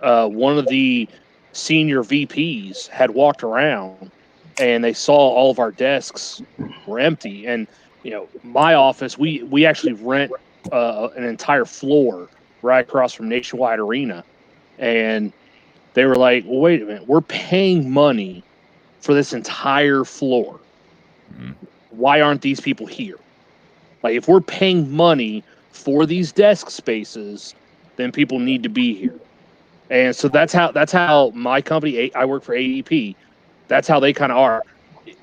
one of the senior VPs had walked around and they saw all of our desks were empty. And, my office, we actually rent an entire floor right across from Nationwide Arena. And they were like, well, wait a minute, we're paying money for this entire floor. Mm-hmm. Why aren't these people here? Like, if we're paying money for these desk spaces, then people need to be here. And so that's how my company, I work for AEP, that's how they kind of are.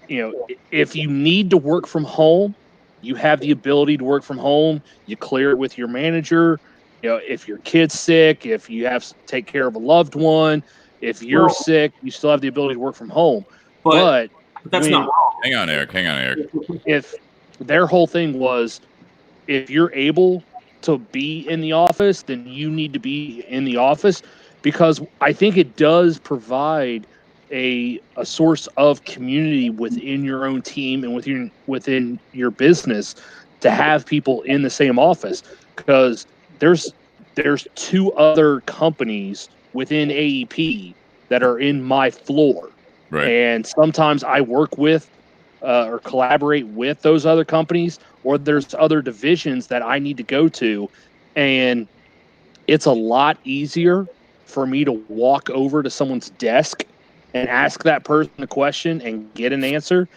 If you need to work from home, you have the ability to work from home. You clear it with your manager. If your kid's sick, if you have to take care of a loved one, if you're sick, you still have the ability to work from home. But that's not wrong. Hang on, Eric. If their whole thing was, if you're able to be in the office, then you need to be in the office, because I think it does provide a source of community within your own team and within your business to have people in the same office, because there's two other companies within AEP that are in my floor. Right. And sometimes I work with or collaborate with those other companies, or there's other divisions that I need to go to. And it's a lot easier for me to walk over to someone's desk and ask that person a question and get an answer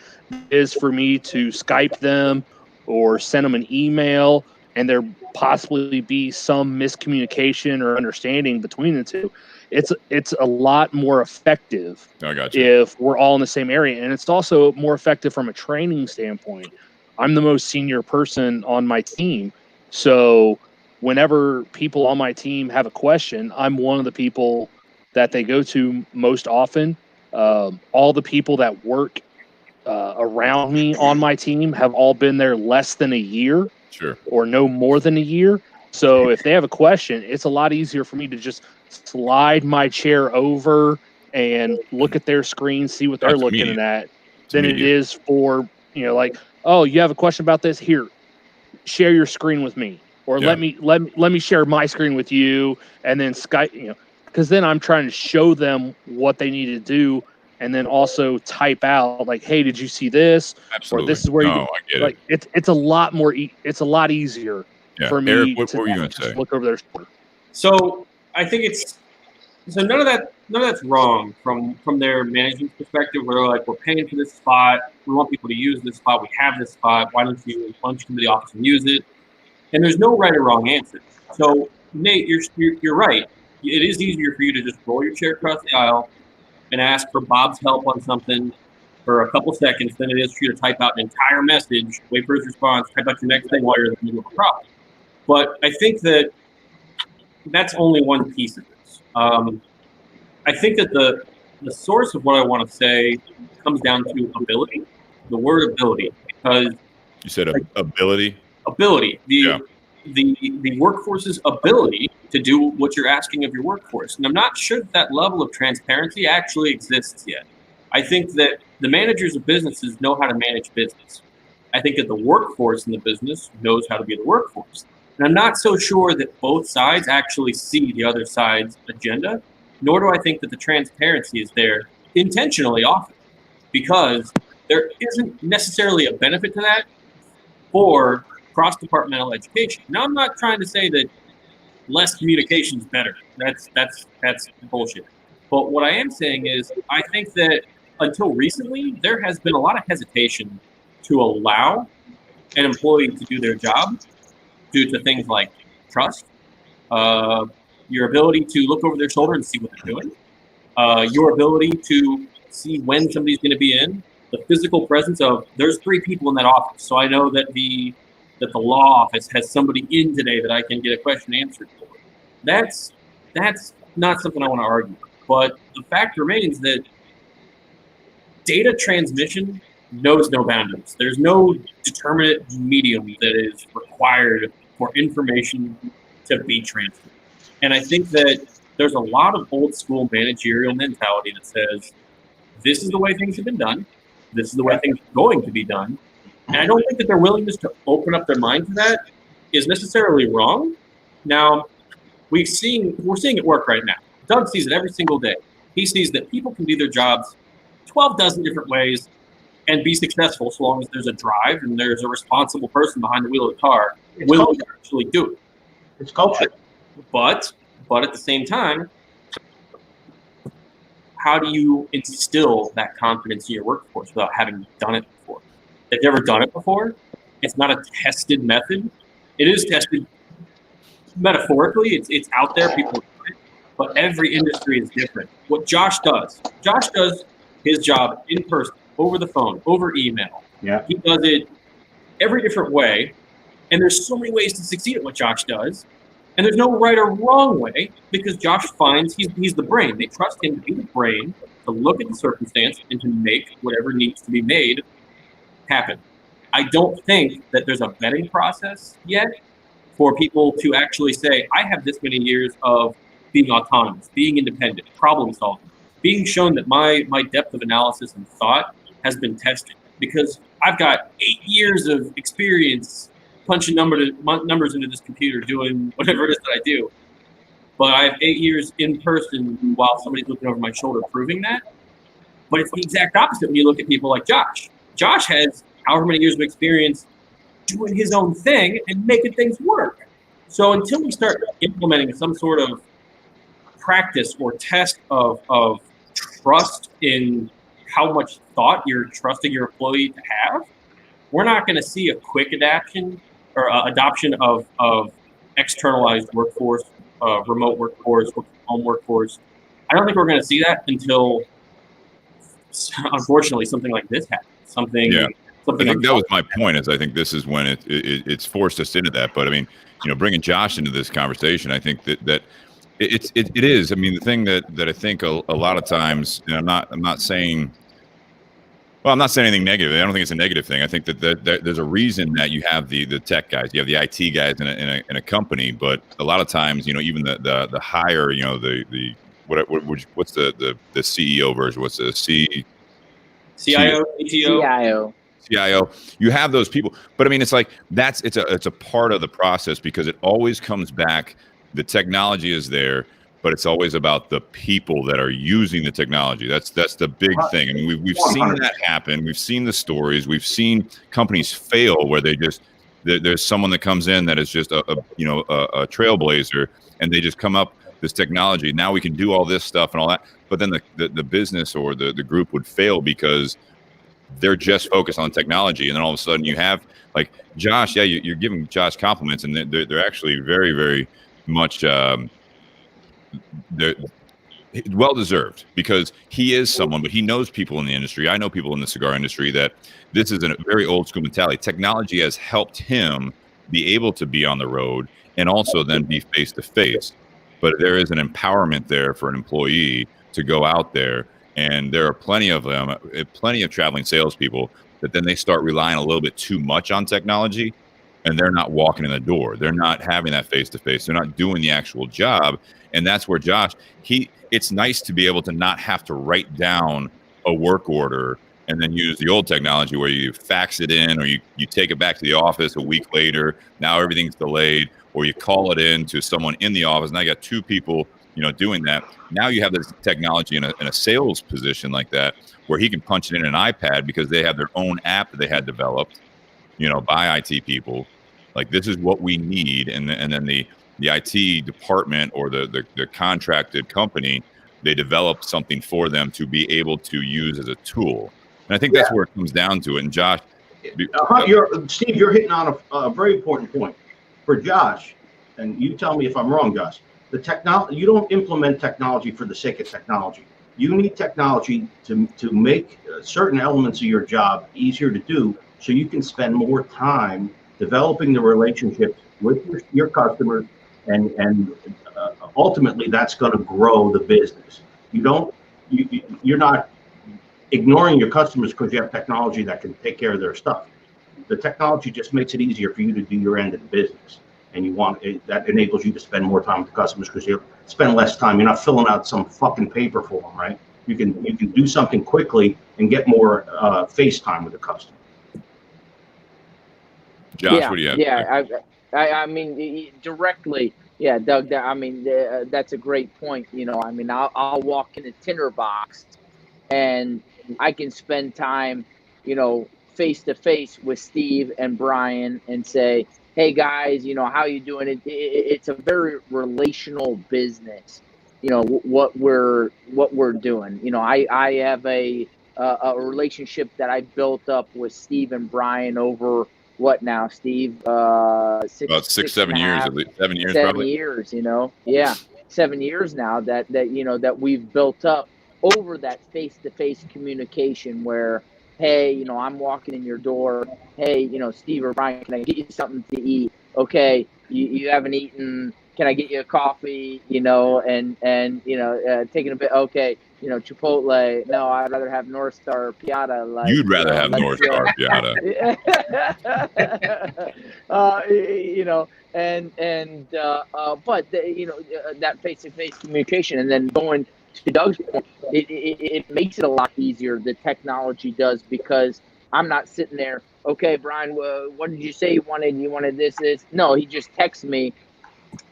is for me to Skype them or send them an email, and there possibly be some miscommunication or understanding between the two. It's a lot more effective if we're all in the same area. And it's also more effective from a training standpoint. I'm the most senior person on my team. So whenever people on my team have a question, I'm one of the people that they go to most often. All the people that work around me on my team have all been there less than a year. Sure. Or no more than a year. So if they have a question, it's a lot easier for me to just slide my chair over and look at their screen, see what they're looking at, than it is for, like, oh, you have a question about this? Here, share your screen with me, or let me share my screen with you, and then Skype, because then I'm trying to show them what they need to do, and then also type out like, hey, did you see this? Absolutely. Or this is where I get like it. it's a lot more it's a lot easier for me. Eric, what were you going to say? Look over their shoulder. So I think none of that's wrong from their management perspective. Where they're like, we're paying for this spot, we want people to use this spot, we have this spot. Why don't you come to the office and use it? And there's no right or wrong answer. So Nate, you're right. It is easier for you to just roll your chair across the aisle and ask for Bob's help on something for a couple seconds than it is for you to type out an entire message, wait for his response, type out your next thing while you're in the middle of a problem. But I think that's only one piece of this. I think that the source of what I want to say comes down to ability, the word ability, because you said ability. Ability, the workforce's ability to do what you're asking of your workforce. And I'm not sure that level of transparency actually exists yet. I think that the managers of businesses know how to manage business. I think that the workforce in the business knows how to be the workforce. And I'm not so sure that both sides actually see the other side's agenda, nor do I think that the transparency is there intentionally often, because there isn't necessarily a benefit to that for cross-departmental education. Now, I'm not trying to say that less communication is better. That's bullshit. But what I am saying is, I think that until recently, there has been a lot of hesitation to allow an employee to do their job due to things like trust, your ability to look over their shoulder and see what they're doing, your ability to see when somebody's going to be in, the physical presence of there's 3 people in that office, so I know that the law office has somebody in today that I can get a question answered for. That's not something I want to argue. But the fact remains that data transmission knows no boundaries. There's no determinate medium that is required for information to be transferred. And I think that there's a lot of old school managerial mentality that says, this is the way things have been done. This is the way things are going to be done. And I don't think that their willingness to open up their mind to that is necessarily wrong. Now, we're seeing it work right now. Doug sees it every single day. He sees that people can do their jobs 12 dozen different ways and be successful so long as there's a drive and there's a responsible person behind the wheel of the car willing to actually do it. It's culture. But at the same time, how do you instill that confidence in your workforce without having done it before? They've never done it before. It's not a tested method. It is tested metaphorically. It's out there. People do it. But every industry is different. What Josh does his job in person, over the phone, over email. Yeah. He does it every different way. And there's so many ways to succeed at what Josh does. And there's no right or wrong way, because Josh finds he's the brain. They trust him to be the brain, to look at the circumstance and to make whatever needs to be made happen. I don't think that there's a vetting process yet for people to actually say, I have this many years of being autonomous, being independent, problem solving, being shown that my depth of analysis and thought has been tested, because I've got 8 years of experience punching numbers into this computer, doing whatever it is that I do. But I have 8 years in person while somebody's looking over my shoulder proving that. But it's the exact opposite when you look at people like Josh. Josh has however many years of experience doing his own thing and making things work. So until we start implementing some sort of practice or test of trust in how much thought you're trusting your employee to have, we're not going to see a quick adoption of externalized workforce, remote workforce, home workforce. I don't think we're going to see that until, unfortunately, something like this happens. I think that was my point. Is I think this is when it's forced us into that. But I mean, bringing Josh into this conversation, I think that it is. I mean, the thing that I think a lot of times, and I'm not saying Well, I'm not saying anything negative. I don't think it's a negative thing. I think that there's a reason that you have the tech guys, you have the IT guys in a company, but a lot of times, even the higher, what's the CEO version? What's the CIO, CTO. CIO? You have those people, but I mean, it's like it's a part of the process because it always comes back. The technology is there, but it's always about the people that are using the technology. That's the big thing. I mean, we've seen that happen. We've seen the stories. We've seen companies fail where there's someone that comes in that is just a trailblazer, and they just come up this technology. Now we can do all this stuff and all that, but then the business or the group would fail because they're just focused on technology, and then all of a sudden you have like Josh. Yeah, you're giving Josh compliments, and they're actually very, very much they're well deserved because he is someone, but he knows people in the industry. I know people in the cigar industry that this is a very old school mentality. Technology has helped him be able to be on the road and also then be face to face. But there is an empowerment there for an employee to go out there. And there are plenty of them, plenty of traveling salespeople that then they start relying a little bit too much on technology, and they're not walking in the door. They're not having that face to face. They're not doing the actual job. And that's where Josh, it's nice to be able to not have to write down a work order and then use the old technology where you fax it in or you take it back to the office a week later. Now everything's delayed, or you call it in to someone in the office. Now you got two people doing that. Now you have this technology in a sales position like that where he can punch it in an iPad because they have their own app that they had developed, by IT people. Like, this is what we need. And then the IT department or the contracted company, they develop something for them to be able to use as a tool. And I think that's where it comes down to it. And Josh, Steve, you're hitting on a very important point for Josh. And you tell me if I'm wrong, Josh. You don't implement technology for the sake of technology. You need technology to make certain elements of your job easier to do, so you can spend more time developing the relationships with your customers, and ultimately that's going to grow the business. You're not ignoring your customers because you have technology that can take care of their stuff. The technology just makes it easier for you to do your end of the business. And that enables you to spend more time with the customers because you spend less time. You're not filling out some fucking paper for them, right? You can do something quickly and get more face time with the customer. Josh, what do you have? Yeah, I mean, directly, yeah, Doug. That's a great point. I'll walk in a tinderbox, and I can spend time, face to face with Steve and Brian and say, hey guys, how you doing? It's a very relational business. What we're doing. I have a relationship that I built up with Steve and Brian over what now, Steve? About 7 years, at least 7 years, 7 years. Yeah, 7 years now that we've built up over that face-to-face communication where, hey, I'm walking in your door. Hey, Steve or Brian, can I get you something to eat? Okay, you haven't eaten. Can I get you a coffee? And taking a bit. Okay, Chipotle. No, I'd rather have North Star Piata. You'd rather have North Star Piata. But that face-to-face communication, and then going to Doug's point, it makes it a lot easier. The technology does, because I'm not sitting there. Okay, Brian, what did you say you wanted? You wanted this. No, he just texts me,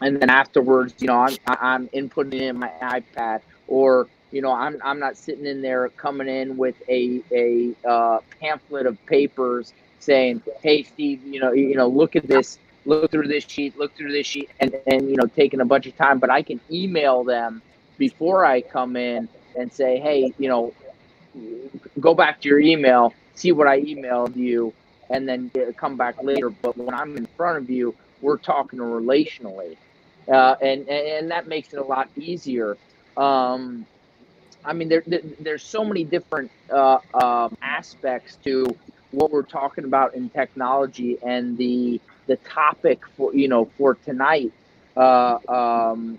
and then afterwards, I'm inputting it in my iPad, or I'm not sitting in there coming in with a pamphlet of papers saying, hey, Steve, look at this, look through this sheet, and taking a bunch of time. But I can email them before I come in and say, hey, go back to your email, see what I emailed you, and then come back later. But when I'm in front of you, we're talking relationally, and that makes it a lot easier. There's so many different aspects to what we're talking about in technology, and the topic for tonight. The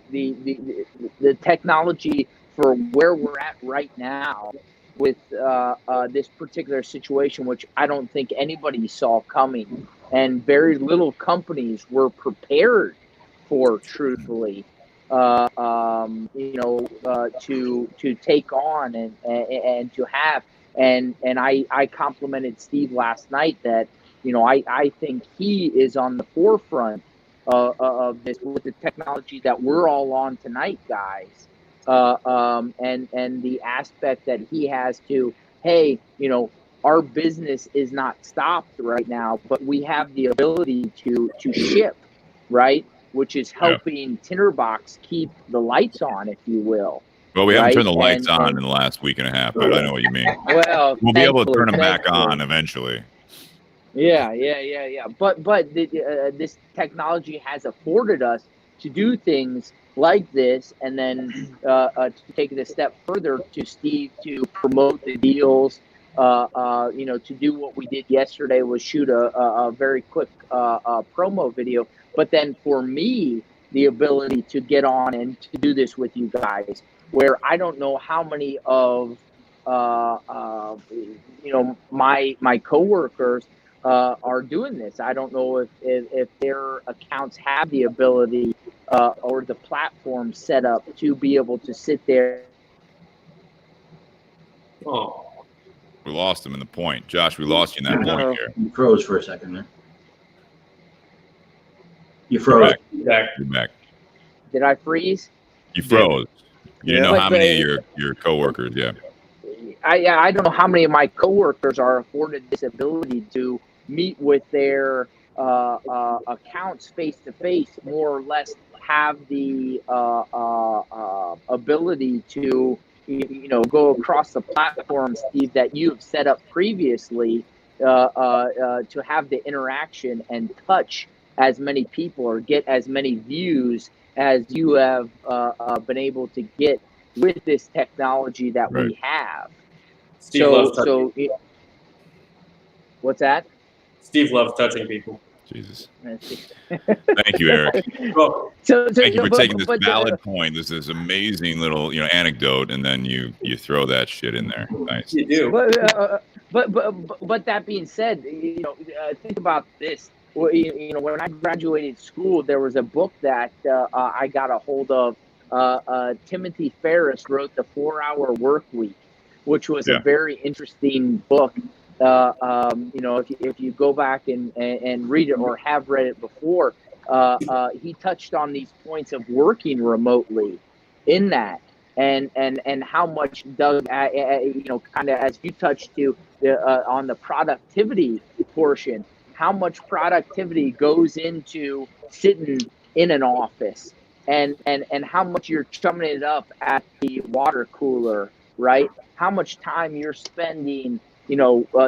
technology for where we're at right now this particular situation, which I don't think anybody saw coming, and very little companies were prepared for, truthfully, to take on and to have. And I complimented Steve last night that, I think he is on the forefront of this with the technology that we're all on tonight, guys. And the aspect that he has to, hey, our business is not stopped right now, but we have the ability to ship, right? Which is helping Tinderbox keep the lights on, if you will. Well, we haven't turned the lights on in the last week and a half, but I know what you mean. Well, we'll be able to turn them back on eventually. Yeah. But this technology has afforded us to do things like this, and then to take it a step further, to Steve, to promote the deals, to do what we did yesterday was shoot a very quick promo video. But then for me, the ability to get on and to do this with you guys, where I don't know how many of my coworkers are doing this. I don't know if their accounts have the ability or the platform set up to be able to sit there. Oh, we lost him in the point. Josh, we lost you in that point here. You froze for a second, man. You froze. back. You're back. Did I freeze? You froze. You didn't know how But many of your coworkers, I don't know how many of my coworkers are afforded this ability to meet with their accounts face to face, more or less have the ability to go across the platform, Steve, that you've set up previously, to have the interaction and touch as many people or get as many views as you have been able to get with this technology that we have. Steve loves touching. What's that? Steve loves touching people. Jesus. Thank you, Eric. Well, thank you for taking this valid point. This is amazing little anecdote, and then you throw that shit in there. Nice. You do. But that being said, think about this. When I graduated school, there was a book that I got a hold of. Timothy Ferriss wrote The 4-Hour Work Week, which was a very interesting book. If you go back and read it or have read it before, he touched on these points of working remotely in that, and how much does kind of as you touched to on the productivity portion, how much productivity goes into sitting in an office, and how much you're chumming it up at the water cooler, right? How much time you're spending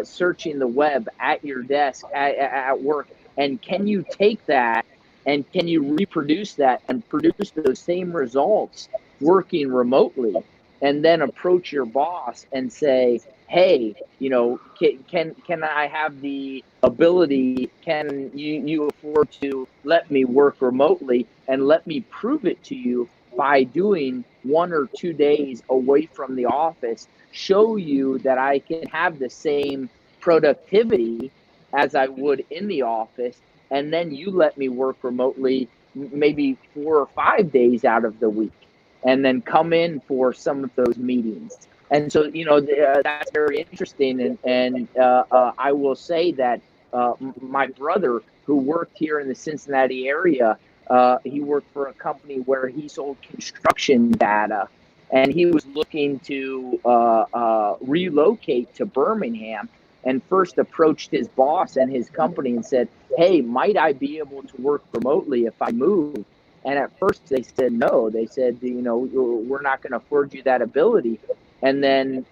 searching the web at your desk at work, and can you take that and can you reproduce that and produce those same results working remotely, and then approach your boss and say, hey, can I have the ability, can you afford to let me work remotely, and let me prove it to you by doing 1 or 2 days away from the office, show you that I can have the same productivity as I would in the office, and then you let me work remotely maybe 4 or 5 days out of the week, and then come in for some of those meetings. And so, that's very interesting. And I will say that my brother, who worked here in the Cincinnati area, he worked for a company where he sold construction data, and he was looking to relocate to Birmingham, and first approached his boss and his company and said, hey, might I be able to work remotely if I move? And at first they said no. They said, we're not going to afford you that ability. And then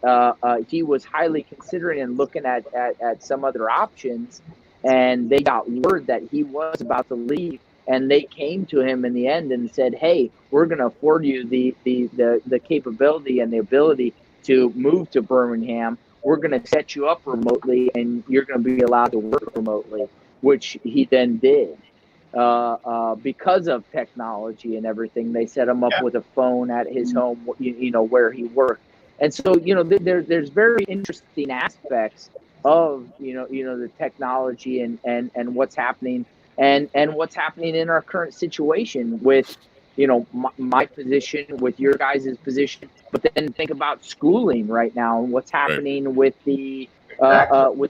he was highly considering and looking at some other options, and they got word that he was about to leave. And they came to him in the end and said, hey, we're going to afford you the capability and the ability to move to Birmingham. We're going to set you up remotely, and you're going to be allowed to work remotely, which he then did. Because of technology and everything, they set him up with a phone at his home, where he worked. And so, there's very interesting aspects of, the technology and what's happening and what's happening in our current situation with, my position, with your guys' position, but then think about schooling right now and what's happening with the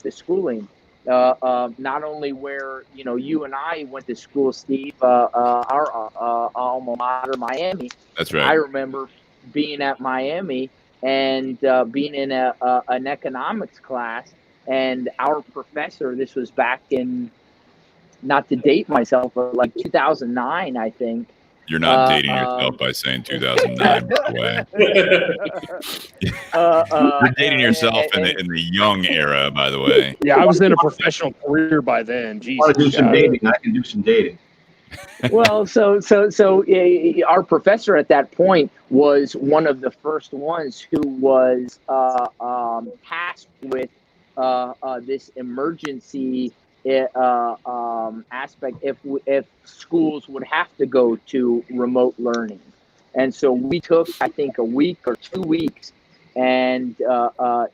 schooling. Not only where, you and I went to school, Steve, our alma mater, Miami. That's right. I remember being at Miami and being in an economics class, and our professor, this was back in, not to date myself, but like 2009, I think. You're not dating yourself by saying 2009, by the way. You're dating yourself in the young era, by the way. Yeah, I was in a professional career by then. Jesus, I want to do some dating. I can do some dating. Well, so our professor at that point was one of the first ones who was tasked with this emergency aspect if schools would have to go to remote learning. And so we took, I think, a week or 2 weeks, and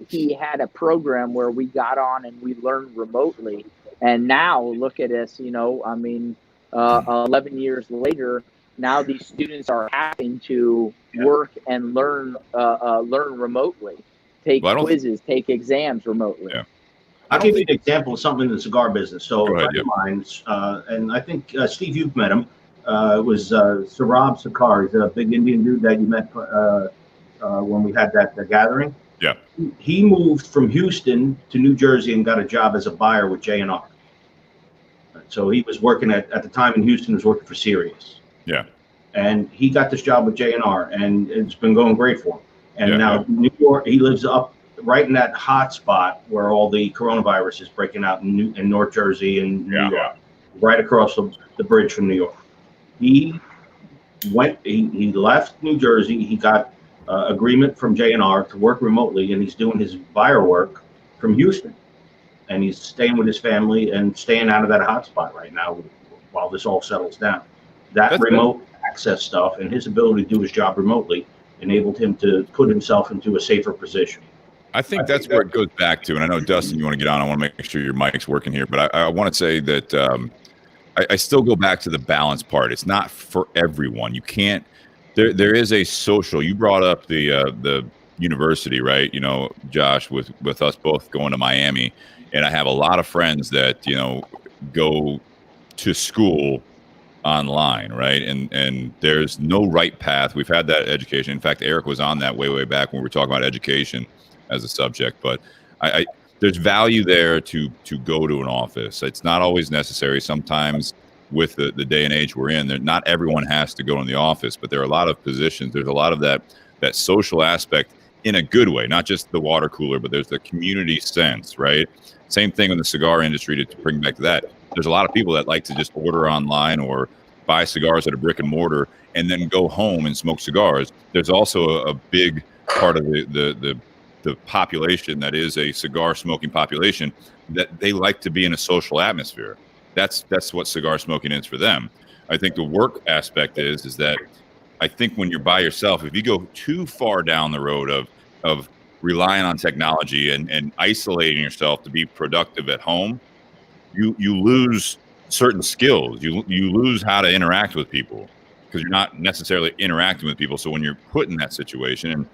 he had a program where we got on and we learned remotely. And now look at us, 11 years later, now these students are having to work and learn remotely, take quizzes, take exams remotely. Yeah. I'll give you an example of something in the cigar business. So a friend of mine, and I think, Steve, you've met him, was Sarab Sakar. He's a big Indian dude that you met when we had that gathering. Yeah. He moved from Houston to New Jersey and got a job as a buyer with J&R. So he was working at the time in Houston, was working for Sirius. Yeah. And he got this job with J&R, and it's been going great for him. And now New York, he lives up right in that hot spot where all the coronavirus is breaking out in North Jersey and New York, right across the bridge from New York. He left New Jersey. He got agreement from J&R to work remotely, and he's doing his buyer work from Houston. And he's staying with his family and staying out of that hot spot right now while this all settles down. That's remote access stuff and his ability to do his job remotely enabled him to put himself into a safer position. I think that's where it goes back to, and I know, Dustin, you want to get on. I want to make sure your mic's working here, but I want to say that I still go back to the balance part. It's not for everyone. You can't. There is a social. You brought up the university, right? Josh, with us both going to Miami, and I have a lot of friends that go to school online, right? And there's no right path. We've had that education. In fact, Eric was on that way back when we were talking about education as a subject, but there's value there to go to an office. It's not always necessary. Sometimes with the day and age we're in, not everyone has to go in the office, but there are a lot of positions. There's a lot of that social aspect in a good way, not just the water cooler, but there's the community sense, right? Same thing in the cigar industry, to bring back to that. There's a lot of people that like to just order online or buy cigars at a brick and mortar and then go home and smoke cigars. There's also a big part of the population that is a cigar smoking population that they like to be in a social atmosphere. That's what cigar smoking is for them. I think the work aspect is that I think when you're by yourself, if you go too far down the road of relying on technology and isolating yourself to be productive at home, you lose certain skills. You lose how to interact with people because you're not necessarily interacting with people. So when you're put in that situation,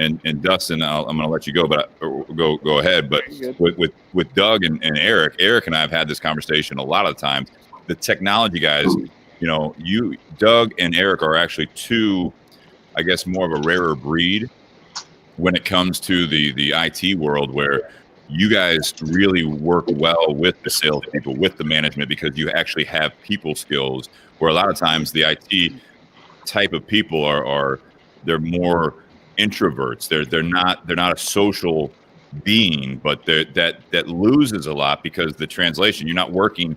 and Dustin, I'm going to let you go, but go ahead. But with Doug and Eric and I have had this conversation a lot of times. The technology guys, Doug and Eric are actually two, I guess, more of a rarer breed when it comes to the IT world, where you guys really work well with the salespeople, with the management, because you actually have people skills. Where a lot of times the IT type of people they're more introverts. They're not a social being, but that loses a lot because the translation. You're not working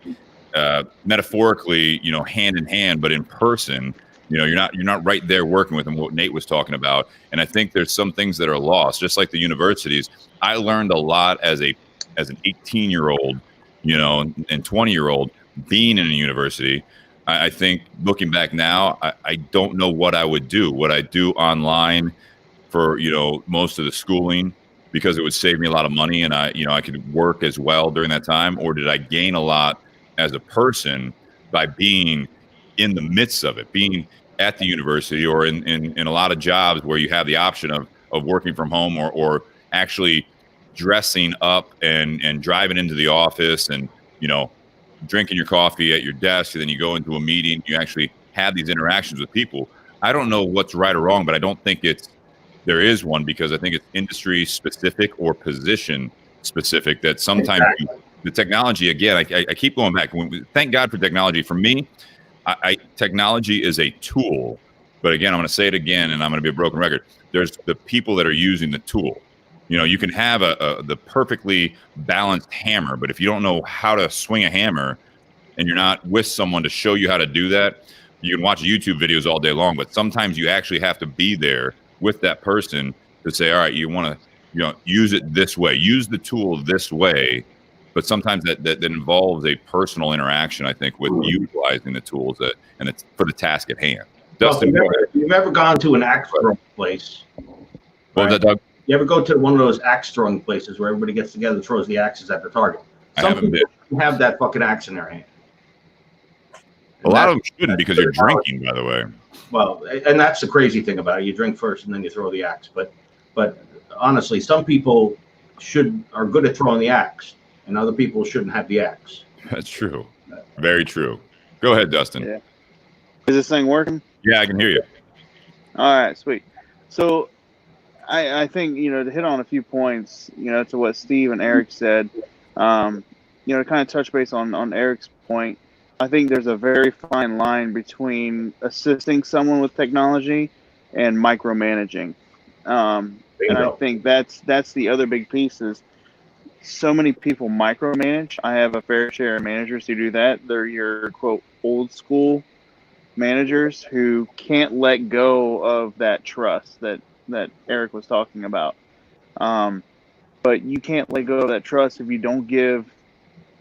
metaphorically, hand in hand, but in person. You're not right there working with them. What Nate was talking about, and I think there's some things that are lost. Just like the universities, I learned a lot as an 18-year-old, and 20-year-old being in a university. I think looking back now, I don't know what I would do. Would I do online for most of the schooling because it would save me a lot of money and I could work as well during that time, or did I gain a lot as a person by being in the midst of it, being at the university or in a lot of jobs where you have the option of working from home or actually dressing up and driving into the office and drinking your coffee at your desk, and then you go into a meeting, you actually have these interactions with people. I don't know what's right or wrong, but I don't think there is one, because I think it's industry specific or position specific that sometimes the technology, again, I keep going back. Thank God for technology. For me, technology is a tool, but again, I'm going to say it again, and I'm going to be a broken record. There's the people that are using the tool. You can have the perfectly balanced hammer, but if you don't know how to swing a hammer and you're not with someone to show you how to do that, you can watch YouTube videos all day long, but sometimes you actually have to be there with that person to say, all right, you want to use it this way, use the tool this way. But sometimes that involves a personal interaction, I think, with utilizing the tools and it's for the task at hand. Dustin, you've ever gone to an axe throwing place? What was that, Doug? You ever go to one of those axe throwing places where everybody gets together and throws the axes at the target? I haven't been. Have that fucking axe in their hand. A lot of them shouldn't, because you're drinking, by the way. Well, and that's the crazy thing about it. You drink first and then you throw the axe. But honestly, some people are good at throwing the axe, and other people shouldn't have the axe. That's true. Very true. Go ahead, Dustin. Yeah. Is this thing working? Yeah, I can hear you. All right, sweet. So I think, to hit on a few points, to what Steve and Eric said, to kind of touch base on Eric's point, I think there's a very fine line between assisting someone with technology and micromanaging. And I think that's the other big piece is so many people micromanage. I have a fair share of managers who do that. They're your, quote, old school managers who can't let go of that trust that Eric was talking about. But you can't let go of that trust if you don't give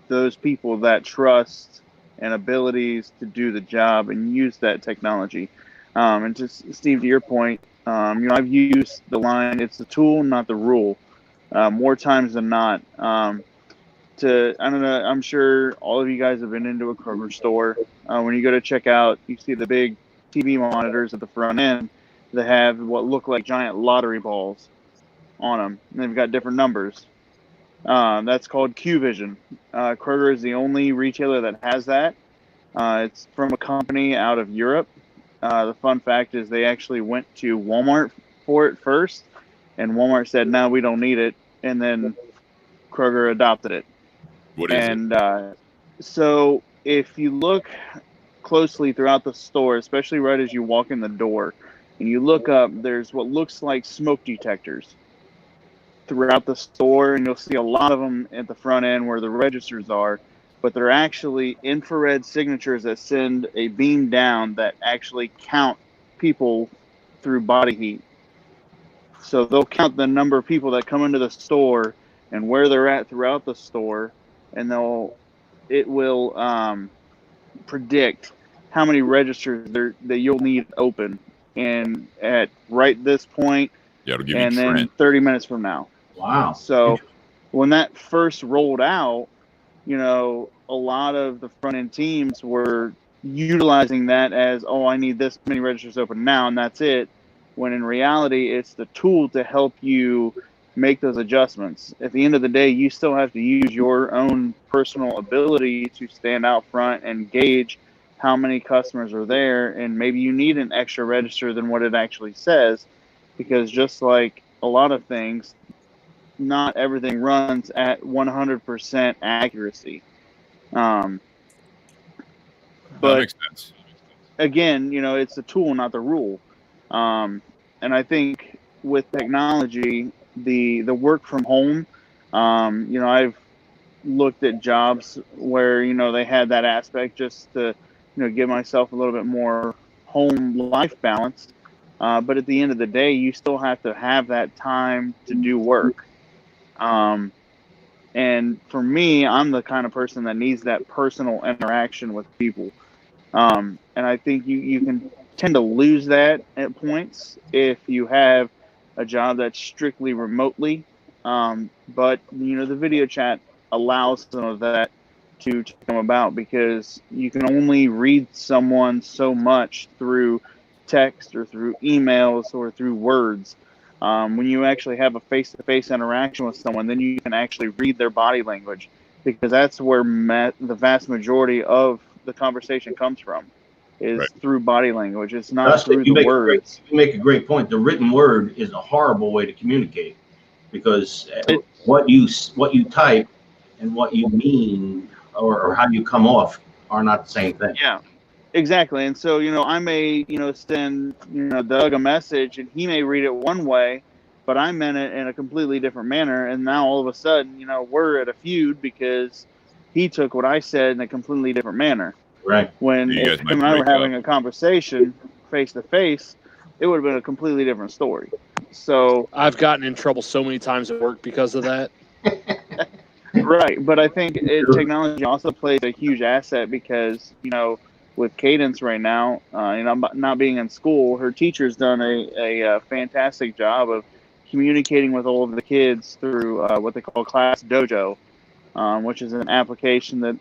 those people that trust and abilities to do the job and use that technology. And just, Steve, to your point, I've used the line, it's the tool, not the rule, more times than not. I don't know, I'm sure all of you guys have been into a Kroger store. When you go to check out, you see the big TV monitors at the front end that have what look like giant lottery balls on them. And they've got different numbers. That's called Q-Vision. Kroger is the only retailer that has that. It's from a company out of Europe. The fun fact is they actually went to Walmart for it first, and Walmart said, no, we don't need it. And then Kroger adopted it. What is it? So if you look closely throughout the store, especially right as you walk in the door, and you look up, there's what looks like smoke detectors throughout the store, and you'll see a lot of them at the front end where the registers are, but they're actually infrared signatures that send a beam down that actually count people through body heat. So they'll count the number of people that come into the store and where they're at throughout the store, and it will predict how many registers that you'll need open, and at right this point, it'll give and you then 30 minutes from now. Wow. So when that first rolled out, a lot of the front end teams were utilizing that as, oh, I need this many registers open now, and that's it. When in reality, it's the tool to help you make those adjustments. At the end of the day, you still have to use your own personal ability to stand out front and gauge how many customers are there, and maybe you need an extra register than what it actually says, because just like a lot of things, not everything runs at 100% accuracy. That But makes sense. again, it's the tool, not the rule. And I think with technology, the work from home, I've looked at jobs where, they had that aspect just to, give myself a little bit more home life balance. But at the end of the day, you still have to have that time to do work. And for me, I'm the kind of person that needs that personal interaction with people. And I think you can tend to lose that at points if you have a job that's strictly remotely. But the video chat allows some of that to come about, because you can only read someone so much through text or through emails or through words. When you actually have a face-to-face interaction with someone, then you can actually read their body language, because that's where the vast majority of the conversation comes from, is through body language. It's not Dustin, through the words. You make a great point. The written word is a horrible way to communicate, because what you type and what you mean or how you come off are not the same thing. Yeah, exactly. And so, I may, send, Doug a message, and he may read it one way, but I meant it in a completely different manner. And now all of a sudden, we're at a feud because he took what I said in a completely different manner. Right. When if him and I were having a conversation face to face, it would have been a completely different story. So I've gotten in trouble so many times at work because of that. Right, but I think technology also plays a huge asset, because with Cadence right now, not being in school, her teacher's done a fantastic job of communicating with all of the kids through what they call Class Dojo, which is an application that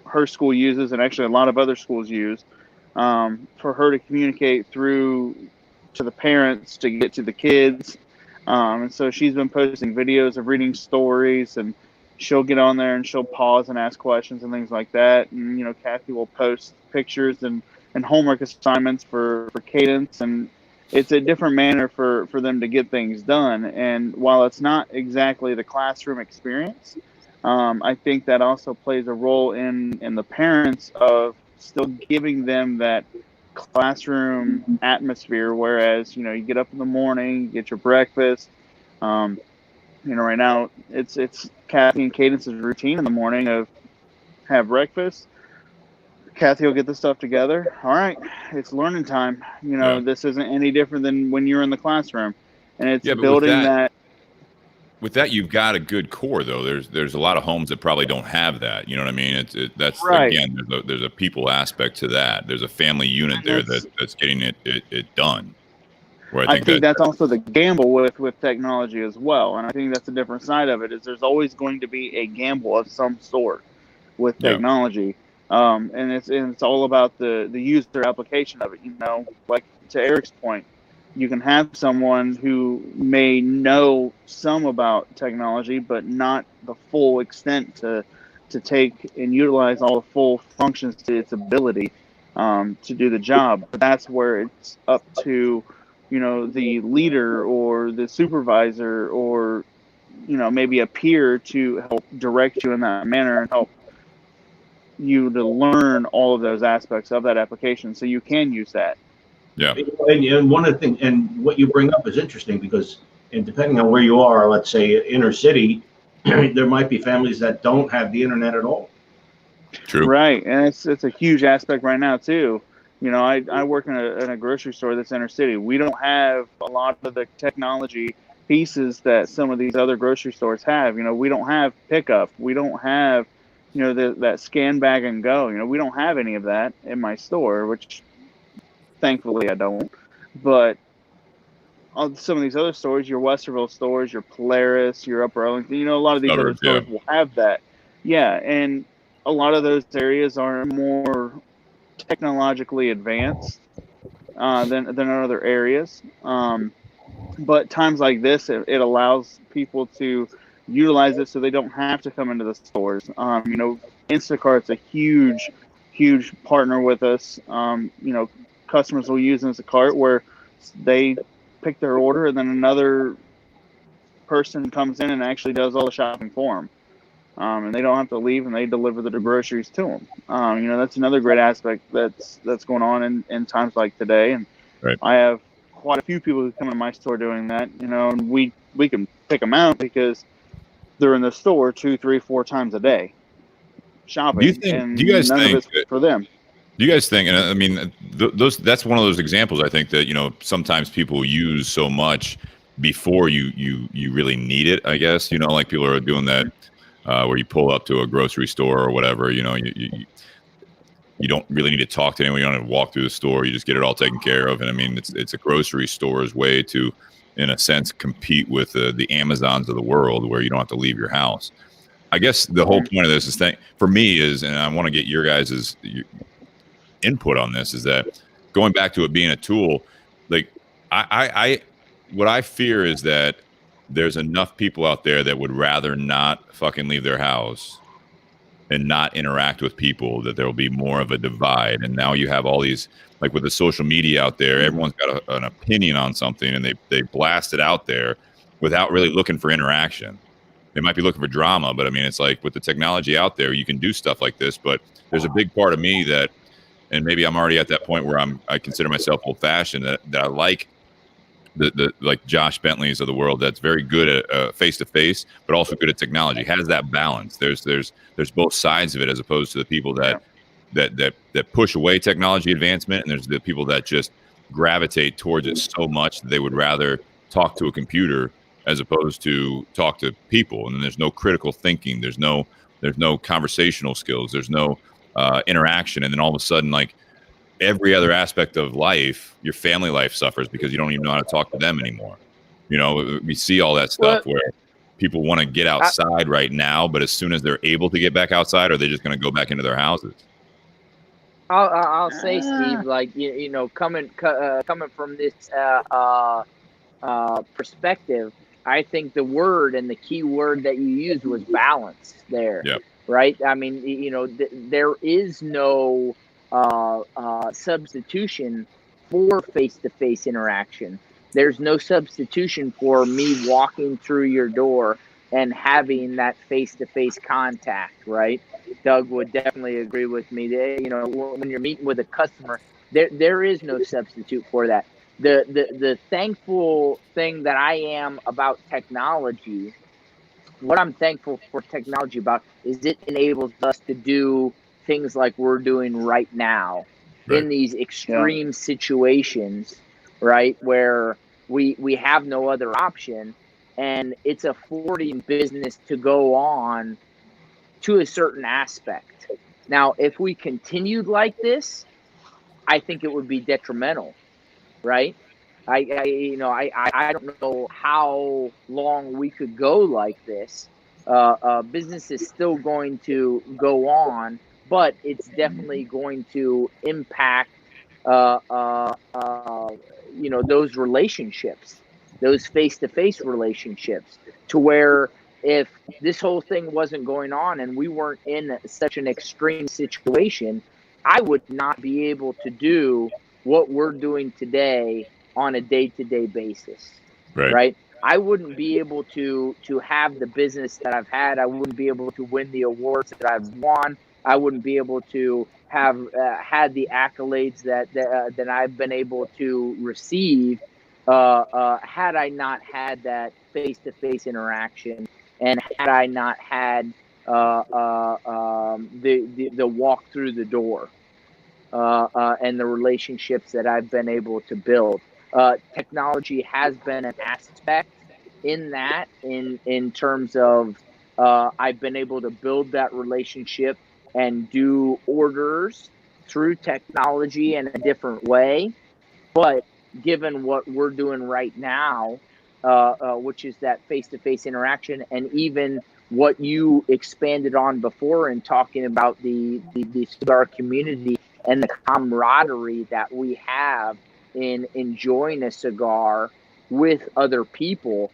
her school uses, and actually a lot of other schools use, for her to communicate through to the parents to get to the kids. And so she's been posting videos of reading stories, and she'll get on there and she'll pause and ask questions and things like that. And, Kathy will post pictures and homework assignments for Cadence. And it's a different manner for them to get things done. And while it's not exactly the classroom experience, I think that also plays a role in the parents of still giving them that classroom atmosphere, whereas you get up in the morning, you get your breakfast. Right now it's Kathy and Cadence's routine in the morning of have breakfast. Kathy will get the stuff together. All right, it's learning time. This isn't any different than when you're in the classroom, and it's building that. With that, you've got a good core, though. There's a lot of homes that probably don't have that. You know what I mean? That's right. Again, there's a people aspect to that. There's a family unit there that's getting it done. Where I think that's also the gamble with technology as well, and I think that's a different side of it. Is there's always going to be a gamble of some sort with technology, and it's all about the user application of it. Like to Eric's point, you can have someone who may know some about technology, but not the full extent to take and utilize all the full functions to its ability to do the job. But that's where it's up to, the leader or the supervisor or, maybe a peer to help direct you in that manner and help you to learn all of those aspects of that application so you can use that. Yeah. And one of the things, and what you bring up is interesting, because depending on where you are, let's say inner city, there might be families that don't have the internet at all. True. Right, and it's a huge aspect right now too. I work in a grocery store that's inner city. We don't have a lot of the technology pieces that some of these other grocery stores have. We don't have pickup. We don't have, that scan bag and go. We don't have any of that in my store, which thankfully I don't. But on some of these other stores, your Westerville stores, your Polaris, your Upper Ellington, a lot of these other stores will have that. Yeah, and a lot of those areas are more technologically advanced than other areas. But times like this, it allows people to utilize it so they don't have to come into the stores. Instacart's a huge partner with us. Customers will use Instacart where they pick their order and then another person comes in and actually does all the shopping for them. And they don't have to leave, and they deliver the groceries to them. That's another great aspect that's going on in times like today. And I have quite a few people who come in my store doing that, and we can pick them out because they're in the store 2, 3, 4 times a day shopping. Do you guys think for them? Do you guys think, and I mean, that's one of those examples I think that, sometimes people use so much before you really need it, I guess, like people are doing that where you pull up to a grocery store or whatever, you don't really need to talk to anyone. You don't have to walk through the store. You just get it all taken care of. And I mean, it's a grocery store's way to in a sense, compete with the Amazons of the world where you don't have to leave your house. I guess the whole point of this is for me is, and I want to get your guys' input on this, is that going back to it being a tool, like what I fear is that there's enough people out there that would rather not fucking leave their house and not interact with people, that there will be more of a divide. And now you have all these, like with the social media out there, everyone's got an opinion on something and they blast it out there without really looking for interaction. They might be looking for drama, but I mean, it's like with the technology out there, you can do stuff like this, but there's a big part of me that, and maybe I'm already at that point where I consider myself old fashioned, that I like the like Josh Bentley's of the world, that's very good at face to face, but also good at technology, has that balance. There's both sides of it, as opposed to the people that push away technology advancement, and there's the people that just gravitate towards it so much that they would rather talk to a computer as opposed to talk to people. And then there's no critical thinking, there's no conversational skills, there's no interaction, and then all of a sudden, like, every other aspect of life, your family life suffers because you don't even know how to talk to them anymore. You know, we see all that stuff where people want to get outside right now, but as soon as they're able to get back outside, are they just going to go back into their houses? I'll say, Steve, like, you know, coming from this perspective, I think the word and the key word that you used was balance there. Yep. Right? I mean, you know, there is no substitution for face-to-face interaction. There's no substitution for me walking through your door and having that face-to-face contact, right? Doug would definitely agree with me. You know, when you're meeting with a customer, there is no substitute for that. The thankful thing that I am about technology, what I'm thankful for technology about, is it enables us to do things like we're doing right now, in these extreme situations, right, where we have no other option, and it's affording business to go on to a certain aspect. Now, if we continued like this, I think it would be detrimental, right? I don't know how long we could go like this. Business is still going to go on, but it's definitely going to impact, those relationships, those face-to-face relationships, to where if this whole thing wasn't going on and we weren't in such an extreme situation, I would not be able to do what we're doing today on a day-to-day basis, right? I wouldn't be able to have the business that I've had. I wouldn't be able to win the awards that I've won. I wouldn't be able to have had the accolades that I've been able to receive had I not had that face-to-face interaction, and had I not had the walk through the door and the relationships that I've been able to build. Technology has been an aspect in that, in terms of I've been able to build that relationship and do orders through technology in a different way. But given what we're doing right now, which is that face-to-face interaction, and even what you expanded on before in talking about the cigar community and the camaraderie that we have in enjoying a cigar with other people,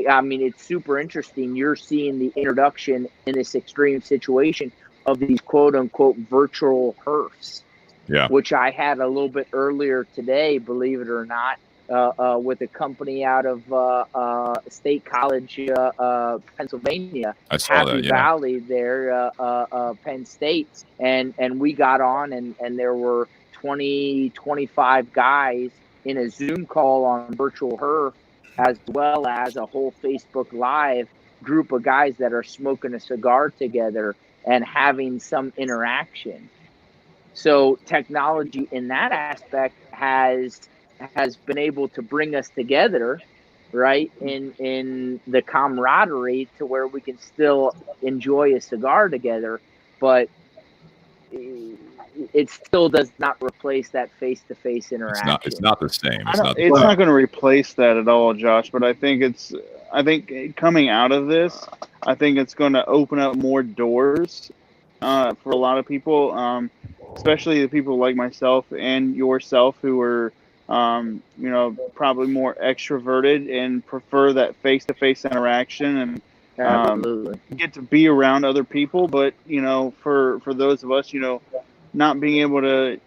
I mean, it's super interesting. You're seeing the introduction in this extreme situation of these quote-unquote virtual herfs, which I had a little bit earlier today, believe it or not, with a company out of State College, Pennsylvania, I saw Happy Valley there, Penn State. And we got on, and there were 20, 25 guys in a Zoom call on virtual herf, as well as a whole Facebook Live group of guys that are smoking a cigar together and having some interaction. So technology in that aspect has been able to bring us together, right, in the camaraderie, to where we can still enjoy a cigar together. But it still does not replace that face-to-face interaction. It's not the same. It's not going to replace that at all, Josh. But I think coming out of this, I think it's going to open up more doors for a lot of people, especially the people like myself and yourself who are, probably more extroverted and prefer that face-to-face interaction and Absolutely. get to be around other people. But for those of us, not being able to,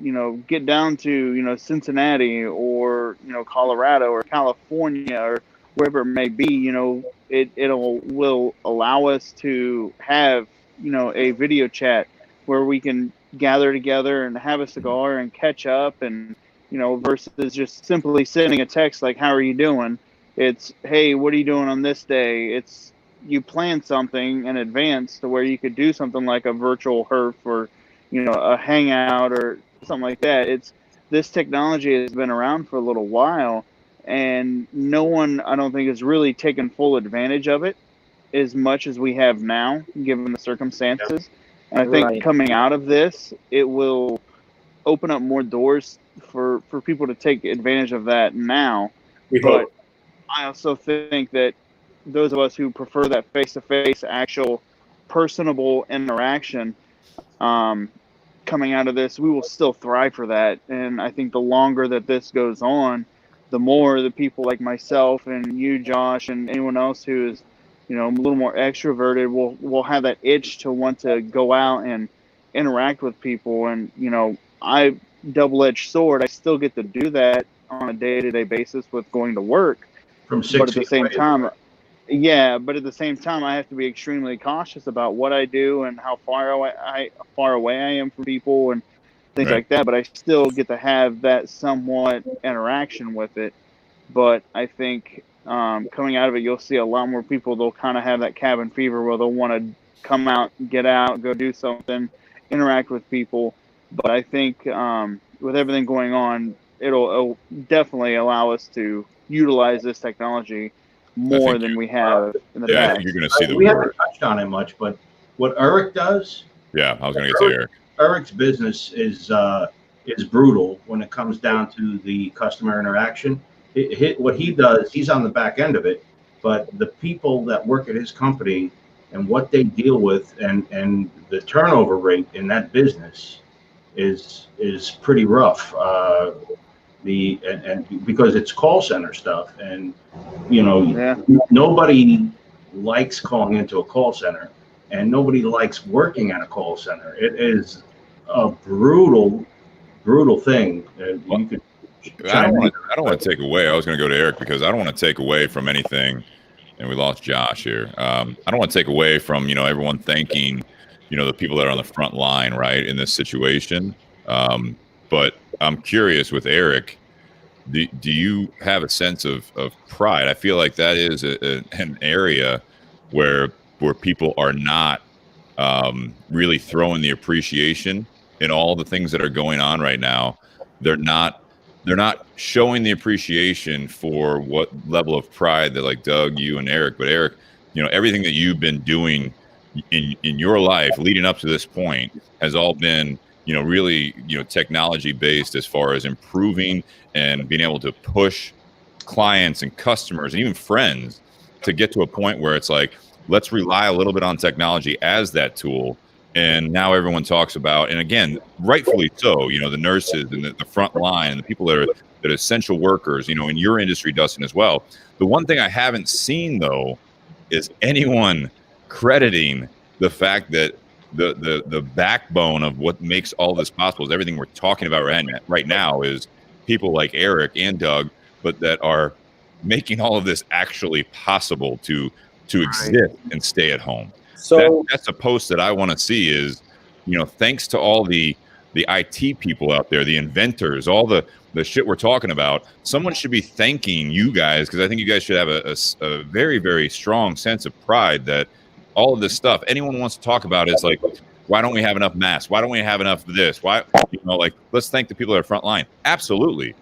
get down to, Cincinnati or, Colorado or California or wherever it may be, will allow us to have, a video chat where we can gather together and have a cigar and catch up and, versus just simply sending a text like, how are you doing? It's, hey, what are you doing on this day? It's, you plan something in advance to where you could do something like a virtual herf or, a hangout or something like that. This technology has been around for a little while, and no one, I don't think, has really taken full advantage of it as much as we have now, given the circumstances. And I think coming out of this, it will open up more doors for people to take advantage of that now. But I also think that those of us who prefer that face-to-face, actual personable interaction, coming out of this, we will still thrive for that. And I think the longer that this goes on, the more the people like myself and you, Josh, and anyone else who is, a little more extroverted will have that itch to want to go out and interact with people. And, I double-edged sword. I still get to do that on a day-to-day basis with going to work. From 6 but at the same time, but at the same time, I have to be extremely cautious about what I do and how far away I am from people and things like that. But I still get to have that somewhat interaction with it. But I think coming out of it, you'll see a lot more people. They'll kind of have that cabin fever where they'll want to come out, get out, go do something, interact with people. But I think with everything going on, it'll definitely allow us to utilize this technology more than we have in the past. I think you're going to see we haven't touched on it much, but what Eric does. Yeah, I was going to get to Eric. Eric's business is brutal when it comes down to the customer interaction. What he does, he's on the back end of it, but the people that work at his company and what they deal with and the turnover rate in that business is pretty rough. Because it's call center stuff, and nobody likes calling into a call center, and nobody likes working at a call center. It is a brutal thing. You could. I don't want to take away. I was going to go to Eric because I don't want to take away from anything, and we lost Josh here. I don't want to take away from everyone thanking the people that are on the front line, right, in this situation. But I'm curious with Eric, do you have a sense of pride? I feel like that is an area where people are not really throwing the appreciation in all the things that are going on right now. They're not showing the appreciation for what level of pride that, like Doug, you and Eric, but Eric, everything that you've been doing in your life leading up to this point has all been really, technology based as far as improving and being able to push clients and customers and even friends to get to a point where it's like, let's rely a little bit on technology as that tool. And now everyone talks about, and again, rightfully so, the nurses and the front line and the people that are essential workers, in your industry, Dustin, as well. The one thing I haven't seen, though, is anyone crediting the fact that the backbone of what makes all this possible is everything we're talking about right now is people like Eric and Doug, but that are making all of this actually possible to exist and stay at home. So that's a post that I want to see is, thanks to all the IT people out there, the inventors, all the shit we're talking about, someone should be thanking you guys, because I think you guys should have a very, very strong sense of pride that all of this stuff anyone wants to talk about is like, why don't we have enough masks? Why don't we have enough of this? Why, let's thank the people that are front line. Absolutely.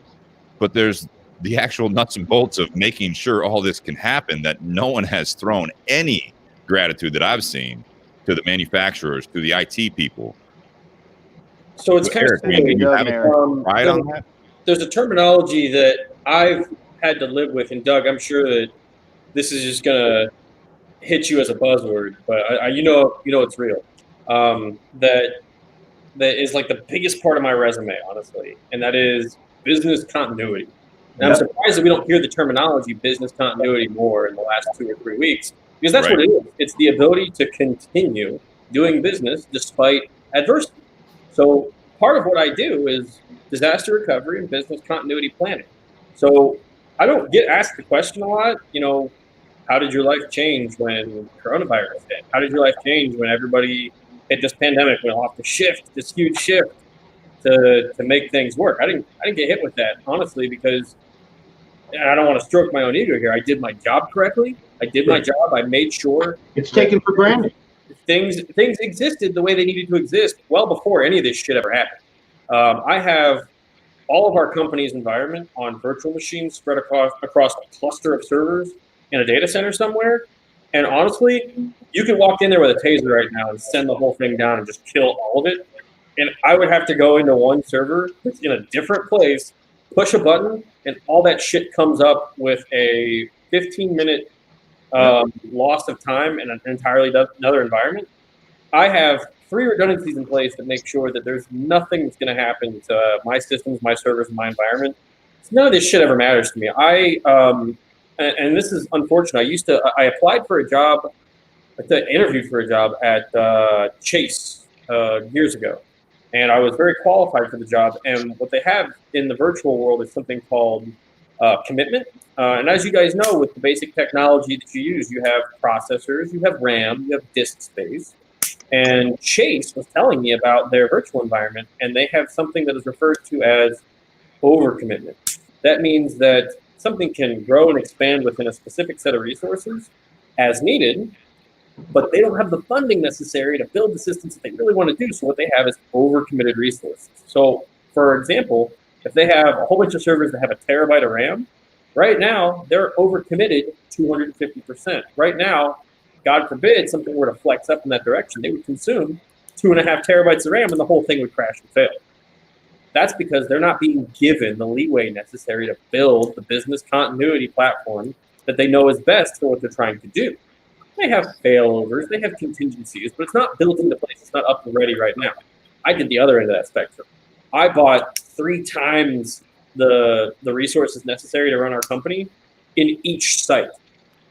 But there's the actual nuts and bolts of making sure all this can happen that no one has thrown any gratitude that I've seen to the manufacturers, to the IT people. So it's kind Eric, of do you have Doug, right on that? There's a terminology that I've had to live with, and Doug, I'm sure that this is just gonna hit you as a buzzword, but you know it's real. That is like the biggest part of my resume, honestly, and that is business continuity. And I'm surprised that we don't hear the terminology business continuity more in the last 2 or 3 weeks, because that's what it is. It's the ability to continue doing business despite adversity. So part of what I do is disaster recovery and business continuity planning. So I don't get asked the question a lot, how did your life change when coronavirus hit? How did your life change when everybody hit this pandemic, went off the shift, this huge shift to make things work? I didn't get hit with that, honestly, because I don't want to stroke my own ego here. I did my job correctly. I did my job. I made sure It's taken for granted. things existed the way they needed to exist well before any of this shit ever happened. I have all of our company's environment on virtual machines spread across a cluster of servers in a data center somewhere. And honestly, you could walk in there with a taser right now and send the whole thing down and just kill all of it. And I would have to go into one server that's in a different place, push a button, and all that shit comes up with a 15-minute loss of time in an entirely another environment. I have 3 redundancies in place that make sure that there's nothing that's going to happen to my systems, my servers, and my environment. So none of this shit ever matters to me. And this is unfortunate. I applied for a job, I interviewed for a job at Chase years ago. And I was very qualified for the job. And what they have in the virtual world is something called commitment. And as you guys know, with the basic technology that you use, you have processors, you have RAM, you have disk space. And Chase was telling me about their virtual environment, and they have something that is referred to as overcommitment. That means that something can grow and expand within a specific set of resources as needed, but they don't have the funding necessary to build the systems that they really want to do. So what they have is overcommitted resources. So, for example, if they have a whole bunch of servers that have a terabyte of RAM, right now they're overcommitted 250%. Right now, God forbid something were to flex up in that direction, they would consume 2.5 terabytes of RAM and the whole thing would crash and fail. That's because they're not being given the leeway necessary to build the business continuity platform that they know is best for what they're trying to do. They have failovers, they have contingencies, but it's not built into place. It's not up and ready right now. I did the other end of that spectrum. I bought 3 times the resources necessary to run our company in each site.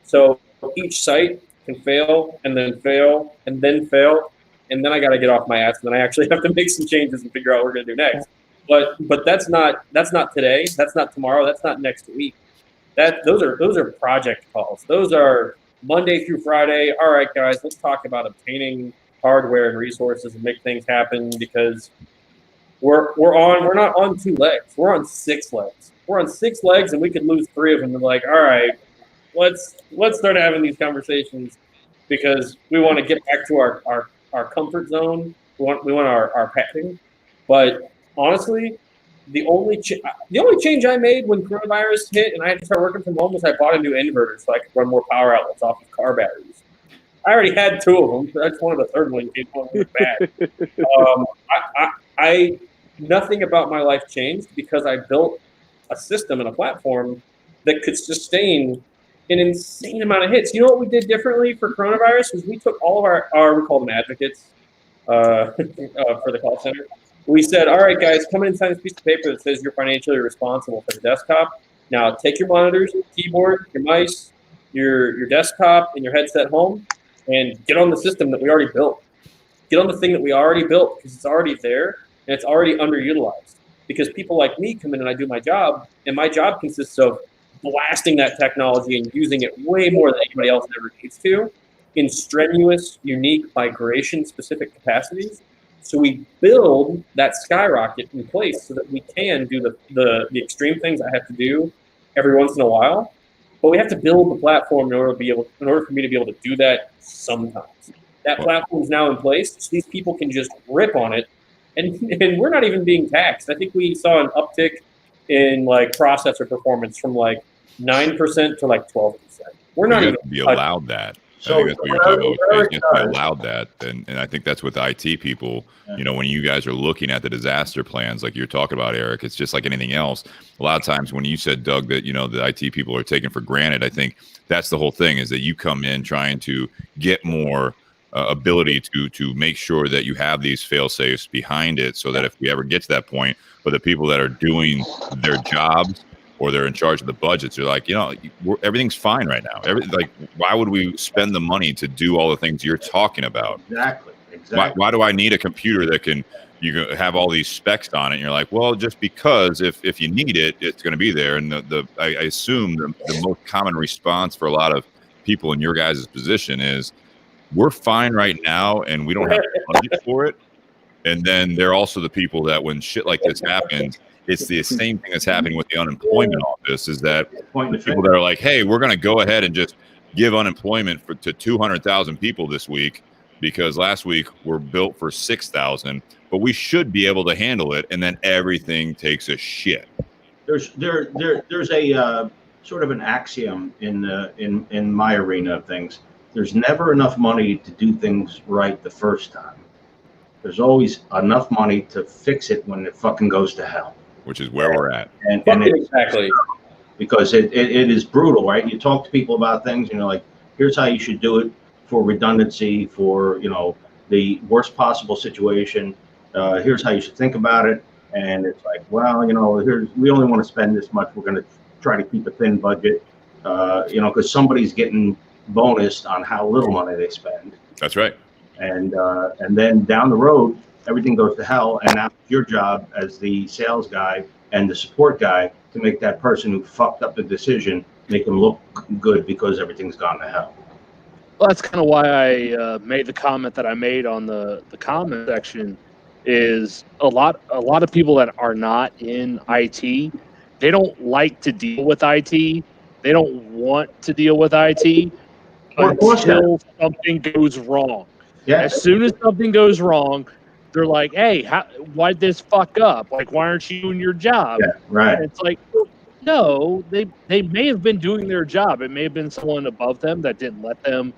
So each site can fail, and then fail, and then fail, and then I got to get off my ass, and then I actually have to make some changes and figure out what we're going to do next. But that's not today. That's not tomorrow. That's not next week. Those are project calls. Those are Monday through Friday. All right, guys, let's talk about obtaining hardware and resources and make things happen, because we're not on 2 legs. We're on 6 legs. We're on 6 legs, and we could lose 3 of them. And like, all right, let's start having these conversations, because we want to get back to our comfort zone. We want our padding. But honestly, the only change I made when coronavirus hit and I had to start working from home was I bought a new inverter so I could run more power outlets off of car batteries. I already had 2 of them, so I just wanted a third one in case one was bad. Nothing about my life changed because I built a system and a platform that could sustain an insane amount of hits. You know what we did differently for coronavirus was we took all of our we call them advocates for the call center. We said, all right, guys, come in and sign this piece of paper that says you're financially responsible for the desktop. Now take your monitors, your keyboard, your mice, your desktop, and your headset home, and get on the system that we already built. Get on the thing that we already built, because it's already there and it's already underutilized. Because people like me come in and I do my job, and my job consists of blasting that technology and using it way more than anybody else ever needs to in strenuous, unique, migration-specific capacities. So we build that skyrocket in place so that we can do the extreme things I have to do every once in a while. But we have to build the platform in order for me to be able to do that sometimes. That platform is now in place, so these people can just rip on it, and we're not even being taxed. I think we saw an uptick in like processor performance from like 9% to like 12%. We're not even be allowed that. So I think that's what you're talking about. Eric You have to be does- allowed that, and I think that's with the IT people. You know, when you guys are looking at the disaster plans, like you're talking about, Eric, it's just like anything else. A lot of times, when you said, Doug, that the IT people are taken for granted, I think that's the whole thing. Is that you come in trying to get more ability to make sure that you have these fail safes behind it, so that if we ever get to that point, but the people that are doing their jobs or they're in charge of the budgets, they're like, everything's fine right now. Why would we spend the money to do all the things you're talking about? Exactly. Why do I need a computer that you can have all these specs on it? And you're like, well, just because if you need it, it's going to be there. And I assume the most common response for a lot of people in your guys' position is, we're fine right now and we don't have the budget for it. And then they're also the people that when shit like this happens, it's the same thing that's happening with the unemployment office, is that people that are like, hey, we're going to go ahead and just give unemployment to 200,000 people this week, because last week we're built for 6,000, but we should be able to handle it. And then everything takes a shit. There's a sort of an axiom in my arena of things. There's never enough money to do things right the first time. There's always enough money to fix it when it fucking goes to hell. Which is where we're at. And Exactly. because it is brutal, right? You talk to people about things and you're like, here's how you should do it for redundancy, for, the worst possible situation. Here's how you should think about it. And it's like, well, we only want to spend this much. We're going to try to keep a thin budget, because somebody's getting bonused on how little money they spend. That's right. And then down the road, everything goes to hell. And now it's your job as the sales guy and the support guy to make that person who fucked up the decision, make them look good because everything's gone to hell. Well, that's kind of why I made the comment that I made on the comment section. Is a lot of people that are not in IT, they don't like to deal with IT. They don't want to deal with IT until something goes wrong. Yeah. As soon as something goes wrong, they're like, hey, why'd this fuck up? Like, why aren't you doing your job? Yeah, right. And it's like, no, they may have been doing their job. It may have been someone above them that didn't let them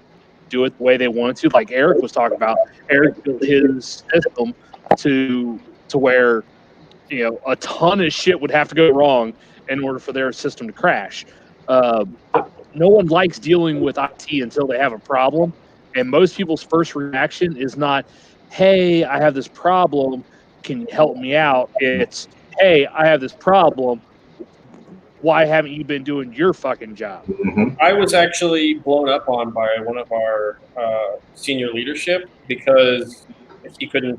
do it the way they wanted to. Like Eric was talking about, Eric built his system to where, a ton of shit would have to go wrong in order for their system to crash. But no one likes dealing with IT until they have a problem. And most people's first reaction is not, hey, I have this problem, can you help me out? It's, hey, I have this problem, why haven't you been doing your fucking job? Mm-hmm. I was actually blown up on by one of our senior leadership because he couldn't,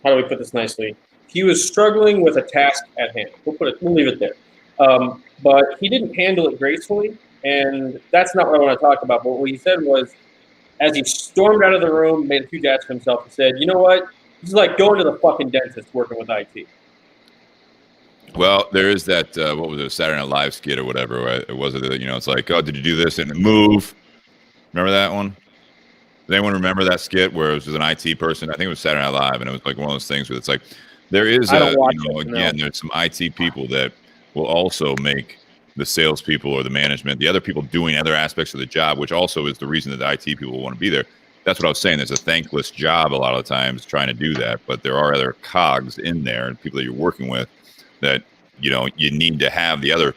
how do we put this nicely? He was struggling with a task at hand. We'll leave it there. But he didn't handle it gracefully, and that's not what I want to talk about. But what he said was, as he stormed out of the room, made a huge ass of himself, and said, you know what? This is like going to the fucking dentist working with IT. Well, there is that, what was it, a Saturday Night Live skit or whatever. Right? It was, it's like, oh, did you do this? And move. Remember that one? Does anyone remember that skit where it was an IT person? I think it was Saturday Night Live, and it was like one of those things where it's like, there is there's some IT people that will also make the salespeople or the management, the other people doing other aspects of the job, which also is the reason that the IT people want to be there. That's what I was saying. There's a thankless job a lot of the times trying to do that, but there are other cogs in there and people that you're working with that, you need to have the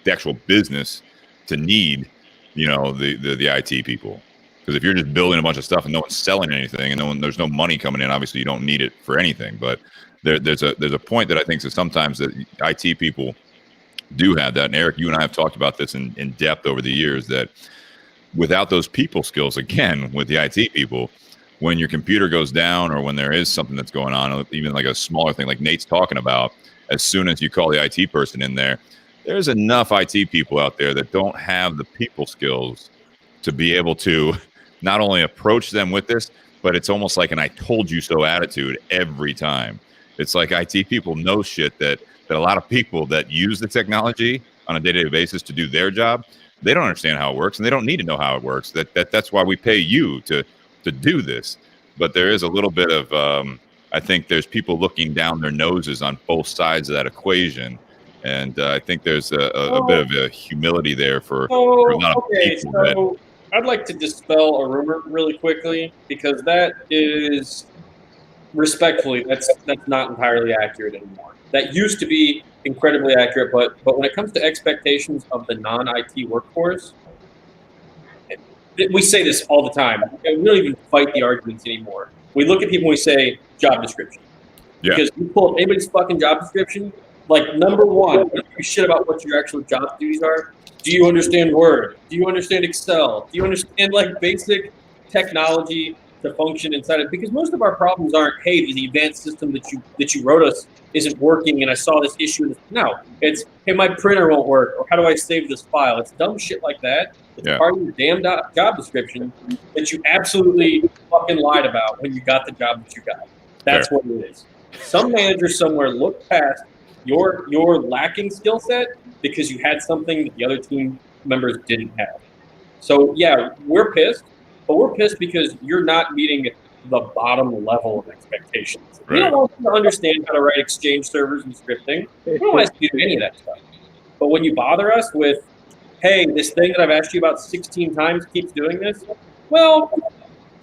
actual business to need, the IT people. Because if you're just building a bunch of stuff and no one's selling anything and there's no money coming in, obviously you don't need it for anything. But there's a point that I think that sometimes that IT people do have that. And Eric, you and I have talked about this in depth over the years, that without those people skills, again, with the IT people, when your computer goes down or when there is something that's going on, even like a smaller thing like Nate's talking about, as soon as you call the IT person in there, there's enough IT people out there that don't have the people skills to be able to not only approach them with this, but it's almost like an I told you so attitude every time. It's like IT people know shit that a lot of people that use the technology on a day-to-day basis to do their job, they don't understand how it works, and they don't need to know how it works. That's why we pay you to do this. But there is a little bit of, I think there's people looking down their noses on both sides of that equation. And I think there's a bit of a humility there for a lot of people. I'd like to dispel a rumor really quickly, because that is, respectfully, that's not entirely accurate anymore. That used to be incredibly accurate, but when it comes to expectations of the non-IT workforce, we say this all the time. We don't even fight the arguments anymore. We look at people and we say job description. Yeah. Because you pull up anybody's fucking job description, like, number one, you don't give a shit about what your actual job duties are. Do you understand Word? Do you understand Excel? Do you understand, like, basic technology to function inside it? Because most of our problems aren't, hey, the advanced system that you wrote us isn't working and I saw this issue. No, it's, hey, my printer won't work, or how do I save this file? It's dumb shit like that. It's part of your damn job description that you absolutely fucking lied about when you got the job that you got. That's what it is. Some manager somewhere looked past your lacking skill set because you had something that the other team members didn't have. So yeah, we're pissed, but we're pissed because you're not meeting the bottom level of expectations. We don't want you to understand how to write Exchange servers and scripting. We don't ask you to do any of that stuff. But when you bother us with, hey, this thing that I've asked you about 16 times keeps doing this, well,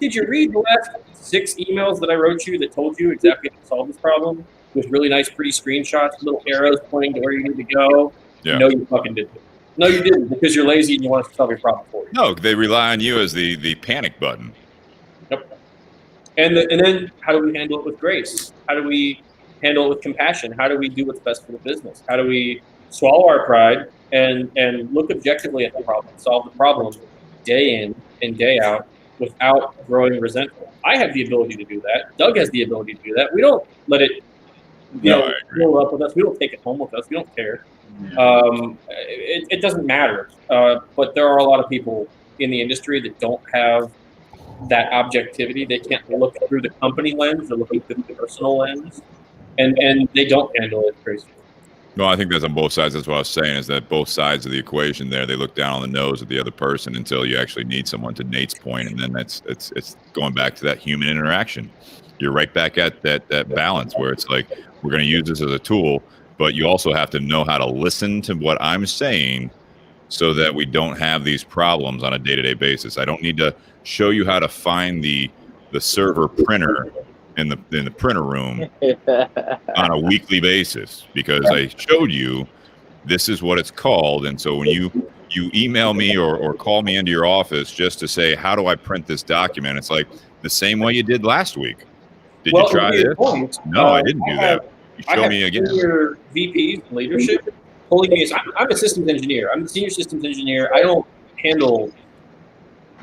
did you read the last 6 emails that I wrote you that told you exactly how to solve this problem with really nice, pretty screenshots, little arrows pointing to where you need to go? Yeah. No, you fucking didn't. No, you didn't, because you're lazy and you want us to solve your problem for you. No, they rely on you as the panic button. Yep. And then how do we handle it with grace? How do we handle it with compassion? How do we do what's best for the business? How do we swallow our pride and look objectively at the problem, solve the problem day in and day out without growing resentful? I have the ability to do that. Doug has the ability to do that. We don't let it roll up with us. We don't take it home with us. We don't care. It doesn't matter. But there are a lot of people in the industry that don't have that objectivity. They can't look through the company lens. They're looking through the personal lens, and they don't handle it gracefully. No, I think that's on both sides. That's what I was saying, is that both sides of the equation there, they look down on the nose of the other person until you actually need someone, to Nate's point, and then it's going back to that human interaction. You're right back at that balance where it's like, we're going to use this as a tool, but you also have to know how to listen to what I'm saying so that we don't have these problems on a day-to-day basis. I don't need to show you how to find the server printer in the printer room on a weekly basis, because I showed you this is what it's called. And so when you email me or call me into your office just to say, how do I print this document? It's like the same way you did last week. Did you try this? No, I didn't do that. You show me again. Senior VPs, leadership, pulling me. I'm a systems engineer. I'm a senior systems engineer. I don't handle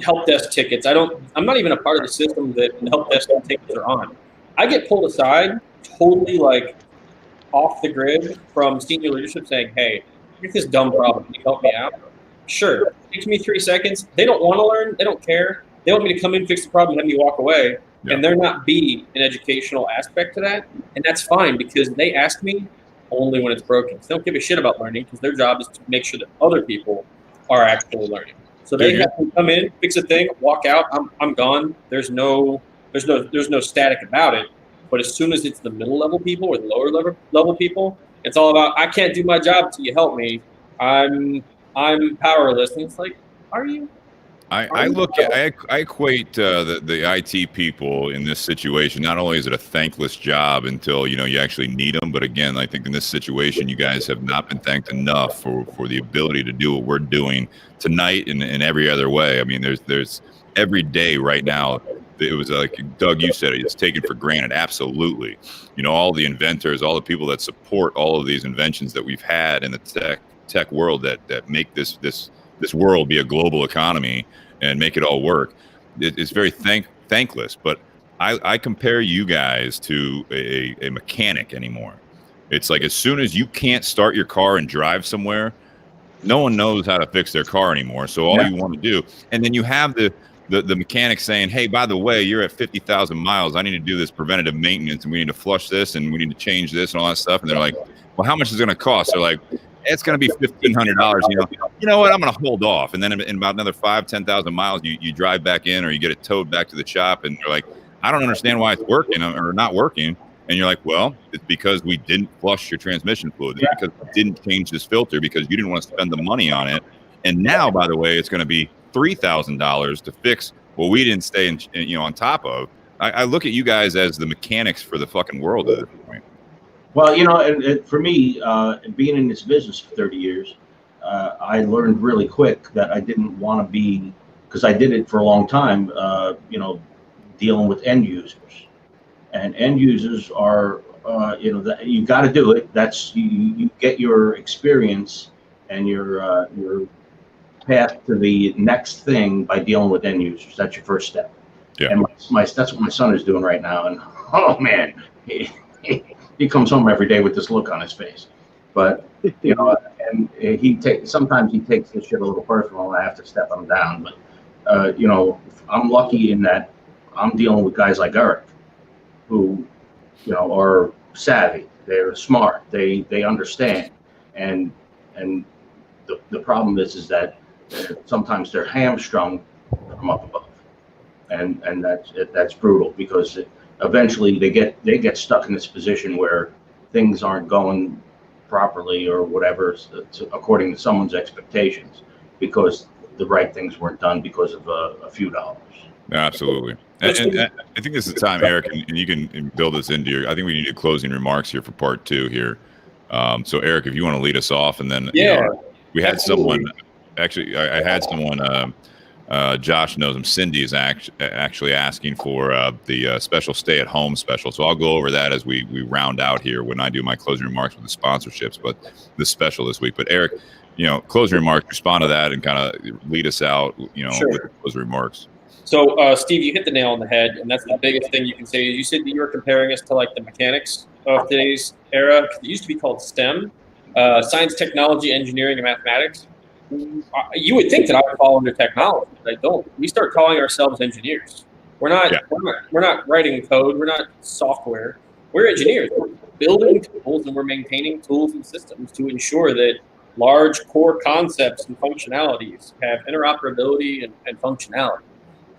help desk tickets. I'm not even a part of the system that the help desk tickets are on. I get pulled aside, totally like off the grid, from senior leadership saying, hey, here's this dumb problem. Can you help me out? Sure. It takes me 3 seconds. They don't want to learn. They don't care. They want me to come in, fix the problem, and have me walk away. Yeah. And there not be an educational aspect to that. And that's fine, because they ask me only when it's broken. So they don't give a shit about learning, because their job is to make sure that other people are actually learning. So they have to come in, fix a thing, walk out. I'm gone. There's no static about it. But as soon as it's the middle level people or the lower level people, it's all about, I can't do my job until you help me. I'm powerless. And it's like, are you? I equate the IT people in this situation. Not only is it a thankless job until you actually need them, but again, I think in this situation, you guys have not been thanked enough for the ability to do what we're doing tonight and every other way. I mean, there's every day right now. It was like Doug, you said, it's taken for granted. Absolutely, all the inventors, all the people that support all of these inventions that we've had in the tech world that make this world be a global economy and make it all work. It's very thankless, but I compare you guys to a mechanic anymore. It's like, as soon as you can't start your car and drive somewhere, no one knows how to fix their car anymore. So all you want to do, and then you have the mechanic saying, hey, by the way, you're at 50,000 miles. I need to do this preventative maintenance, and we need to flush this, and we need to change this and all that stuff. And they're like, well, how much is it going to cost? They're like, it's going to be $1,500. You know what? I'm going to hold off. And then in about another 10,000 miles, you drive back in, or you get it towed back to the shop, and they're like, I don't understand why it's working or not working. And you're like, well, it's because we didn't flush your transmission fluid. It's because we didn't change this filter, because you didn't want to spend the money on it. And now, by the way, it's going to be $3,000 to fix what we didn't stay on top of. I look at you guys as the mechanics for the fucking world at this point. Well, and for me, being in this business for 30 years, I learned really quick that I didn't want to be, because I did it for a long time, dealing with end users. And end users are, you got to do it. That's you get your experience and your path to the next thing by dealing with end users. That's your first step. Yeah. And that's what my son is doing right now. And oh man, he comes home every day with this look on his face. But and sometimes he takes this shit a little personal, and I have to step him down. But I'm lucky in that I'm dealing with guys like Eric, who are savvy. They're smart. They understand. And the problem is that sometimes they're hamstrung from up above, and that's brutal, because eventually they get stuck in this position where things aren't going properly or whatever according to someone's expectations, because the right things weren't done because of a few dollars. Absolutely. And I think this is the time, Eric, and you can build this into your. I think we need closing remarks here for part 2 here. So Eric, if you want to lead us off, and then we had someone. Actually, I had someone. Josh knows him. Cindy is actually asking for the special stay-at-home special. So I'll go over that as we round out here when I do my closing remarks with the sponsorships. But the special this week. But Eric, closing remarks. Respond to that and kind of lead us out. Sure. With closing remarks. So, Steve, you hit the nail on the head, and that's the biggest thing you can say. You said that you were comparing us to like the mechanics of today's era. It used to be called STEM, science, technology, engineering, and mathematics. You would think that I would fall under technology, but I don't. We start calling ourselves engineers. We're not writing code. We're not software. We're engineers. We're building tools, and we're maintaining tools and systems to ensure that large core concepts and functionalities have interoperability and functionality.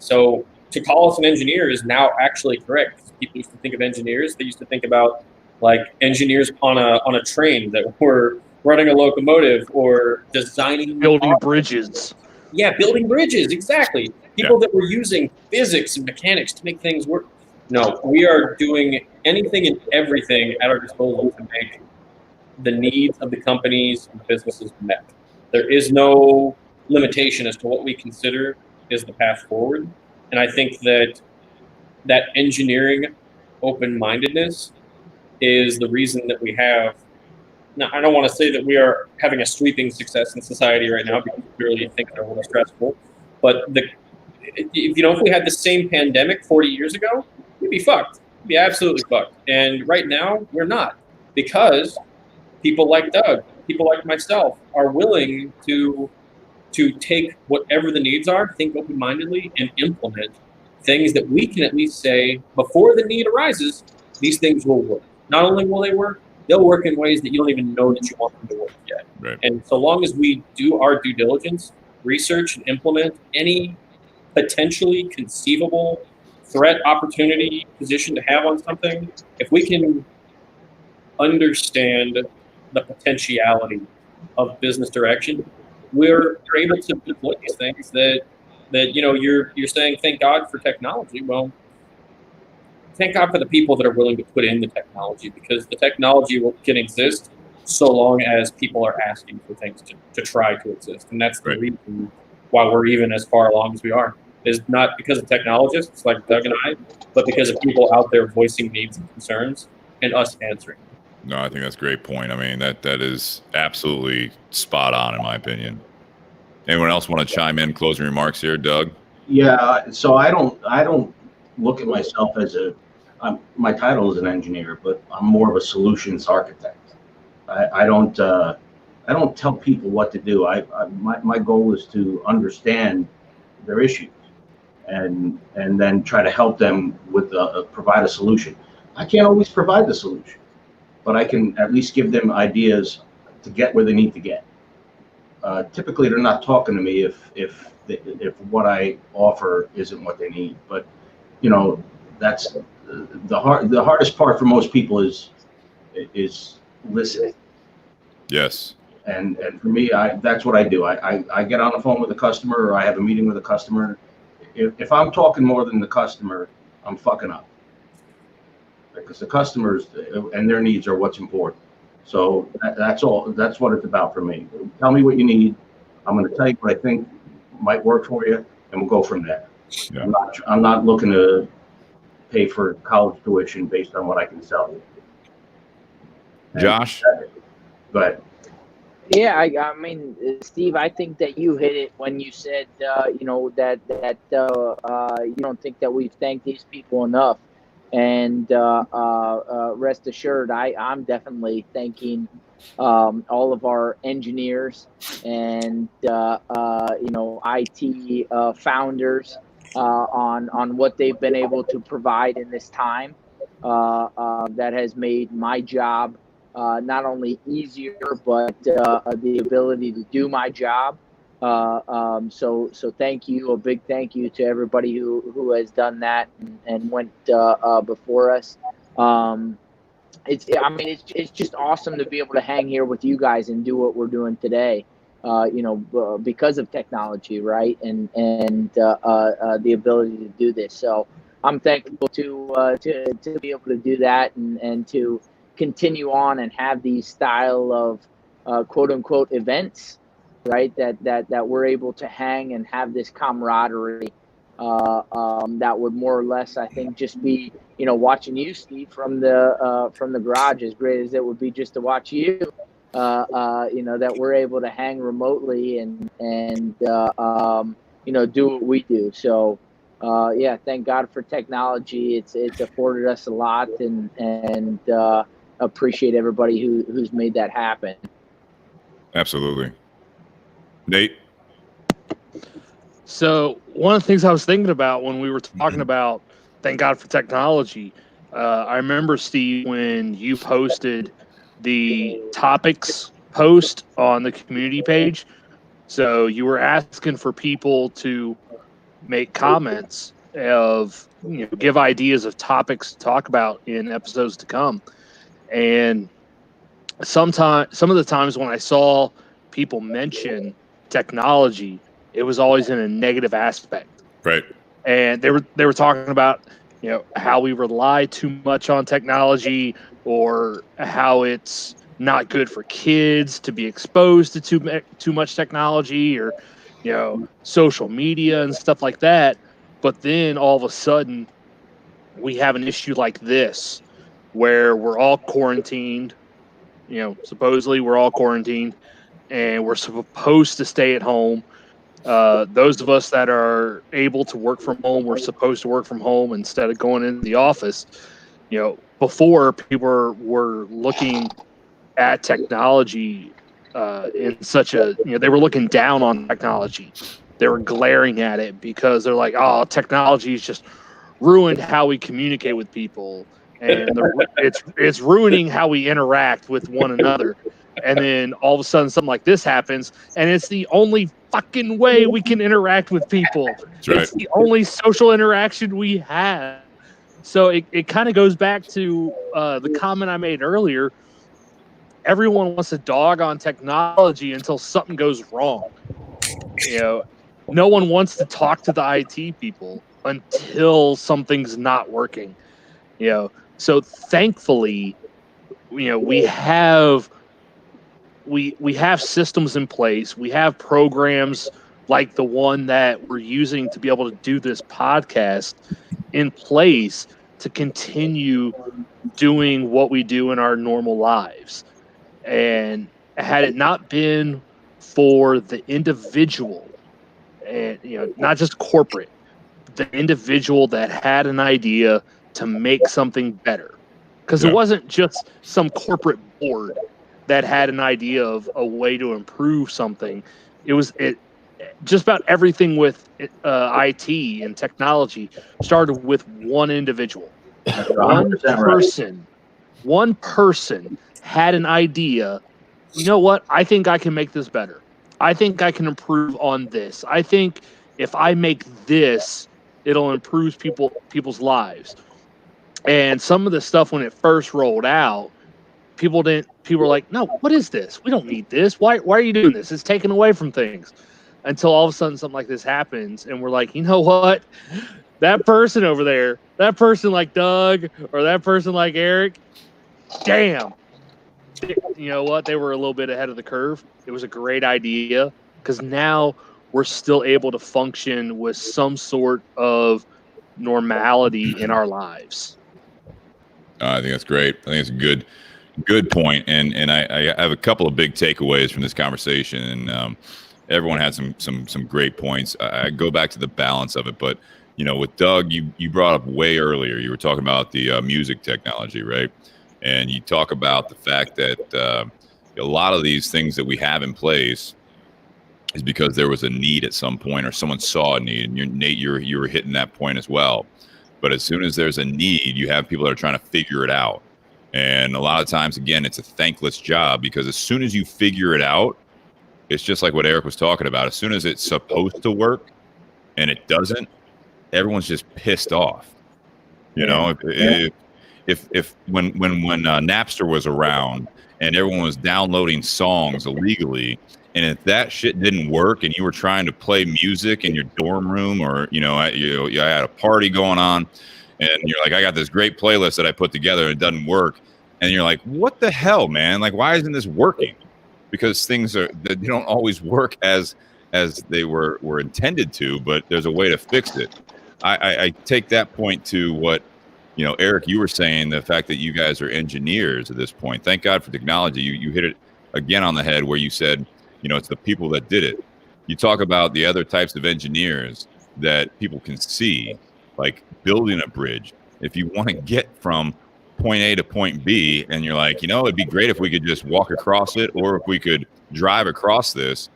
So to call us an engineer is now actually correct. People used to think of engineers. They used to think about like engineers on a train that were running a locomotive or building bridges. Yeah, building bridges, exactly. People that were using physics and mechanics to make things work. No, we are doing anything and everything at our disposal to make the needs of the companies and businesses met. There is no limitation as to what we consider is the path forward. And I think that engineering open-mindedness is the reason that we have. Now, I don't want to say that we are having a sweeping success in society right now, because clearly things are a little stressful. But if we had the same pandemic 40 years ago, we'd be fucked. We'd be absolutely fucked. And right now, we're not, because people like Doug, people like myself, are willing to take whatever the needs are, think open-mindedly, and implement things that we can at least say before the need arises, these things will work. Not only will they work, they'll work in ways that you don't even know that you want them to work yet. Right. And so long as we do our due diligence, research, and implement any potentially conceivable threat, opportunity, position to have on something, if we can understand the potentiality of business direction, we're able to deploy these things that you're saying, thank God for technology. Well, thank God for the people that are willing to put in the technology, because the technology can exist so long as people are asking for things to try to exist. And that's the reason why we're even as far along as we are. Is not because of technologists like Doug and I, but because of people out there voicing needs and concerns and us answering. No, I think that's a great point. I mean, that is absolutely spot on, in my opinion. Anyone else want to chime in? Closing remarks here, Doug? Yeah. So I don't look at myself as my title is an engineer, but I'm more of a solutions architect. I don't tell people what to do. My goal is to understand their issues and then try to help them with provide a solution. I can't always provide the solution, but I can at least give them ideas to get where they need to get. Typically, they're not talking to me if what I offer isn't what they need. But that's the hardest part for most people is listening. Yes. And for me, that's what I do. I get on the phone with a customer, or I have a meeting with a customer. If I'm talking more than the customer, I'm fucking up, because the customers and their needs are what's important. So that's all. That's what it's about for me. Tell me what you need. I'm going to tell you what I think might work for you, and we'll go from there. Yeah. I'm not looking to pay for college tuition based on what I can sell you. Josh? But Yeah, I mean, Steve, I think that you hit it when you said, that you don't think that we've thanked these people enough. And rest assured, I'm definitely thanking all of our engineers and IT founders on what they've been able to provide in this time. That has made my job not only easier, but the ability to do my job. So thank you, a big thank you to everybody who has done that and went before us. It's just awesome to be able to hang here with you guys and do what we're doing today. Because of technology, right, and the ability to do this. So I'm thankful to be able to do that and to continue on and have these style of quote unquote events, right, that we're able to hang and have this camaraderie that would more or less, I think, just be, watching you, Steve, from the garage, as great as it would be just to watch you, that we're able to hang remotely and do what we do. So thank God for technology. It's afforded us a lot, and appreciate everybody who's made that happen. Absolutely. Nate? So one of the things I was thinking about when we were talking about thank God for technology, I remember, Steve, when you posted the topics post on the community page. So you were asking for people to make comments of, give ideas of topics to talk about in episodes to come. And some of the times when I saw people mention technology, it was always in a negative aspect. Right. And they were talking about, how we rely too much on technology, or how it's not good for kids to be exposed to too much technology, or, social media and stuff like that. But then all of a sudden we have an issue like this where we're all quarantined, supposedly we're all quarantined, and we're supposed to stay at home. Those of us that are able to work from home, we're supposed to work from home instead of going into the office. Before, people were looking at technology in such a, they were looking down on technology. They were glaring at it because they're like, oh, technology has just ruined how we communicate with people. And it's ruining how we interact with one another. And then all of a sudden something like this happens, and it's the only fucking way we can interact with people. That's right. It's the only social interaction we have. So it kind of goes back to the comment I made earlier. Everyone wants to dog on technology until something goes wrong. No one wants to talk to the IT people until something's not working. So thankfully, we have systems in place. We have programs like the one that we're using to be able to do this podcast in place to continue doing what we do in our normal lives. And had it not been for the individual, and not just corporate, the individual that had an idea to make something better, because it wasn't just some corporate board that had an idea of a way to improve something. It just about everything with IT and technology started with one individual. One person had an idea. You know what? I think I can make this better. I think I can improve on this. I think if I make this, it'll improve people's lives. And some of the stuff when it first rolled out, people were like, no, what is this? We don't need this. Why are you doing this? It's taken away from things. Until all of a sudden something like this happens, and we're like, you know what? That person over there, that person like Doug or that person like Eric, damn. You know what? They were a little bit ahead of the curve. It was a great idea because now we're still able to function with some sort of normality in our lives. I think that's great. I think it's a good point. And I have a couple of big takeaways from this conversation. And everyone had some great points. I go back to the balance of it, but with Doug, you brought up way earlier. You were talking about the music technology, right? And you talk about the fact that a lot of these things that we have in place is because there was a need at some point, or someone saw a need, and Nate, you were hitting that point as well. But as soon as there's a need, you have people that are trying to figure it out. And a lot of times, again, it's a thankless job because as soon as you figure it out, it's just like what Eric was talking about. As soon as it's supposed to work and it doesn't, everyone's just pissed off. If when Napster was around and everyone was downloading songs illegally, and if that shit didn't work and you were trying to play music in your dorm room, or you had a party going on, and you're like, I got this great playlist that I put together and it doesn't work, and you're like, what the hell, man? Like, why isn't this working? Because they don't always work as they were intended to, but there's a way to fix it. I take that point to what Eric, you were saying, the fact that you guys are engineers at this point. Thank God for technology. You hit it again on the head where you said, it's the people that did it. You talk about the other types of engineers that people can see, like building a bridge. If you want to get from point A to point B, and you're like, it'd be great if we could just walk across it, or if we could drive across this,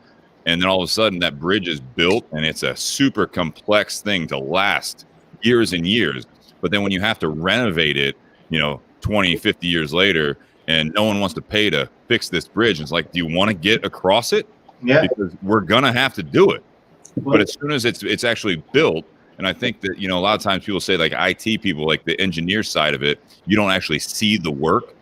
and then all of a sudden that bridge is built and it's a super complex thing to last years and years. But then when you have to renovate it, 20, 50 years later, and no one wants to pay to fix this bridge, it's like, do you want to get across it? Yeah. Because we're going to have to do it. But as soon as it's actually built, and I think that, a lot of times people say, like IT people, like the engineer side of it, you don't actually see the work.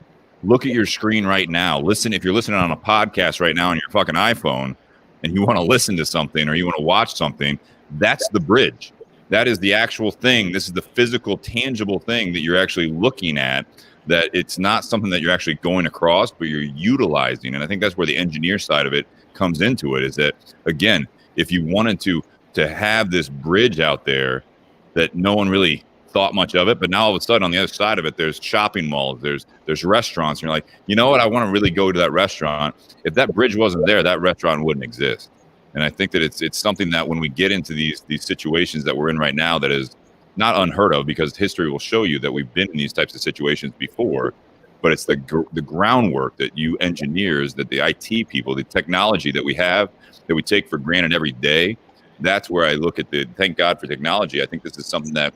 Look at your screen right now. Listen, if you're listening on a podcast right now on your fucking iPhone and you want to listen to something or you want to watch something, that's the bridge. That is the actual thing. This is the physical, tangible thing that you're actually looking at, that it's not something that you're actually going across, but you're utilizing. And I think that's where the engineer side of it comes into it, is that, again, if you wanted to have this bridge out there that no one really thought much of it, but now all of a sudden on the other side of it, there's shopping malls, there's restaurants, and you're like, you know what, I want to really go to that restaurant. If that bridge wasn't there, that restaurant wouldn't exist. And I think that it's something that when we get into these situations that we're in right now, that is not unheard of, because history will show you that we've been in these types of situations before, but it's the groundwork that you engineers, that the IT people, the technology that we have, that we take for granted every day. That's where I look at thank God for technology. I think this is something that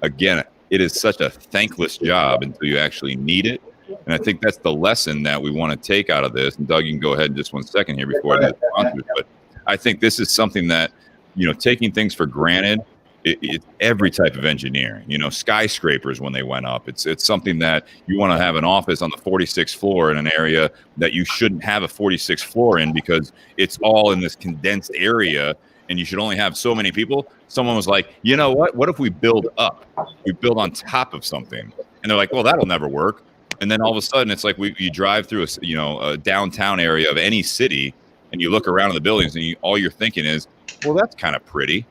again, it is such a thankless job until you actually need it. And I think that's the lesson that we want to take out of this. And Doug, you can go ahead in just 1 second here before I get sponsors. But I think this is something that, taking things for granted, it's every type of engineering, skyscrapers when they went up. It's something that you want to have an office on the 46th floor in an area that you shouldn't have a 46th floor in, because it's all in this condensed area and you should only have so many people. Someone was like, you know what if we build up? We build on top of something. And they're like, well, that'll never work. And then all of a sudden it's like you drive through a downtown area of any city and you look around in the buildings and all you're thinking is, well, that's kind of pretty.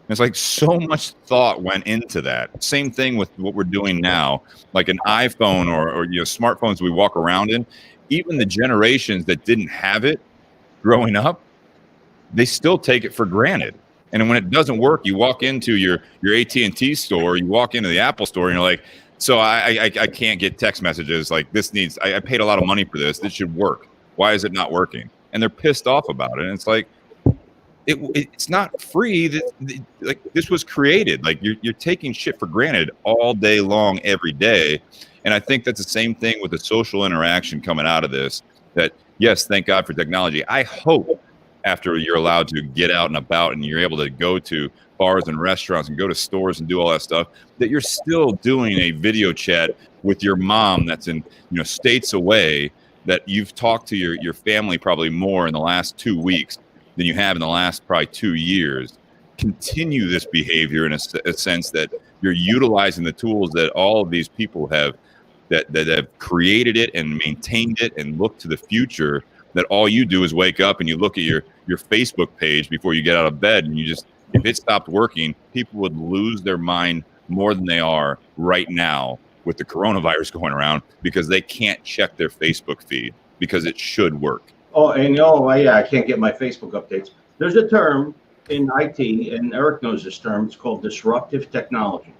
It's like so much thought went into that. Same thing with what we're doing now, like an iPhone or smartphones we walk around in. Even the generations that didn't have it growing up, they still take it for granted. And when it doesn't work, you walk into your AT&T store, you walk into the Apple store, and you're like, so I can't get text messages. Like, this needs, I paid a lot of money for this. This should work. Why is it not working? And they're pissed off about it. And it's like, it's not free. Like, this was created. Like, you're taking shit for granted all day long, every day. And I think that's the same thing with the social interaction coming out of this, that yes, thank God for technology. I hope after you're allowed to get out and about and you're able to go to bars and restaurants and go to stores and do all that stuff, that you're still doing a video chat with your mom that's in, states away, that you've talked to your family probably more in the last 2 weeks than you have in the last probably 2 years. Continue this behavior in a sense that you're utilizing the tools that all of these people have that have created it and maintained it and look to the future, that all you do is wake up and you look at your Facebook page before you get out of bed, and you just, if it stopped working, people would lose their mind more than they are right now with the coronavirus going around, because they can't check their Facebook feed because it should work. Oh, and I can't get my Facebook updates. There's a term in IT, and Eric knows this term. It's called disruptive technologies,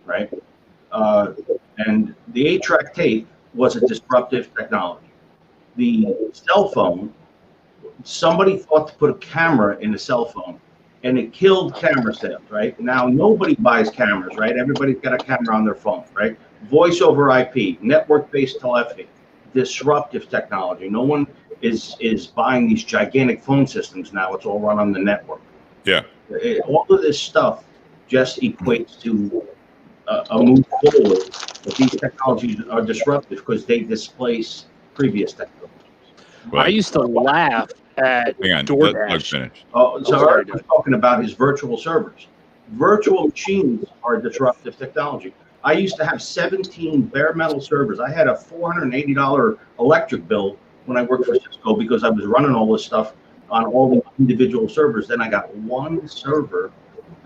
right? And the 8-track tape was a disruptive technology. The cell phone, somebody thought to put a camera in a cell phone, and it killed camera sales, right? Now, nobody buys cameras, right? Everybody's got a camera on their phone, right? Voice over IP, network-based telephony, disruptive technology. No one is buying these gigantic phone systems now. It's all run on the network. Yeah. All of this stuff just equates to a move forward. But these technologies are disruptive because they displace previous technologies. Well, I used to laugh at DoorDash. Finish. Oh, so Art was talking about his virtual servers. Virtual machines are disruptive technology. I used to have 17 bare metal servers. I had a $480 electric bill when I worked for Cisco because I was running all this stuff on all the individual servers. Then I got one server,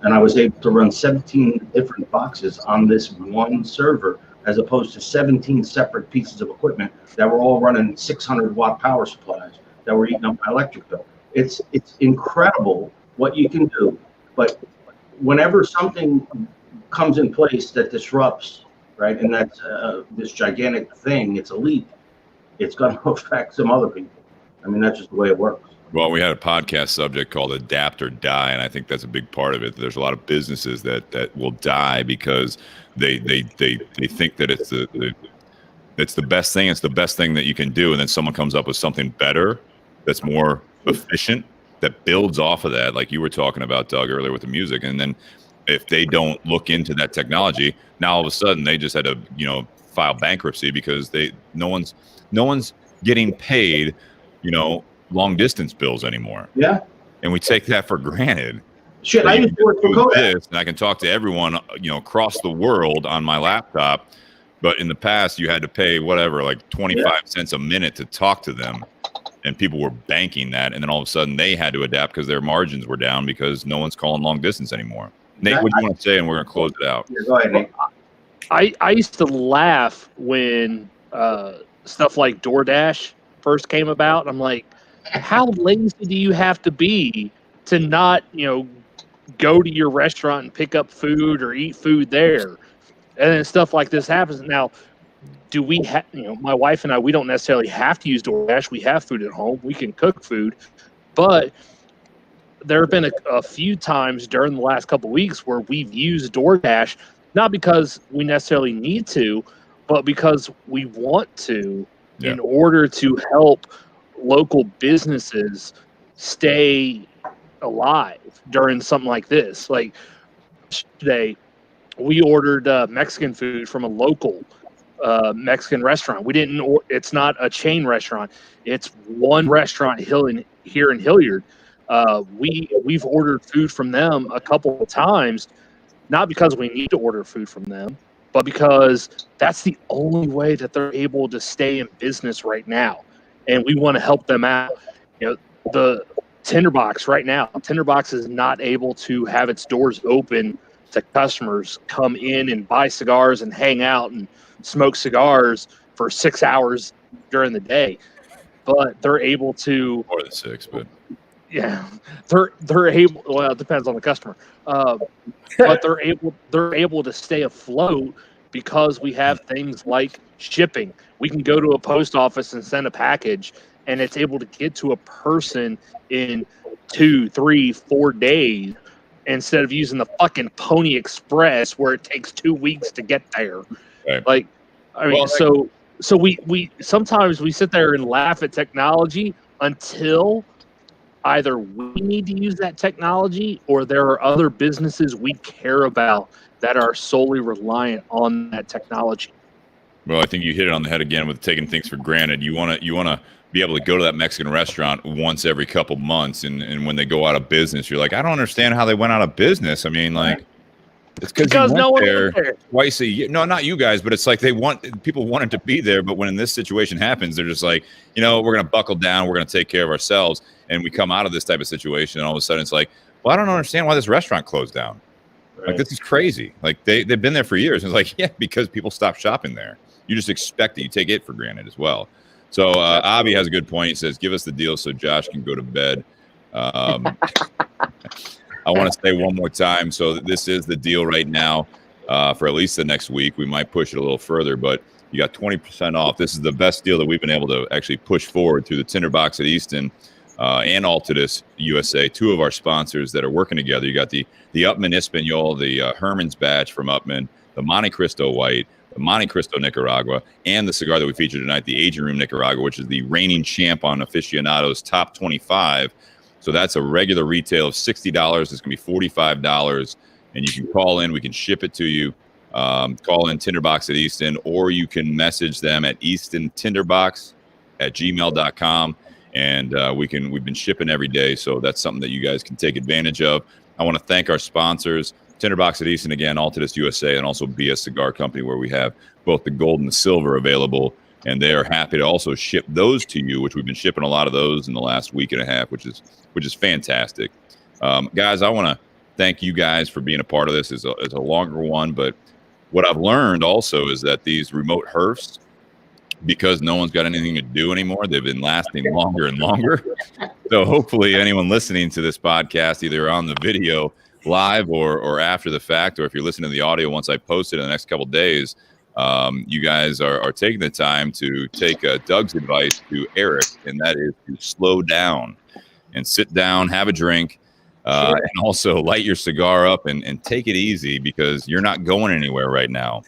and I was able to run 17 different boxes on this one server, as opposed to 17 separate pieces of equipment that were all running 600-watt power supplies that were eating up my electric bill. It's incredible what you can do, but whenever something comes in place that disrupts, right, and that's this gigantic thing, it's a leap, it's going to affect some other people. I mean, that's just the way it works. Well, we had a podcast subject called Adapt or Die, and I think that's a big part of it. There's a lot of businesses that will die because they think that it's the best thing. It's the best thing that you can do, and then someone comes up with something better that's more efficient, that builds off of that, like you were talking about, Doug, earlier with the music. And then if they don't look into that technology, now all of a sudden they just had to file bankruptcy because no one's getting paid long distance bills anymore. Yeah. And we take that for granted. Shit, I used to work for Kodak. And I can talk to everyone, across the world on my laptop. But in the past, you had to pay whatever, like 25 cents a minute to talk to them. And people were banking that. And then all of a sudden they had to adapt because their margins were down because no one's calling long distance anymore. Nate, what do you want to say? And we're going to close it out. Yeah, go ahead, Nate. I used to laugh when stuff like DoorDash first came about. I'm like, how lazy do you have to be to not, go to your restaurant and pick up food or eat food there? And then stuff like this happens. Now, do we have, my wife and I, we don't necessarily have to use DoorDash. We have food at home. We can cook food. But there have been a few times during the last couple of weeks where we've used DoorDash, not because we necessarily need to, but because we want to, in order to help local businesses stay alive during something like this. Like today, we ordered Mexican food from a local Mexican restaurant. We didn't. It's not a chain restaurant. It's one restaurant here in Hilliard. We've ordered food from them a couple of times, not because we need to order food from them, but because that's the only way that they're able to stay in business right now. And we want to help them out. The Tinderbox right now, Tinderbox is not able to have its doors open to customers come in and buy cigars and hang out and smoke cigars for 6 hours during the day. But they're able to more than 6, but yeah, they're able. Well, it depends on the customer. But they're able to stay afloat because we have things like shipping. We can go to a post office and send a package, and it's able to get to a person in 2, 3, 4 days instead of using the fucking Pony Express where it takes 2 weeks to get there. Right. Like, I mean, so we sometimes we sit there and laugh at technology until either we need to use that technology or there are other businesses we care about that are solely reliant on that technology. Well, I think you hit it on the head again with taking things for granted. You want to be able to go to that Mexican restaurant once every couple months, and when they go out of business, you're like, I don't understand how they went out of business. I mean, like, it's because no one there went there twice a year. No, not you guys, but it's like people wanted to be there, but when this situation happens, they're just like, we're going to buckle down, we're going to take care of ourselves, and we come out of this type of situation, and all of a sudden it's like, well, I don't understand why this restaurant closed down. Right. Like, this is crazy. Like, they've been there for years. And it's like, yeah, because people stopped shopping there. You just expect it. You take it for granted as well. So Avi has a good point. He says, give us the deal so Josh can go to bed. I want to say one more time. So this is the deal right now for at least the next week. We might push it a little further, but you got 20% off. This is the best deal that we've been able to actually push forward through the Tinderbox at Easton and Altadis USA, two of our sponsors that are working together. You got the Upman Espanol, the Herman's Batch from Upman, the Monte Cristo White, the Monte Cristo Nicaragua, and the cigar that we featured tonight, the Aging Room Nicaragua, which is the reigning champ on Aficionado's top 25. So that's a regular retail of $60. It's going to be $45, and you can call in. We can ship it to you. Call in Tinderbox at Easton, or you can message them at eastontinderbox@gmail.com, and we've been shipping every day, so that's something that you guys can take advantage of. I want to thank our sponsors, Tinderbox at Easton again, Altadis USA, and also BS Cigar Company, where we have both the gold and the silver available, and they are happy to also ship those to you, which we've been shipping a lot of those in the last week and a half, which is fantastic. Guys, I want to thank you guys for being a part of this. It's a longer one, but what I've learned also is that these remote herfs, because no one's got anything to do anymore, they've been lasting longer and longer. So hopefully anyone listening to this podcast, either on the video live or after the fact, or if you're listening to the audio once I post it in the next couple of days, you guys are taking the time to take Doug's advice to Eric, and that is to slow down and sit down, have a drink, and also light your cigar up and take it easy, because you're not going anywhere right now.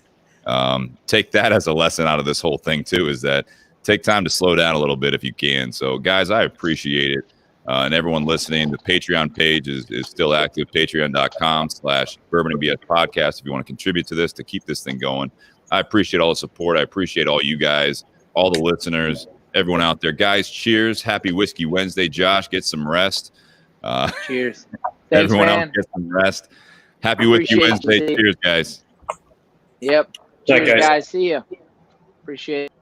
Take that as a lesson out of this whole thing too, is that take time to slow down a little bit if you can. So guys, I appreciate it. And everyone listening, the Patreon page is still active, patreon.com/BourbonandBS podcast. If you want to contribute to this, to keep this thing going, I appreciate all the support. I appreciate all you guys, all the listeners, everyone out there. Guys, cheers. Happy Whiskey Wednesday. Josh, get some rest. Cheers. Thanks, everyone man. else, get some rest. Happy Whiskey Wednesday. Cheers, guys. Yep. Bye, Cheers, guys. guys. See ya. Appreciate it.